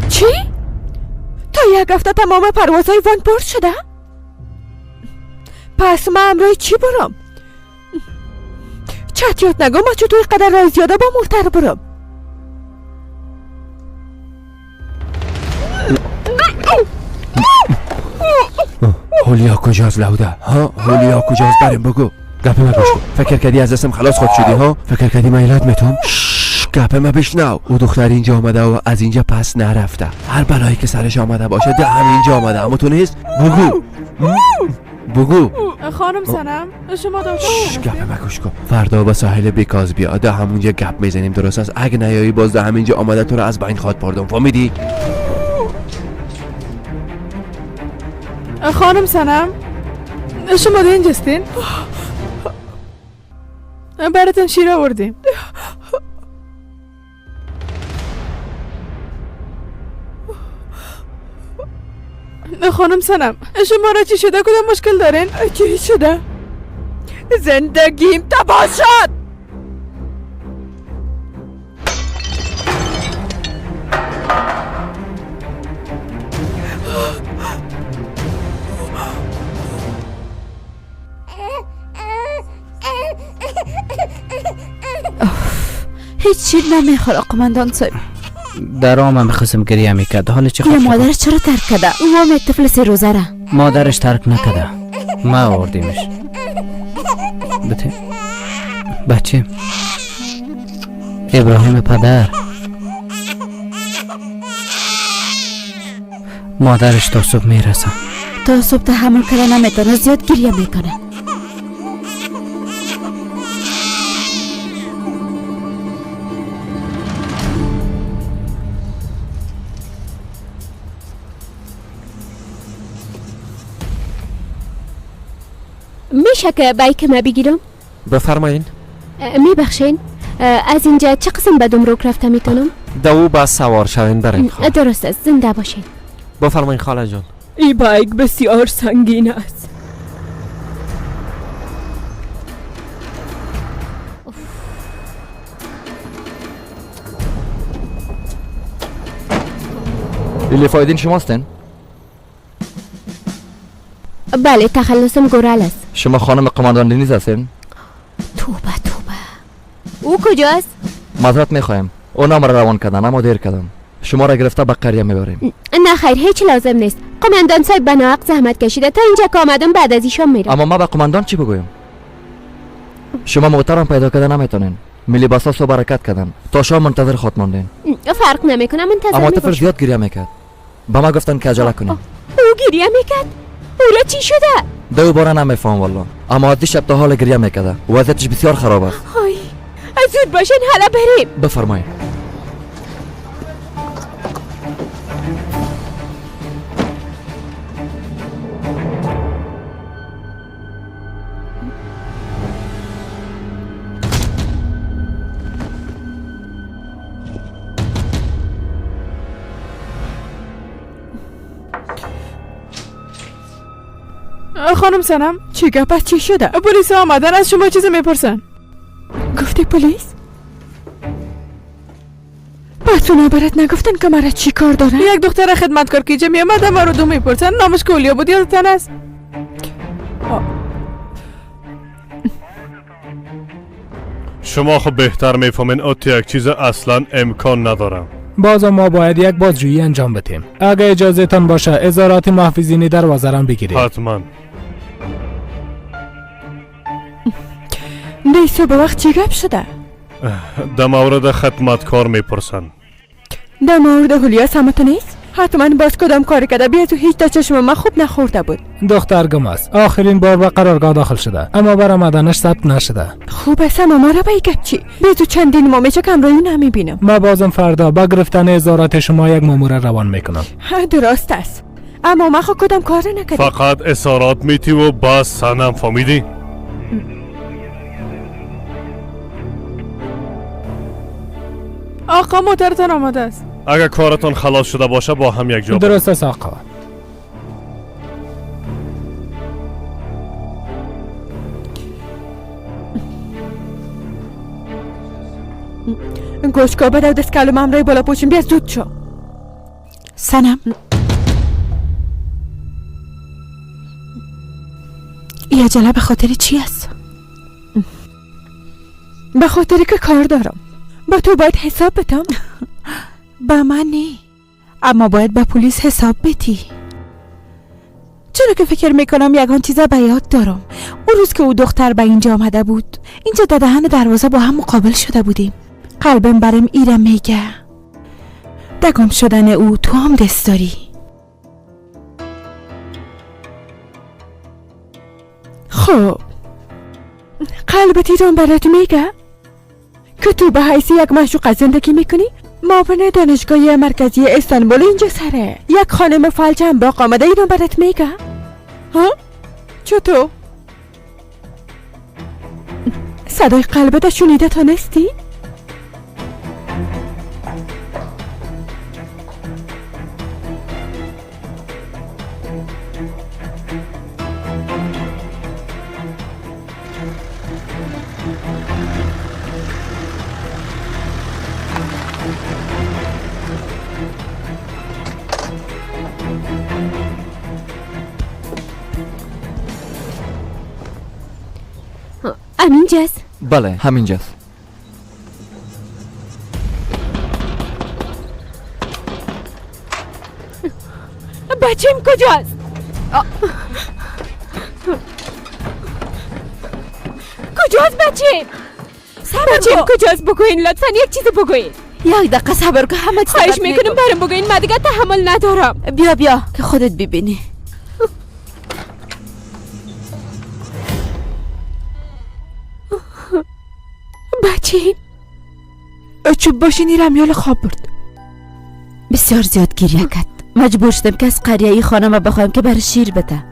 Speaker 2: چی؟ تا یک هفته تمام پروازهای وان پر شده؟ پس من امروز چی برم؟ چطیات نگم ما چطور قدر راه زیاده با مرتر برم؟
Speaker 3: هولیا کجاست لوده؟ ها؟ هولیا کجاست؟ بریم بگو. گپ ما بشنو. فکر کردی از دستم خلاص خود شدی ها؟ فکر کردی من علت میتونم؟ گپ ما بشنو. او دختر اینجا آمده و از اینجا پس نرفته. هر بلایی که سرش آمده باشه ده همینجا آمده. اما تو نیست؟ بگو. بگو.
Speaker 19: خانم سنم شما
Speaker 3: گپ ما گوش کن. فردا به ساحل بیکاز بیا. ده همونجا گپ میزنیم، درست است؟ اگه نیایی باز ده همینجا آمده تو رو از بین خواد بردم. فهمیدی؟
Speaker 19: خانم سنم شما ده اینجاستین؟ براتون شیر آوردیم. خانم سنم شما را چی شده؟ کدام مشکل دارین؟
Speaker 2: چی شده؟ زندگیم تباه شد.
Speaker 19: هیچ چیز نمیخوره قماندان صاحب.
Speaker 9: در آمم میخواستم گریه میکرد. حالا چه
Speaker 19: یا مادرش چرا ترک کده؟ او هم طفل 3 روزه را.
Speaker 9: مادرش ترک نکده، ما آوردیمش. بته بچه ابراهیم پدر، مادرش تا صبح میرسه.
Speaker 19: تا صبح تحمل کرده نمیتونه، زیاد گریه میکنه.
Speaker 6: میشه که بایک ما بگیرم؟
Speaker 14: بفرمایین.
Speaker 6: میبخشین از اینجا چه قسم به دمروک رفته میتونم؟
Speaker 14: دو بس سوار شوین برین.
Speaker 6: درست است، زنده باشین.
Speaker 14: بفرمایین خاله جان.
Speaker 2: این بایک بسیار سنگین است.
Speaker 20: لیلی فایدین شماستین؟
Speaker 6: بله تخلصم گورال است.
Speaker 20: شما خانم قماندان دینیز هستین؟
Speaker 6: توبه او کجاست؟
Speaker 20: معذرت میخوایم، او نام را روان کردن اما دیر کردن. شما را گرفته به قریه میبریم.
Speaker 6: نه خیر، هیچ لازم نیست. قماندان صاحب به ناحق زحمت کشیده تا اینجا که آمدم، بعد از ایشان میرم.
Speaker 20: اما ما به قماندان چی بگویم؟ شما محترم پیدا کردن نمیتونین. ملی بسا صبح حرکت کردن تا شما منتظر خود ماندین.
Speaker 6: فرق نمیکنه، منتظر
Speaker 20: اما طفل زیاد گریه میکرد. به ما گفتن که عجله کنیم.
Speaker 6: او گریه میکرد؟ او را چی شده؟
Speaker 20: دو باره نمیفهم والله، اما عادی شب تا حال گریه میکرده. وضعیتش بسیار خراب است.
Speaker 6: های زود باشین، حالا بریم.
Speaker 20: بفرمایید.
Speaker 2: خانم سنم چی گپ است؟ چی شده؟ پلیس آمدن از شما چیزی میپرسن. گفتی پلیس؟ پس اونا برات نگفتن که مرا چی کار دارن؟ یک دختر خدمتکار که می آمد ما رو دو میپرسن. نامش کولیا بود، یادتن است؟
Speaker 11: شما خب بهتر میفهمین ات یک چیز اصلا امکان ندارم.
Speaker 5: باز ما باید یک بازجویی انجام بدیم. اگه اجازه تان باشه اظهارات محافظینی در وزارم بگیرید.
Speaker 11: حتما.
Speaker 2: نیسو به وقت چی گپ شده؟
Speaker 11: در مورد خدمتکار میپرسن.
Speaker 2: در مورد هولیا سمت نیست؟ حتما باز کدام کاری کرده؟ بیا تو هیچ تا چشم ما خوب نخورده بود.
Speaker 5: دختر گم است. آخرین بار به قرارگاه داخل شده اما بر آمدنش ثبت نشده.
Speaker 2: خوب است اما ما را به گپ چی؟ بیا تو چندین ما میشه کم روی نمیبینم.
Speaker 5: ما بازم فردا با گرفتن اظهارات شما یک مامور روان میکنم.
Speaker 2: درست است اما ما خود کدام کار نکردیم.
Speaker 11: فقط اظهارات میتی و بس. سنم فهمیدی؟
Speaker 2: آقا موترتان آماده است.
Speaker 11: اگر کارتان خلاص شده باشه با هم یک جا
Speaker 5: درست است آقا.
Speaker 2: گوشکا بده و دست کلم همراه بالا پوشیم. بیا زود شو.
Speaker 18: سنم ای عجله به خاطر چی است؟
Speaker 2: به خاطر که کار دارم. با تو باید حساب بدم.
Speaker 18: با من نی، اما باید با پلیس حساب بدی. چرا که فکر میکنم یگان چیزا به یاد دارم. اون روز که او دختر به اینجا آمده بود، اینجا در دهن دروازه با هم مقابل شده بودیم. قلبم برم ایرم میگه دگم شدن او تو هم دست داری.
Speaker 2: خب قلبت ایران برات میگه که تو به حیث یک معشوق زندگی میکنی؟ معاون دانشگاه مرکزی استانبول اینجا سره یک خانم فلج هم با آمده ایران برات میگه؟ ها؟ چطور؟ صدای قلبت شنیده تا نستی؟
Speaker 6: همینجاست؟
Speaker 20: بله همینجاست.
Speaker 6: بچه‌م کجاست؟ کجاست بچه‌م؟ بچه‌م کجاست؟ بگوین لطفاً یک چیز بگوین.
Speaker 18: یک دقیقه صبر کن، همه چیز
Speaker 6: خواهش میکنم برام بگوین، من دیگه تحمل ندارم.
Speaker 18: بیا که خودت ببینی.
Speaker 6: بچه‌م
Speaker 18: چوب باشینی رمیال خواب برد. بسیار زیاد گریه کرد. مجبور شدم که از قریه ای خانم بخوایم که بر شیر بده.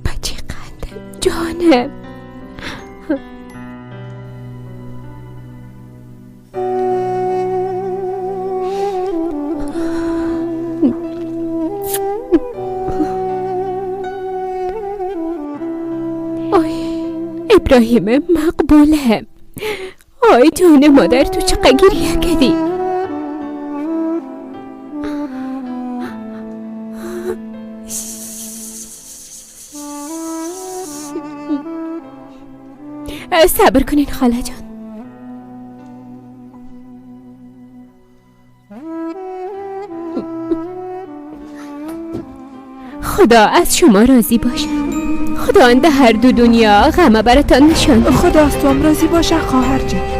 Speaker 6: بچه قندم جانم. ابراهیم مقبوله. آی جان مادر تو چقدر گریه کردی؟ صبر کنین خاله جان. خدا از شما راضی باشه. خداوند هر دو دنیا غم براتان نشان.
Speaker 18: خدا از تو هم راضی باشه خواهر جان.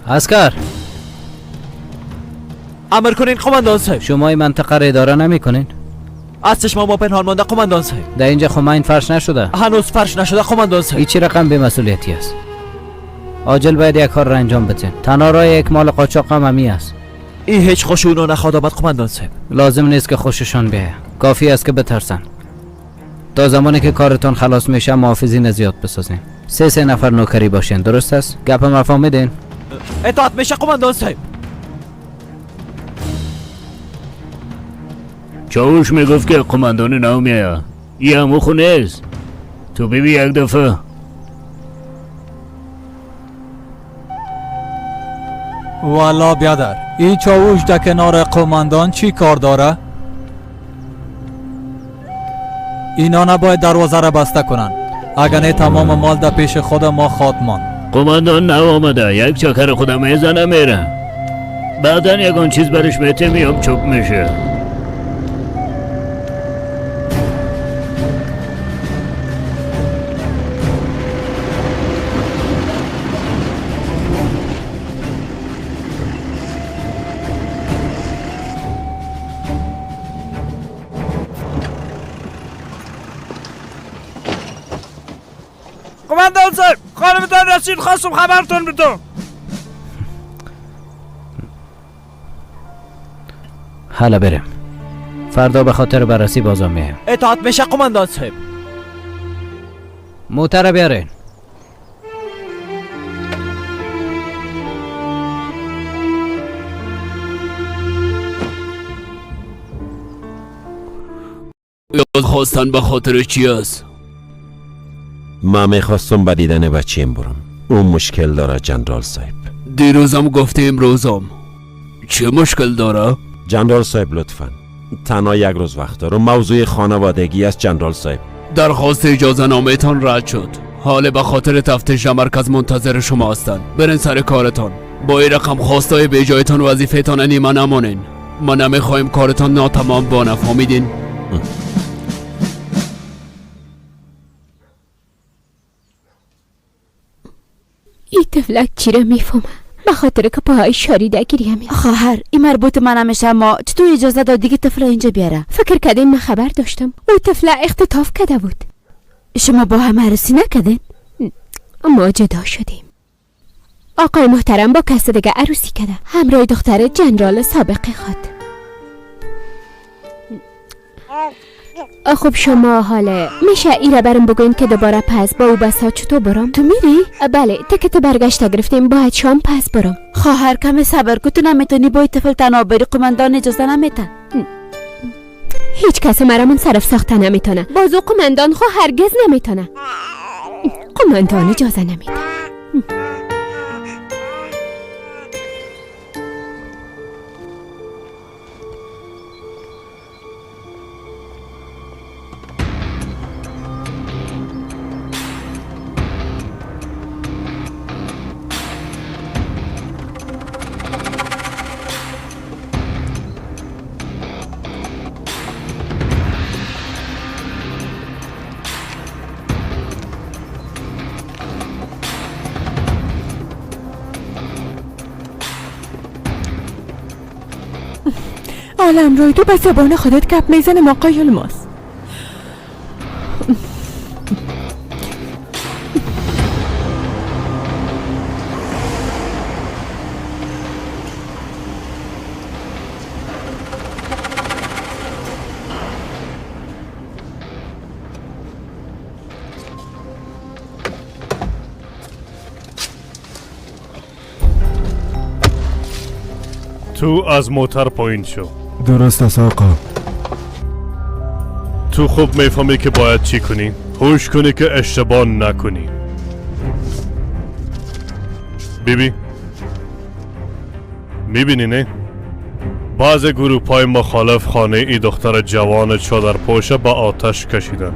Speaker 9: اسکر
Speaker 4: امر کنین قماندان صاحب.
Speaker 9: شما این منطقه را اداره نمی کنین؟
Speaker 4: از چشم ما پنهان مانده قماندان صاحب.
Speaker 9: در اینجا خمین فرش نشده؟
Speaker 4: هنوز فرش نشده قماندان صاحب.
Speaker 9: هیچی رقم به مسئولیتی است. عاجل باید یک کار را انجام بدین. تنها راه یک مال قاچاق هم همی است.
Speaker 4: این هیچ خوش اونو نخواد آمد قماندان صاحب.
Speaker 9: لازم نیست که خوششان بیاید. کافی است که بترسن. تا زمانی که کارتون خلاص میشه محافظین زیاد بسازین. سه نفر نوکری باشین. درست است؟ گپم را فهمیدین؟
Speaker 4: اطاعت میشه قماندان صاحب.
Speaker 13: چاوش میگفت که قماندان نو میاد. این همو خونه است. تو ببین یک دفعه.
Speaker 10: والا بیادر این چاوش در کنار قماندان چی کار داره؟ اینا نباید دروازه را بسته کنن. اگر نه تمام مال در پیش خود ما خواهد ماند.
Speaker 13: قماندان نو آمده. یک چکر خودم میزنه میره. بعدا یکان چیز برش میته میام چوب میشه.
Speaker 12: قماندان صاحب خانمتان رسید خواستم خبرتون بدم.
Speaker 9: حالا بریم. فردا به خاطر بررسی بازم میایم.
Speaker 4: اطاعت میشه قماندان صاحب.
Speaker 9: موتر بیارین.
Speaker 23: یاد خواستن به خاطر چی است؟
Speaker 15: ما میخواستم به دیدن بچیم برم. اون مشکل داره جنرال صاحب.
Speaker 23: دیروزم گفته امروزم. چه مشکل داره؟
Speaker 15: جنرال صاحب لطفاً تنها یک روز وقت دارم. موضوع خانوادگی است جنرال صاحب.
Speaker 23: درخواست اجازه نامه‌تان رد شد. حالا به خاطر تفتیش مرکز منتظر شما هستند. برین سر کارتان. با این رقم خواستای به جایتان وظیفه‌تان نیمه نمانین. ما نمیخوایم کارتان ناتمام بانه. فهمیدین؟
Speaker 6: این تفلک چی را میفهمه؟ به خاطر که پاهای شاریده گریه می.
Speaker 19: خواهر این مربوط من نمیشه. ما چطور اجازه دادی که طفل اینجا بیاره؟
Speaker 6: فکر کردین من خبر داشتم؟ او طفل اختطاف کرده بود.
Speaker 19: شما با هم عروسی نکردین؟
Speaker 6: ما جدا شدیم. آقای محترم با کس دیگه عروسی کرده. همراه دختر جنرال سابقه خود. خب شما حاله میشه ایره برم بگوین که دوباره پس با او بسا چطور برم؟
Speaker 19: تو میری؟
Speaker 6: بله تکت برگشت گرفتیم. باید شام پس برم.
Speaker 19: خواهر کم صبر کن. تو نمیتونی با این طفل تنها بری. قماندان اجازه نمیتن.
Speaker 6: هیچ کس مرا منصرف ساخته نمیتونه. بازو قماندان خو هرگز نمیتونه. قماندان اجازه نمیده.
Speaker 2: عالم روی تو به زبان خودت گپ میزنه ما قایل ماست.
Speaker 11: تو از موتر پایین شو.
Speaker 1: درست است آقا.
Speaker 11: تو خوب میفهمی که باید چی کنی. هوش کنی که اشتباه نکنی. بیبی میبینی نه؟ بعض گروپای مخالف خانه ای دختر جوان چادر پوشه با آتش کشیدن.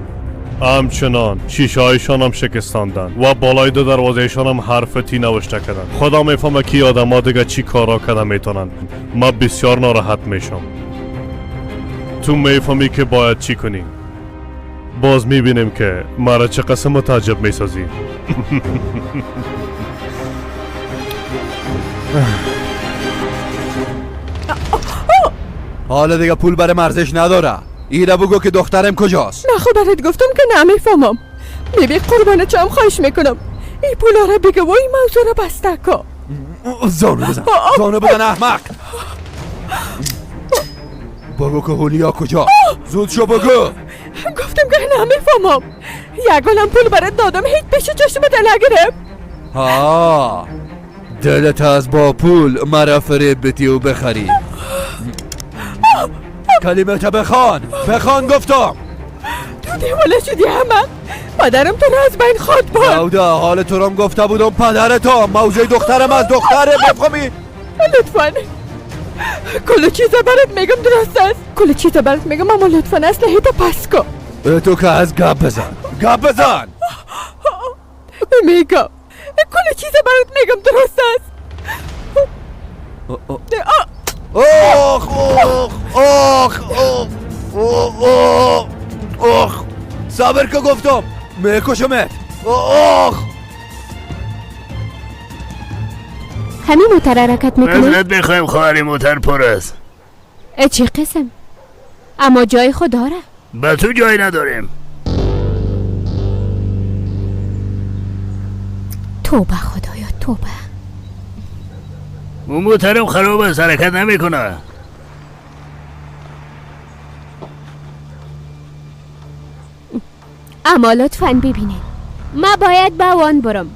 Speaker 11: همچنان شیشه هایشان هم شکستاندن و بالای دو دروازهشان هم حرفتی نوشته کردن. خدا میفهمه که آدم ها دیگه چی کارا کردن میتونن. ما بسیار ناراحت میشم. تو میفهمی که باید چی کنی. باز میبینیم که مرا چه قسم متعجب میسازی.
Speaker 16: حالا دیگه پول برای مرزش نداره. ایره بگو که دخترم کجاست.
Speaker 2: نه خب برات گفتم که نمیفهمم. میبی قربان چم خواهش میکنم این پولا رو بگو و این موضوع رو بسته کن.
Speaker 16: زانو بزن، زانو بزن احمق. بگو که هولیا کجا. زود شو بگو.
Speaker 2: گفتم که نمیفهمم. یگانم پول برات دادم هیچ پیش چشمت نگرم.
Speaker 16: ها دلت از با پول مرا فریب بتی و بخری. کلمت بخوان گفتم.
Speaker 2: تو دیواله شدی احمق. پدرم تو رو از بین خود بار.
Speaker 16: نودا حال تو رم گفته بودم پدرتم. موضوع دخترم از دختره بفهمی.
Speaker 2: لطفاً کل چیزا برات میگم درست است. کل چیزا برات میگم اما لطفاً اسلحه تو پس کن.
Speaker 16: تو که از گپ بزن.
Speaker 2: میگم کل چیزا برات میگم درست است.
Speaker 16: اوخ صبر که گفتم میکشمت.
Speaker 6: همین موتر حرکت میکنه؟
Speaker 13: مزرد بخوایم خواهری موتر پر است.
Speaker 6: چه قسم؟ اما جای خود داره؟
Speaker 13: با تو جای نداریم.
Speaker 6: توبه خدایا توبه.
Speaker 13: اون موترم خراب است حرکت نمیکنه.
Speaker 6: اما لطفاً ببینید ما باید با وان برم.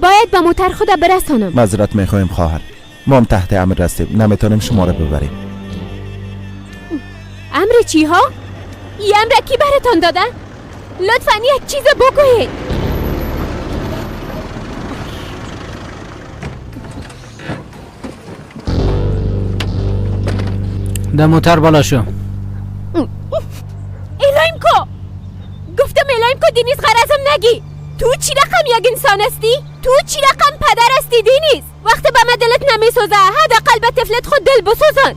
Speaker 6: باید با موتر خود برسانم.
Speaker 17: معذرت میخوایم خواهر، ما هم تحت امر رسیم، نمیتونیم شما رو ببریم.
Speaker 6: امر چی ها؟ این امر کی براتان دادن؟ لطفاً یک چیز بگویید.
Speaker 9: ده موتر بالا شو.
Speaker 6: الایم کو گفتم الایم کو دینیز غرضم نگی. تو چی رقم یک انسان استی؟ تو چی رقم پدر استی دینیز؟ وقتی به من دلت نمیسوزه حداقل به طفلت خود دل بسوزن.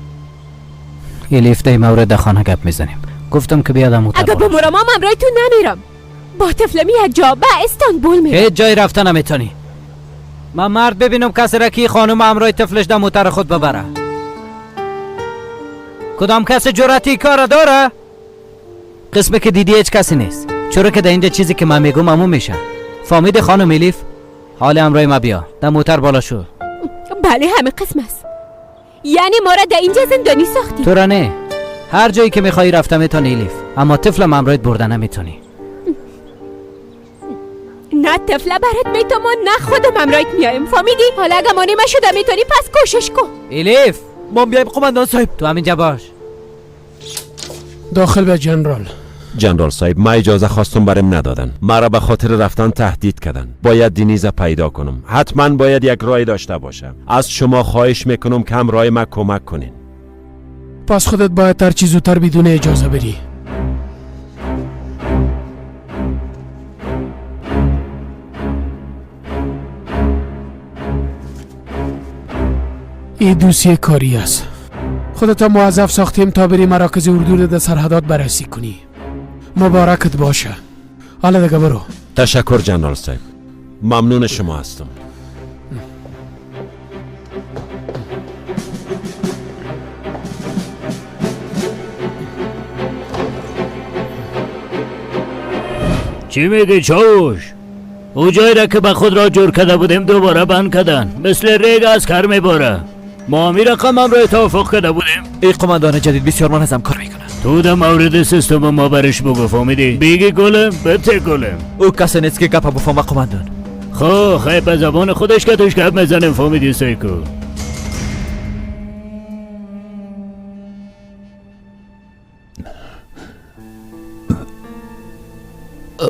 Speaker 9: یه لیفته مورد خانه گپ میزنیم. گفتم که بیادم موتر
Speaker 6: اگه بمرم هم امرای تو نمیرم. با طفلم یک جا به استانبول میرم.
Speaker 9: هیچ جای رفته نمیتونی. من مرد ببینم کسی را که خانم امرای طفلش در موتر خود ببره. کدام کسی جرأتی کار داره؟ قسمه که دیدی هیچ کسی نیست. چرا که در اینجا چیزی که من میگم همون میشه. فهمیدی خانم الیف؟ حال امرای ما بیا. در موتر بالا شو.
Speaker 6: بله همه قسم است. یعنی ما را در اینجا زندانی ساختی؟
Speaker 9: تو را نه. هر جایی که میخوایی رفته میتونی الیف. اما طفلم امرایت برده نمیتونی.
Speaker 6: نه طفله برات میتونم نه خودم امرایت میایم. فهمیدی؟ حالا اگه مانی شده میتونی پس کوشش کن.
Speaker 9: الیف ما بیایم قماندان صاحب. تو همینجا باش.
Speaker 21: داخل به جنرال.
Speaker 15: جنرال صاحب ما اجازه خواستم برم ندادن. مرا به خاطر رفتن تهدید کردن. باید دینیز پیدا کنم. حتما باید یک راه داشته باشم. از شما خواهش میکنم که هم راه ما کمک کنین.
Speaker 21: پس خودت باید هر چیز زودتر بدون اجازه بری. این دوسیه کاری است. خودت موظف ساختیم تا بری مراکز اردو در سرحدات بررسی کنی. مبارکت باشه. حالا دیگه برو.
Speaker 15: تشکر جنرال صاحب. ممنون شما هستم.
Speaker 13: چی میگی چاوش؟ او جایی را که به خود را جور کرده بودیم دوباره بند کردن. مثل ریگ از کار میباره. ما می رقم امرای توافق کرده بودیم.
Speaker 4: ای قماندان جدید بسیار منظم کار میکنه.
Speaker 13: تو در مورد سیستم ما برش بگو فهمیدی؟ بیگی گلم بته گلم.
Speaker 4: او کسی نیست که گپ بفهمه قماندان.
Speaker 13: خیلی به زبان خودش که توش گپ میزنیم فهمیدی سیکو.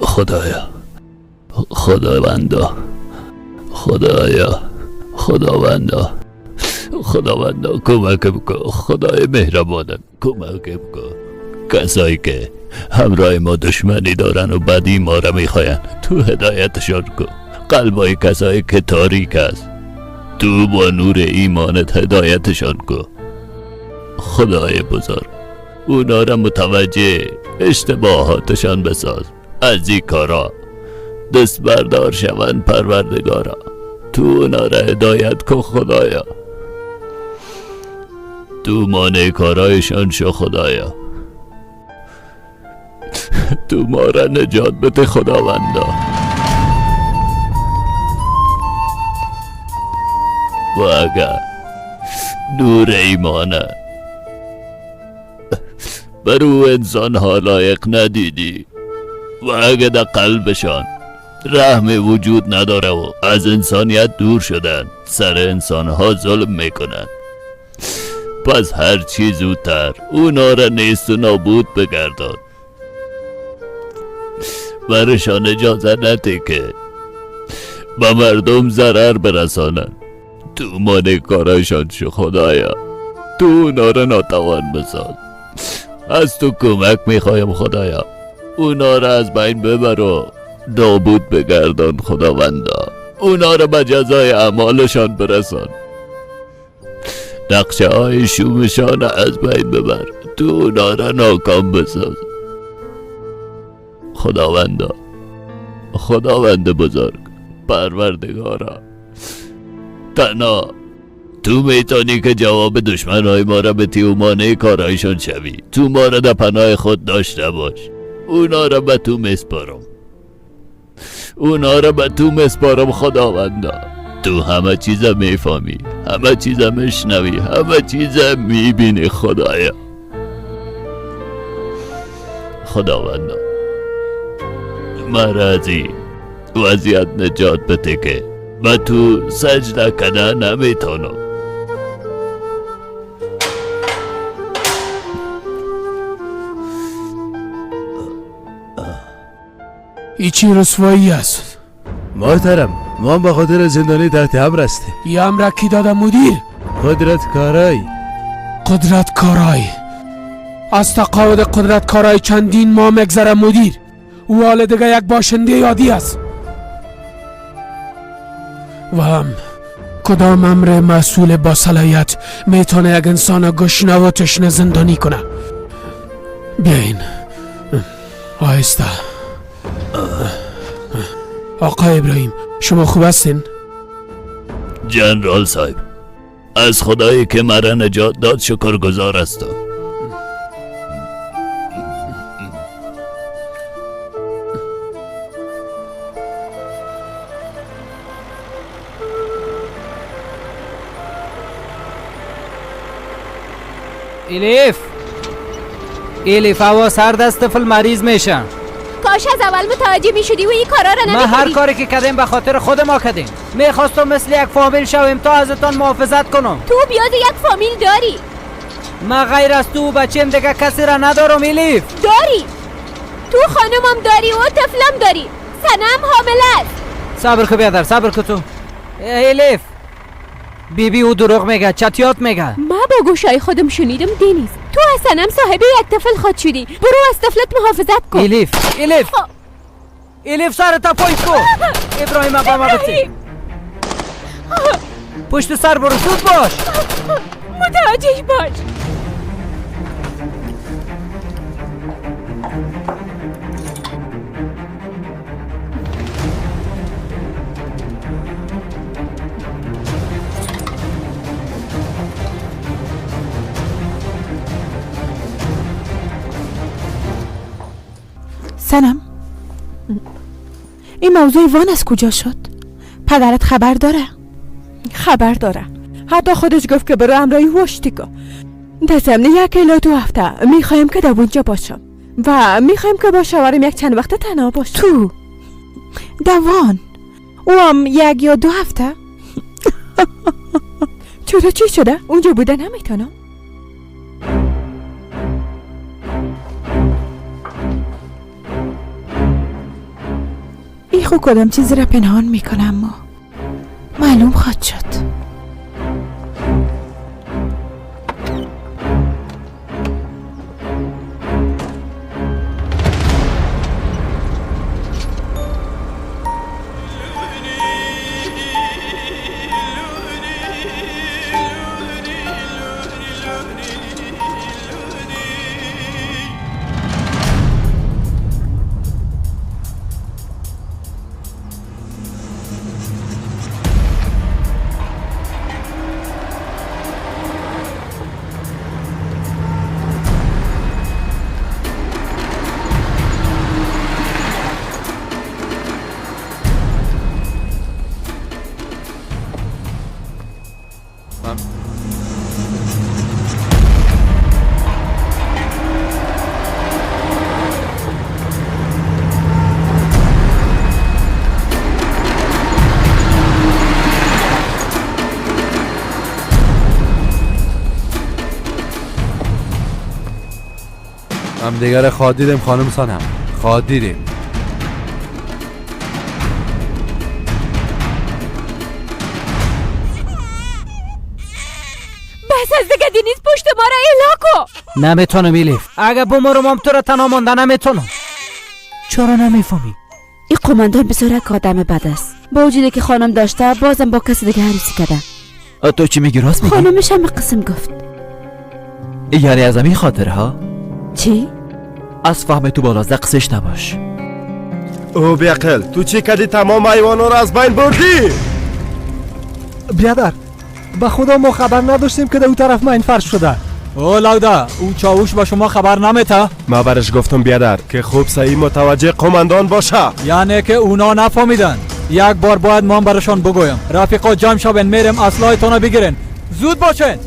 Speaker 13: خدایا خداوندا خداوندا کمک بکن. خدای مهربانم کمک بکن. کسایی که همراه ما دشمنی دارن و بدی ما را میخواین تو هدایتشان کن. قلبای کسایی که تاریک است تو با نور ایمانت هدایتشان کن. خدای بزرگ اونا را متوجه اشتباهاتشان بساز. از این کارا دست بردار شوند پروردگارا. تو اونا را هدایت کن خدایا. تو مانع کارایشان شو خدایا. تو ما را نجات بده خداوندا. و اگر نور ایمانه بر او انسان ها لایق ندیدی و اگر در قلبشان رحم وجود نداره و از انسانیت دور شدن، سر انسان ها ظلم میکنن، پس هر چی زودتر اونا را نیست و نابود بگردان. برشان اجازه نده که به مردم ضرر برسانن. تو مانع کارایشان شو خدایا. تو اونا را ناتوان بساز. از تو کمک میخوایم خدایا. اونا را از بین ببر و نابود بگردان خداوندا. اونا را به جزای اعمالشان برسان. نقشه های شومشان را از بین ببر. تو اونا را ناکام بساز خداوندا. خداوند بزرگ، پروردگارا، تنها تو میتونی که جواب دشمنهای ما را بدی و مانع کارهایشان شوی. تو ما را در پناه خود داشته باش. اونا را به تو میسپارم. اونا را به تو میسپارم خداوندا. تو همه چیز میفهمی، همه چیز میشنوی، همه چیز میبینی خدایا. خداوندا مرا از این وضعیت نجات بده که به تو سجده کنه نمیتونم.
Speaker 21: ای چی رسوایی است؟
Speaker 16: محترم، ما به خاطر زندانی تحت امر هستیم.
Speaker 21: ای امر کی داده مدیر؟
Speaker 16: قدرت کارای.
Speaker 21: قدرت کارای. از تقاعد قدرت کارای چندین ماه مگذره مدیر. او حال دیگه یک باشنده یادی است. و هم کدام امر مسئول با صلاحیت میتونه یک انسان گشنه و تشنه زندانی کنه؟ بیاین آهسته. آقا ابراهیم، شما خوب هستین؟
Speaker 13: جنرال صاحب، از خدایی که مرا نجات داد شکرگزار هستم.
Speaker 9: ایلیف هوا سرد است، طفل مریض میشن.
Speaker 6: کاش از اول متوجه میشدی و این کارا را نمیکنی.
Speaker 9: ما هر کاری که کردیم به خاطر خود ما کردیم. میخواستم مثل یک فامیل شویم تا ازتان محافظت کنم.
Speaker 6: تو بیاد یک فامیل داری.
Speaker 9: ما غیر از تو و بچیم دیگه کسی را ندارم. ایلیف
Speaker 6: داری. تو خانمم داری و طفلم داری. سنم حامله است.
Speaker 9: صبر کو بیادر، صبر کو تو. ایلیف بیبی او دروغ میگه، چتیات میگه.
Speaker 6: ما با گوشای خودم شنیدم دینیز. تو از سنم صاحب یک طفل خود شدی. برو از طفلت محافظت کن.
Speaker 9: ایلیف ایلیف سرتا پایین کو. ابراهیم با ما بتی. پشت سر برو، زود باش.
Speaker 6: متوجه باش.
Speaker 18: سنم، این موضوع وان از کجا شد؟ پدرت خبر داره؟
Speaker 2: خبر داره. حتی خودش گفت که برو همراهی وشتیکا. در ضمن یک الی 2 هفته میخوایم که در اونجا باشم و میخوایم که با شوهرم یک چند وقت تنها باشم.
Speaker 18: تو دوان او هم 1 یا 2 هفته؟
Speaker 2: چرا چی شده؟ اونجا بوده نمیتونم.
Speaker 18: ای خو کدام چیزی را پنهان میکنم ما معلوم خواهد شد.
Speaker 16: هم دیگر خواد دیدیم خانم سانم، خواد دیدیم.
Speaker 6: بس از دیگه دینیز پشت ما را الاکو.
Speaker 9: نمیتونم ایلیف، اگه بمرم هم تو را تنها مانده نمیتونم. چرا نمیفهمی؟
Speaker 19: این قماندان بسیار آدم بد است. با وجودی که خانم داشته بازم با کسی دیگه عروسی کرده.
Speaker 4: تو چی میگی؟ راست میگی؟
Speaker 19: خانمش هم قسم گفت.
Speaker 4: یعنی از همین خاطر ها؟
Speaker 19: چی؟
Speaker 4: از فهم تو بالا قصش نباش.
Speaker 1: او بیقل تو چی کردی؟ تمام ایوانا رو از بین بردی؟
Speaker 5: بیادر به خدا ما خبر نداشتیم که در اون طرف ماین فرش شده.
Speaker 10: او لوده، او چاوش با شما خبر نمیته؟
Speaker 1: ما برش گفتم بیادر که خوب صحیح متوجه قماندان باشه.
Speaker 10: یعنی که اونا نفهمیدن. یک بار باید ما برشان بگویم. رفیقا جمع شوین، میریم اسلحه‌تون بگیرین. زود باشین.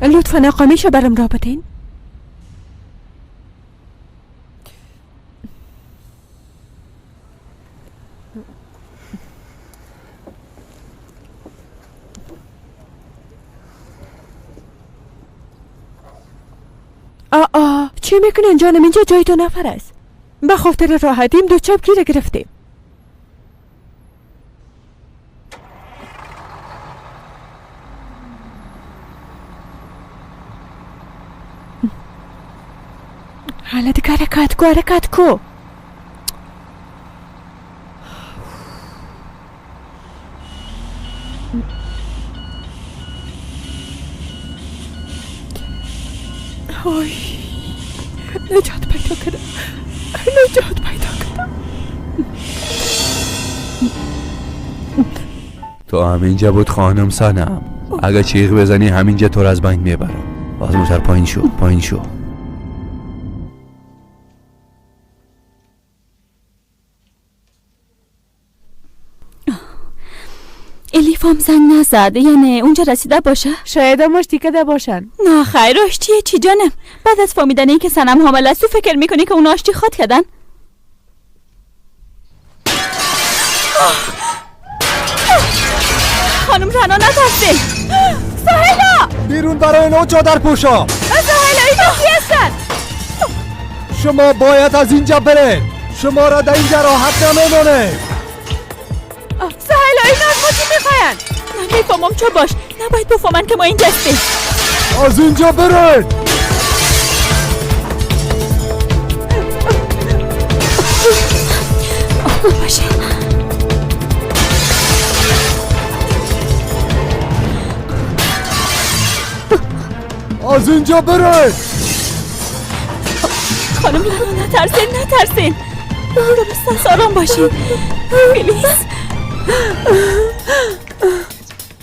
Speaker 2: لطفاً اقامیشو برام را بدین. چی میکنین جانم؟ اینجا جای دو نفر است. به خاطر راحتیم دو چپ گیره گرفتیم. حالا دیگه حرکت کو. اوی نجات پیدا کردم.
Speaker 16: تو همینجا بود خانم سانم. اگه چیغ بزنی همینجا تو از بین میبرم. باز موتر پایین شو.
Speaker 19: الیف هم زنگ نزد، یعنی اونجا رسیده باشه؟
Speaker 18: شاید هم آشتی باشن.
Speaker 19: نه خیر، آشتیه چی جانم؟ بعد از فهمیدن این که سنم حامل است تو فکر میکنی که اونا آشتی خواد کردن؟ خانم رنا نترسین. سهیلا
Speaker 5: بیرون برای نو چادر پوشا.
Speaker 19: سهیلا اینجا کی هستن؟
Speaker 5: شما باید از اینجا برین. شما را در اینجا راحت نمیمونه.
Speaker 19: سهیلا اینا از ما چی میخواین؟ نمیفهمم چه باش، نباید بفهمن که ما اینجا هستیم.
Speaker 5: از اینجا برین.
Speaker 19: باشه.
Speaker 5: از اینجا برین.
Speaker 19: خانم لانا نترسین. درست آرام باشین. پلیز.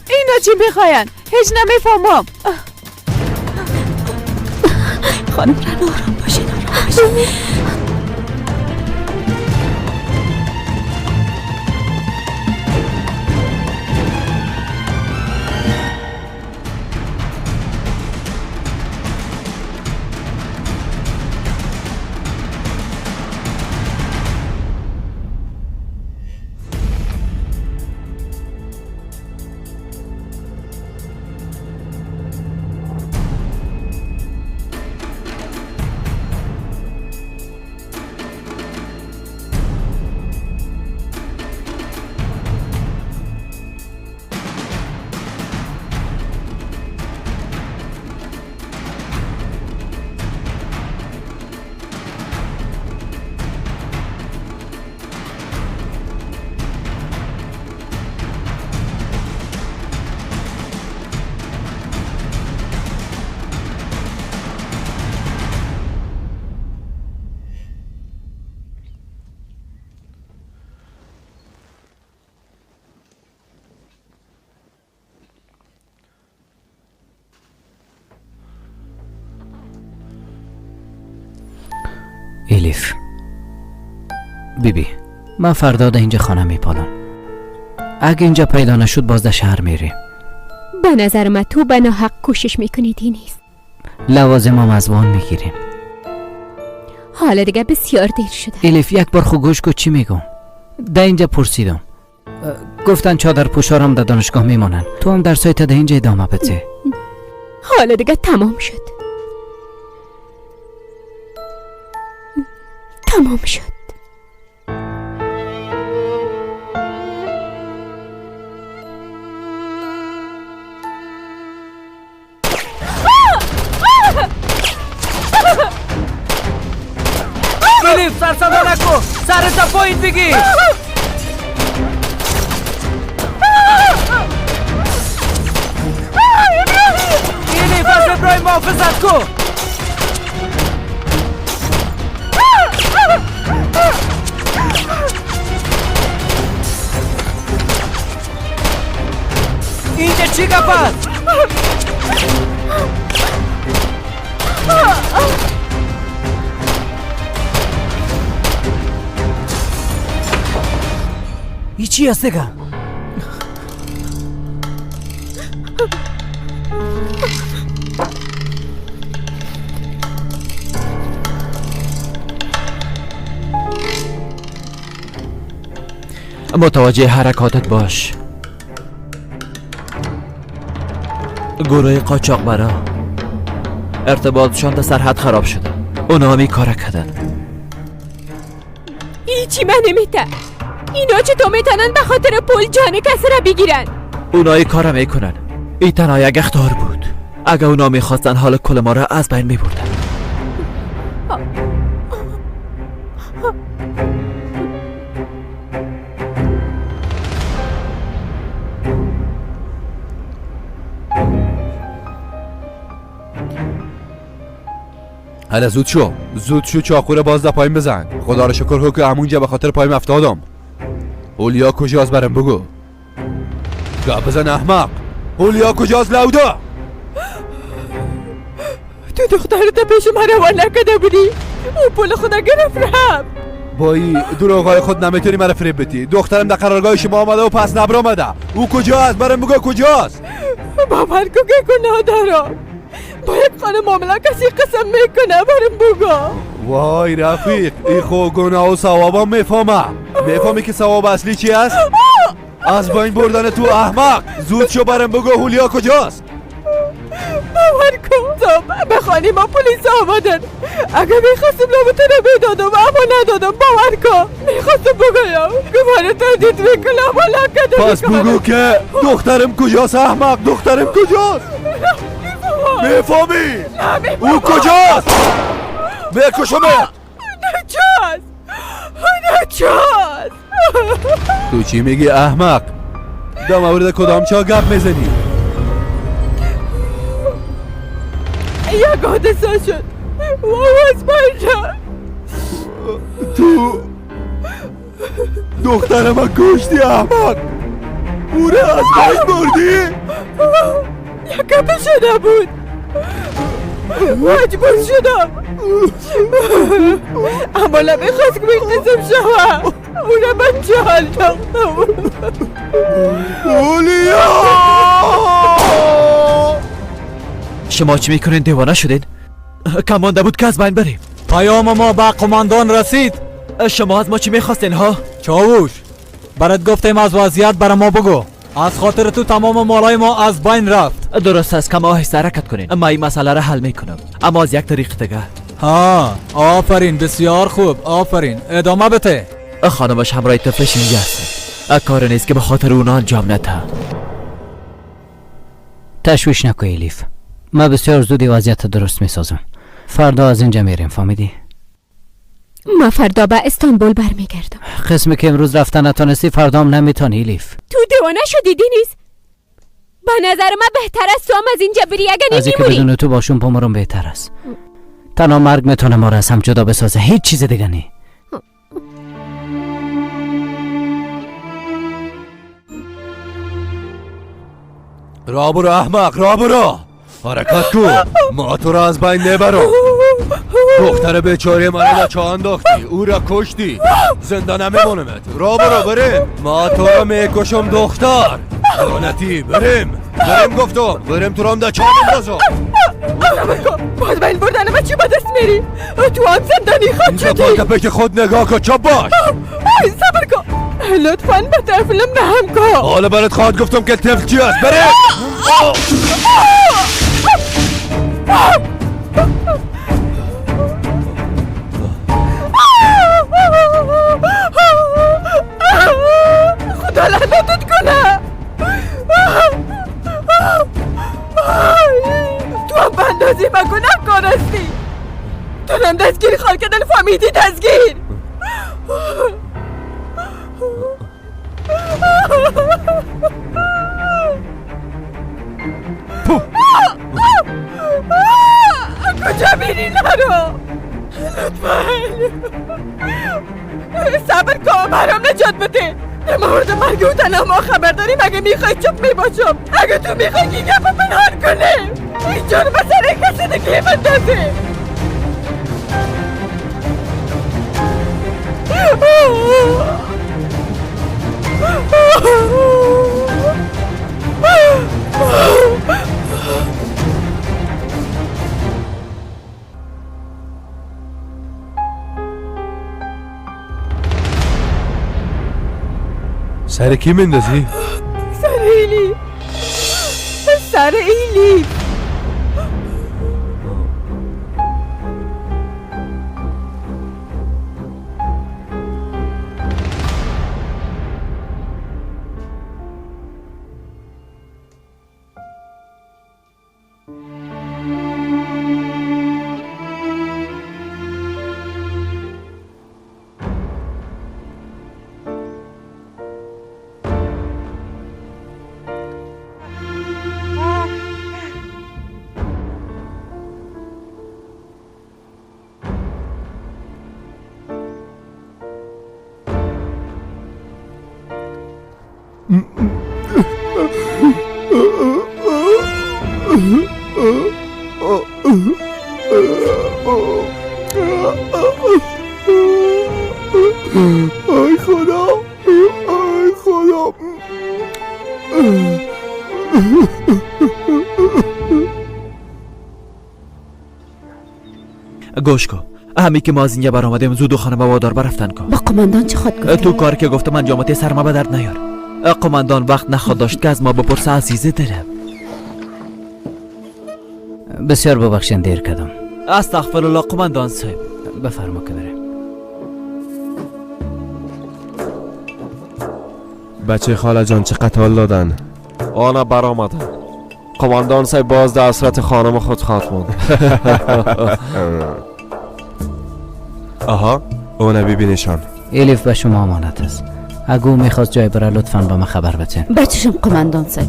Speaker 18: اینا چی میخواین؟ هیچ نمیفهمم.
Speaker 19: خانم رنا آرام باشین.
Speaker 9: الیف بیبی، من فردا در اینجا خانه میپالم. اگه اینجا پیدا نشد باز در شهر میریم.
Speaker 6: به نظر من تو به ناحق کوشش میکنی دینیز.
Speaker 9: لوازم هم از وان میگیریم.
Speaker 6: حالا دیگه بسیار دیر شده.
Speaker 9: الیف یک بار خو گوش کو چی میگم. در اینجا پرسیدم گفتن چادر پوشارم در دانشگاه میمانن. تو هم درسای تا اینجا ادامه بده.
Speaker 6: حالا دیگه تمام شد. تمام شد.
Speaker 10: فیلیپ سر صدا نکن، سرت پایین بگی. فیلیپ از ابراهیم محافظت کن. اینجا چی گپ است؟
Speaker 9: ای چی هست دیگه؟
Speaker 4: متوجه حرکاتت باش. گروه قاچاقبرا ارتباطشان تا سرحد خراب شده. اونا هم این کار کردن.
Speaker 6: هیچی من نمیتن. اینا چطور میتونن به خاطر پول جان کسی را بگیرن؟
Speaker 4: اونا این کار میکنن. این تنها یک اخطار بود. اگه اونا میخواستن حال کل ما را از بین میبردن.
Speaker 16: حالا زود شو چاقو رو باز در پایین بزن. خدا رو شکر که همونجا به خاطر پایم افتادم. اولیا کجاست برم بگو. گپ بزن احمق. اولیا کجاست لودا؟
Speaker 2: تو دخترت پیش من روان نکده بودی. او پول خدا گرفت رفت.
Speaker 16: بایی دروغای خود نمیتونی مرا فریب بدی. دخترم در قرارگاه شما آمده و پس نبر آمده. او کجاست برم بگو کجاست.
Speaker 2: باور کن که گناه دارم. باید خانم معامله کسی قسم میکنه برم بگو.
Speaker 16: وای رفیق ای خو گناه و ثوابم میفهمی که ثواب اصلی چی است؟ از بین بردن تو احمق. زود شو برم بگو هولیا کجاست.
Speaker 2: باور کن به خانه ما پلیس آمدن. اگه میخواستم نامتو رو میدادم اما ندادم. باور کن میخواستم بگویم که من تردید میکنم اما نکدم.
Speaker 16: پس بگو که دخترم کجاست احمق. دخترم کجاست میفهمی؟ او کجاست؟ بکشمه.
Speaker 2: نجاست.
Speaker 16: تو چی میگی احمق؟ در مورد کدام چا گپ میزنی؟
Speaker 2: یک حادثه شد واواز بایده.
Speaker 16: تو دخترم کشتی احمق. او را از بین بردی؟
Speaker 2: یک گپه شده بود. مجبور شدم اما نمیخواست که بقسم شوم. اونه من جهل داختم.
Speaker 16: اولیا
Speaker 4: شما چی میکنین؟ دیوانه شدین؟ کمانده بود که از بین بریم.
Speaker 10: پیام ما به قماندان رسید.
Speaker 4: شما از ما چی میخواستین ها؟
Speaker 10: چاوش برات گفتیم از وضعیت برای ما بگو. از خاطر تو تمام مالای ما از بین رفت.
Speaker 4: درست است که ما آهسته حرکت کنین. من این مسئله را حل میکنم اما از یک طریق دیگه.
Speaker 10: ها آفرین بسیار خوب آفرین ادامه بده.
Speaker 4: خانمش همراه طفلش اینجا هست. کار نیست که به خاطر اونا انجام نده.
Speaker 9: تشویش نکن الیف. من بسیار زودی وضعیت درست میسازم. فردا از اینجا میریم فهمیدی؟
Speaker 6: ما فردا به استانبول برمیگردم.
Speaker 9: قسمی که امروز رفتن نتونستی فردا هم نمیتونی الیف.
Speaker 6: تو دیوانه شدی دینیز؟ به نظر من بهتر است تو هم از اینجا بری اگه
Speaker 9: از اینکه بدون تو باشون پامورم بهتر است. تنها مرگ میتونه ما را از هم جدا بسازه. هیچ چیز دیگه نی.
Speaker 16: را برو احمق را برو. حرکت کن ما تو را از بین نبرم. دختر بیچاره من را چه انداختی. او را کشتی. زنده نمیمونمت. را برو بریم. ما تو را میکشم دختر. لعنتی بریم گفتم. بریم تو را هم در چه اندازم.
Speaker 2: باز بین بردن من چی با دست میری؟ تو هم زندانی خود شدی.
Speaker 16: اینجا پاک خود نگاه کن چپ باش.
Speaker 2: صبر کن لطفاً به طفلم رحم کن.
Speaker 16: حالا برات خواهد گفتم که طفل چی است. بره.
Speaker 2: خدا لعنتت کنه. تو هم بندازی و گناه کار هستی. تو هم دستگیری خال کردن فهمیدی دستگیر. کجا میری نرو؟ لطفاً صبر کن برام نجات بده. در مورد مرگ او تنها ما خبر داریم. اگه میخوای چوب میباشم. اگه تو میخوای که گفت پنهان کنه اینجا رو به سر کسی دیگه بندازه.
Speaker 16: سر کی مندازی؟
Speaker 2: سر ایلی. سر ایلی.
Speaker 1: ای خدا. ای خدا.
Speaker 4: گوش کن. همی که ما از اینجا برآمدیم زود و خانم وادار برفتن کن.
Speaker 6: با قماندان چه خود گفت؟
Speaker 4: تو کار که گفتم انجامت سر ما به درد نیار. قماندان وقت نخواد داشت که از ما بپرسه عزیزه دلم.
Speaker 9: بسیار ببخشید دیر کردم.
Speaker 4: استغفر الله قماندان صاحب.
Speaker 9: بفرما که بریم.
Speaker 1: بچه خاله جان چقدر حال دادن؟
Speaker 14: آنها برآمدن. قماندان صاحب باز در حسرت خانم خود خواهد ماند.
Speaker 1: آها اون ببینشان.
Speaker 9: الیف به شما امانت است. اگه او میخواست جای بره لطفاً به ما خبر بتین.
Speaker 19: بچشم قماندان صاحب.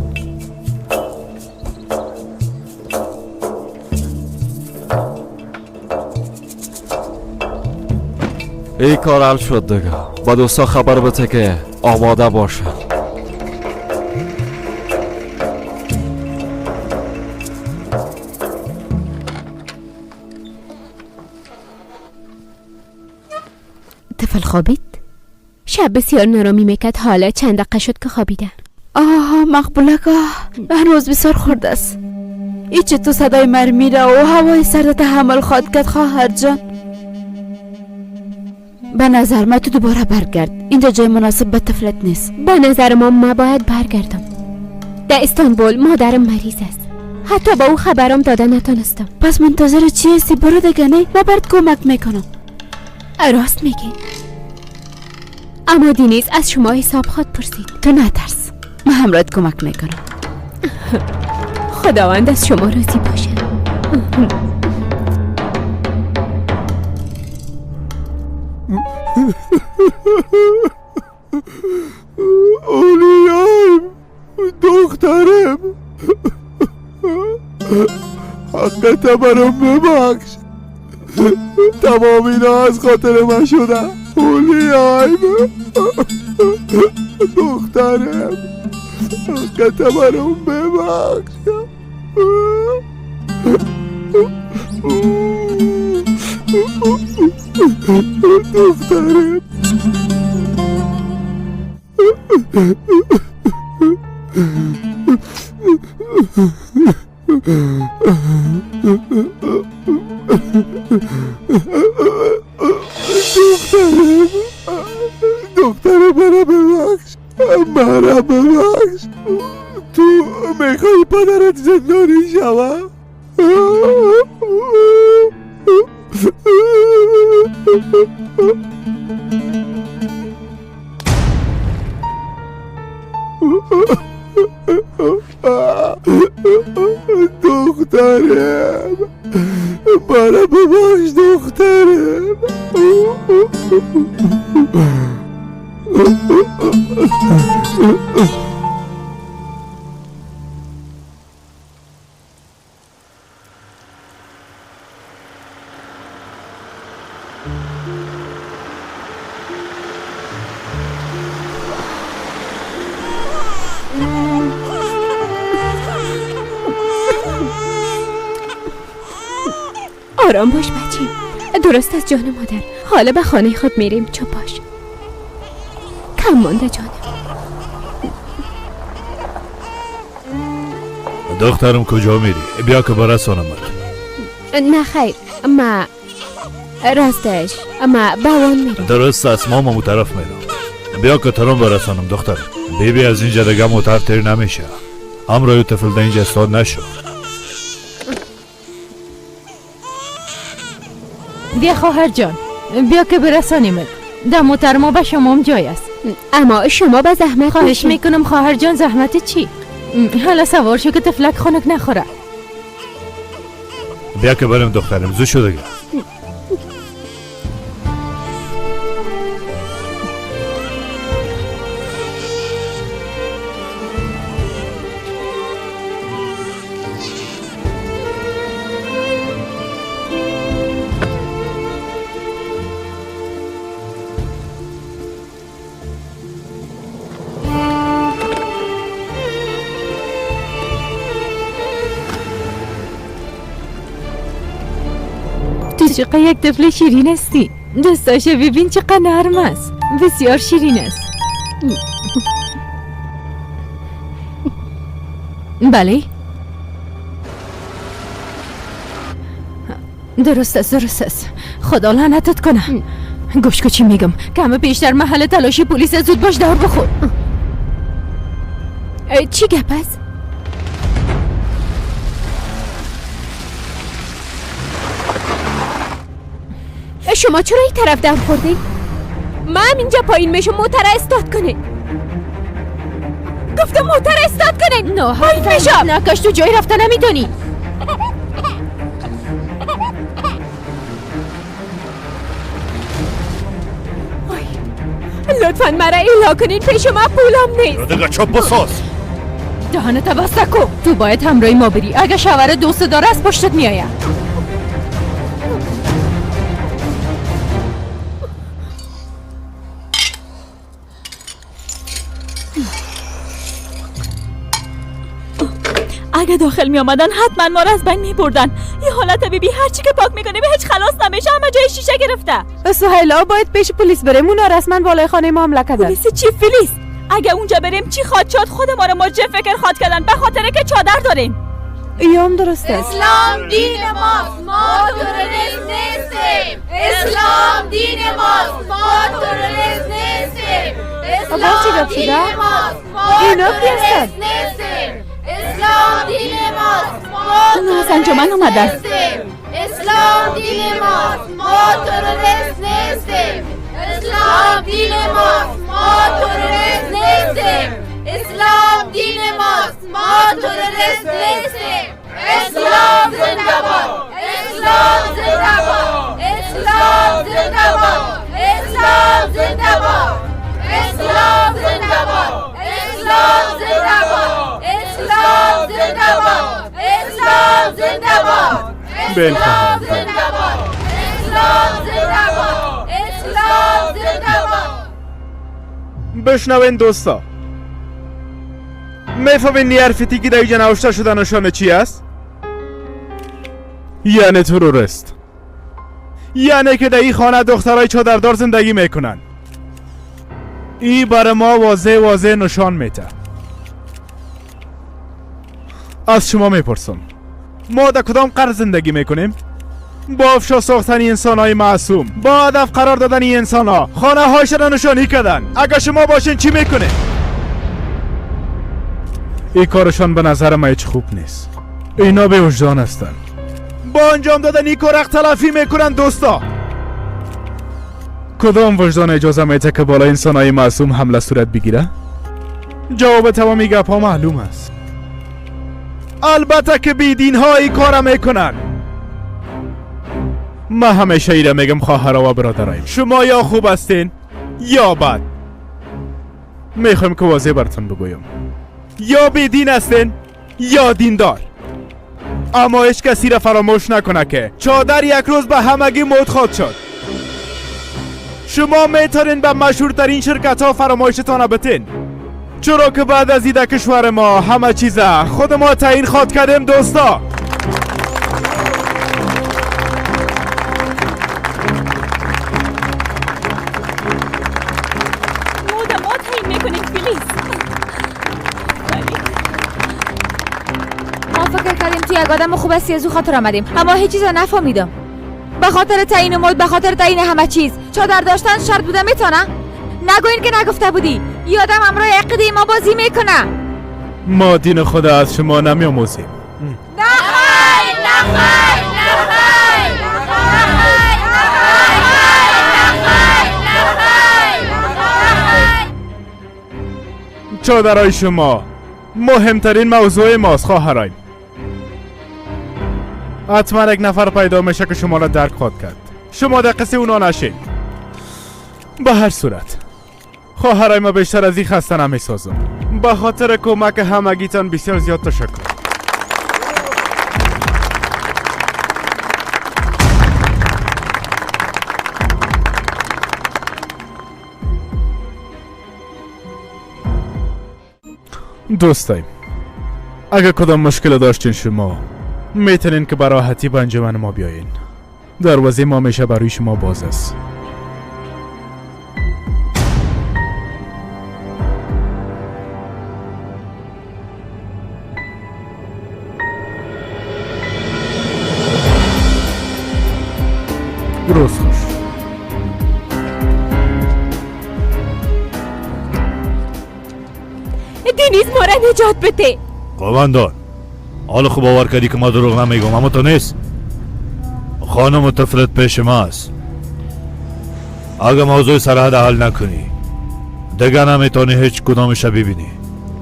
Speaker 14: این کار حل شد دیگه. با دوستا خبر بده که آماده باشه.
Speaker 6: طفل خوابید؟ شب بسیار نرامی میکرد. حالا چند دقیقه شد که خوابیده.
Speaker 19: آه مقبوله که هنوز بسیار خورده است. ایچه تو صدای مرمی را و هوای سرد تحمل خواهد کرد خواهر جان. به نظر من تو دوباره برگرد. اینجا جای مناسب به طفلت نیست.
Speaker 6: به نظر ما باید برگردم. در استانبول مادرم مریض است. حتی با او خبرم داده نتونستم.
Speaker 19: پس منتظر چی هستی؟ برو دیگه. نه من برات کمک میکنم.
Speaker 6: راست میگی. اما دینیز از شما حساب خود پرسید.
Speaker 19: تو نترس، من همراهت کمک میکنم.
Speaker 6: خداوند از شما راضی باشه.
Speaker 1: اولیایم دخترم حقت برام ببخش. تمام اینا از خاطر من شده. اولیایم دخترم حقت برام ببخش. دخترم دخترم برا ببخش. نکنی شما. دخترم، برا بباش دخترم.
Speaker 6: آرام باش بچه، درست از جان مادر. حالا به خانه خود میریم، چوب باش. کم مانده جانم.
Speaker 11: دخترم کجا میری؟ بیا که برسانم.
Speaker 6: نه خیر، ما راستش ما باوان میرم.
Speaker 11: درست است، ما مو طرف میرم. بیا که ترم برسانم دختر. بیبی از اینجا دیگه موتر تیر نمیشه. همراه طفل ده اینجا استاد نشو.
Speaker 7: بیا خواهر جان، بیا که برسانیمت. در موتر ما به شما هم جای است.
Speaker 6: اما شما به زحمت
Speaker 7: خواهش میکنم خواهر جان. زحمت چی؟ حالا سوار شو که تفلک خنک نخوره.
Speaker 11: بیا که بریم دخترم، زود شو دیگه.
Speaker 7: چقدر یک طفل شیرین هستی. دستاشو ببین چقدر نرم است. بسیار شیرین است. بله درست است. خدا لعنتت کنه. گوش کو چی میگم که همه بیشتر محل تلاشی پلیس. زود باش دور بخور.
Speaker 6: چی گپ است؟ شما چرا این طرف دم خوردین؟ من اینجا پایین میشم موتر استارت کنین. گفتم موتر استارت کنین.
Speaker 7: نه
Speaker 6: پایین میشم.
Speaker 7: نکاش تو جایی رفته نمیتونی.
Speaker 6: لطفاً مرا ایلا کنین، پیش ما پولم نیست.
Speaker 11: دیگه چوب بساز.
Speaker 7: دهنت بسته کو. تو باید همراه ما بری. اگه شوهر دوست داره از پشتت میآید.
Speaker 18: اگه داخل می آمدن حتما ما رو از بین می بردن. یه حالت بیبی هر چی که پاک میکنه به هیچ خلاص نمیشه. همه جای شیشه گرفته.
Speaker 7: سهیلا باید پیش پلیس بریم. اونا رسما بالای خانه ما حمله کردن.
Speaker 18: پلیس چی فلیس؟ اگه اونجا بریم چی خواهد شد؟ خود ما رو مرجع فکر خواهد کردن به خاطر که چادر داریم.
Speaker 7: ایام درسته.
Speaker 8: اسلام دین ماست، ما تروریست نیستیم. اسلام دین ماست، ما تروریست نیستیم. اسلام دین ماست، ما تروریست نیستیم. اسلام دین ماست، ما
Speaker 18: تروریست
Speaker 8: نیستیم. اسلام دین ماست، ما تروریست نیستیم. اسلام دین ماست، ما تروریست نیستیم. اسلام دین ماست، ما تروریست نیستیم. اسلام زنده باد. اسلام زنده باد. اسلام زنده باد. اسلام زنده باد. اسلام زنده باد. اسلام زنده باد. اسلام زنده باد. اسلام زنده باد. اسلام زنده باد. اسلام زنده باد. اسلام زنده باد.
Speaker 1: بشنوین دوستا، میفهمین نیارفیتی که در اینجا نوشته شده نشانه چی است؟ یعنی تروریست. یعنی که در این خانه دخترای چادردار زندگی میکنن. این برای ما واضح نشان میده. از شما میپرسم ما در کدام قرن زندگی میکنیم؟ با افشا ساختن انسانهای معصوم، با هدف قرار دادن این انسانها خانه هایش را نشانی کردن. اگر شما باشین چی میکنه؟ این کارشان به نظر ما هیچ خوب نیست. اینا به وجدان هستن. با انجام دادن این کار حق تلافی میکنن دوستا. کدام وجدان اجازه میده که بالا انسانای معصوم حمله صورت بگیره؟ جواب تمام این گپ ها معلوم است. البته که بیدین ها این کار میکنن. من همیشه ایره میگم خواهرها و برادرایم، شما یا خوب هستین یا بد. میخوایم که واضح براتون بگویم، یا بیدین هستین یا دیندار. اما هیچ کسی را فراموش نکنه که چادر یک روز به همگی موت خواهد شد. شما میتونین به مشهورترین شرکت ها فرمایشتان بتین، چرا که بعد از ایده کشور ما همه چیز خود ما تعیین خواهد کردیم دوستا.
Speaker 2: ما تعیین میکنیم فیلیس.
Speaker 19: ما فکر کردیم تو یک آدم خوب هستی، از او خاطر آمدیم، اما هیچ چیز نفهمیدم. به خاطر تعیین مود، به خاطر تعیین همه چیز چادر داشتن شرط بوده میتونه؟ نگوین که نگفته بودی. یه آدم امرای عقیده ما بازی میکنه.
Speaker 1: ما دین خدا از شما نمیاموزیم. چادرهای شما مهمترین موضوع ماست خواهران. حتما یک نفر پیدا میشه که شما را درک خواهد کرد. شما در قصه اونا نشین. به هر صورت خواهرای ما بیشتر از این خسته نمیسازم. به خاطر کمک همگیتان بسیار زیاد تشکر. دوستایم، اگر کدام مشکل داشتین شما میتونین که به راحتی به انجمن ما بیاین. دروازه ما میشه برای شما باز است. روز خوش.
Speaker 6: دینیز ما را نجات بده.
Speaker 13: قماندان، حالا خوب باور کردی که ما دروغ نمیگم، اما تو نیست. خانم و طفلت پیش ما است. اگه موضوع سرحد حل نکنی دیگه نمیتونی هیچ کدامش ببینی.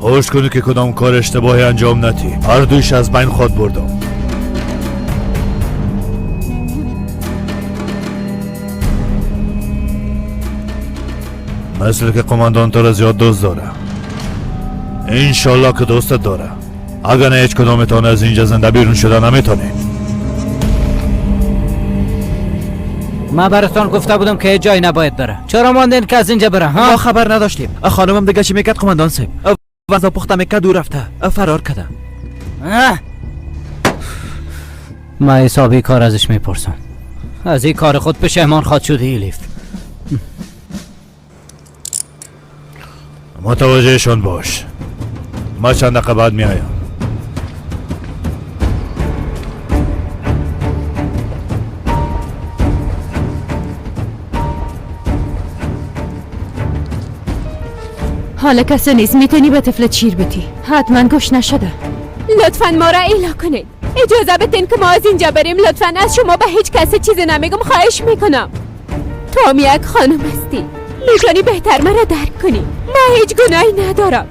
Speaker 13: هوش کنی که کدام کار اشتباهی انجام ندی. هر دویش از بین خود بردم. مثل که قماندان تو را زیاد دوست داره. انشالله که دوستت داره. اگر نه هیچ کدامتان از اینجا زنده بیرون شده نمیتونی.
Speaker 9: من براتون گفته بودم که جای نباید بره. چرا ماندین که از اینجا بره؟ ها؟
Speaker 4: ما خبر نداشتیم. خانمم دیگه چی میکرد قماندان صاحب؟ وضع پخته میکرد دور رفته. فرار کرده.
Speaker 9: من حسابی کار ازش میپرسم. از این کار خود پشیمان خواهد شدی ایلیف.
Speaker 13: متوجهشون باش. ما چند دقیقه بعد میایم.
Speaker 7: حالا کسی نیست، میتونی به طفلت شیر بدی. حتما گوش نشده.
Speaker 6: لطفا ما را ایلا کنید. اجازه بدین که ما از اینجا بریم. لطفا از شما به هیچ کسی چیزی نمیگم، خواهش میکنم. تو هم یک خانم هستی، میتونی بهتر مرا درک کنی. من هیچ گناهی ندارم.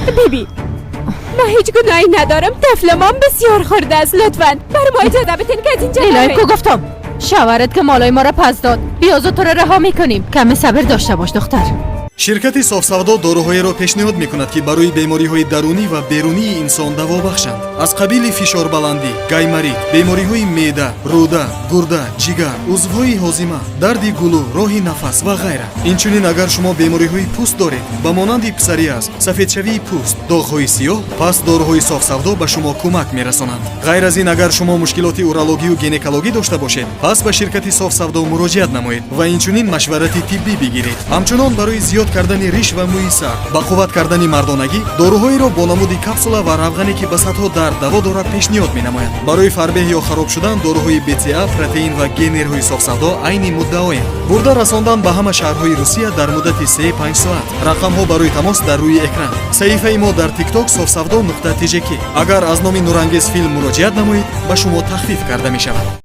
Speaker 6: بیبی، من هیچ گناهی ندارم. طفل ما بسیار خورده است. لطفا برای ما اجازه بدین که از اینجا
Speaker 7: ایلای کو گفتم شوهرت که مالای ما را پس داد. بیا زود تو را رها میکنیم. کم صبر داشته باش دختر.
Speaker 3: ширкати софсавдо доруҳоеро пешниҳод мекунад ки барои бемориҳои дарунӣ ва берунии инсон даво бахшанд. аз қабили фишорбаландӣ, гаймарид, бемориҳои меъда, рӯда, гурда, ҷигар, узвҳои ҳозима, дарди гулӯ, роҳи нафас ва ғайра. инчунин агар шумо бемориҳои пӯст доред ба монанди писариаз, сафедшавии пӯст, доғҳои сиёҳ, пас доруҳои софсавдо ба шумо кӯмак мерасонанд. ғайр аз ин агар шумо мушкилоти урологию гинекологӣ дошта бошед, пас ба ширкати софсавдо муроҷиат намоед ва инчунин машварати тиббӣ бигиред. ҳамчунон барои зиёд зиёд кардани риш ва мӯи сар, ба қувват кардани мардонагӣ доруҳоеро бо намуди капсула ва равғане ки ба садҳо дард даво дорад пешниҳод менамоянд. Барои фарбеҳ ё хароб шудан доруҳои БЦА, протеин ва генерҳои софсавдо айни муддаоянд. бурда расондан ба ҳама шаҳрҳои Русия дар муддати 3-5 соат. Рақамҳо барои тамос дар рӯи экран. саҳифаи мо дар TikTok sofsavdo.tjk. Агар аз номи нурангез филм муроҷиат намоед, ба шумо тахфиф карда мешавад.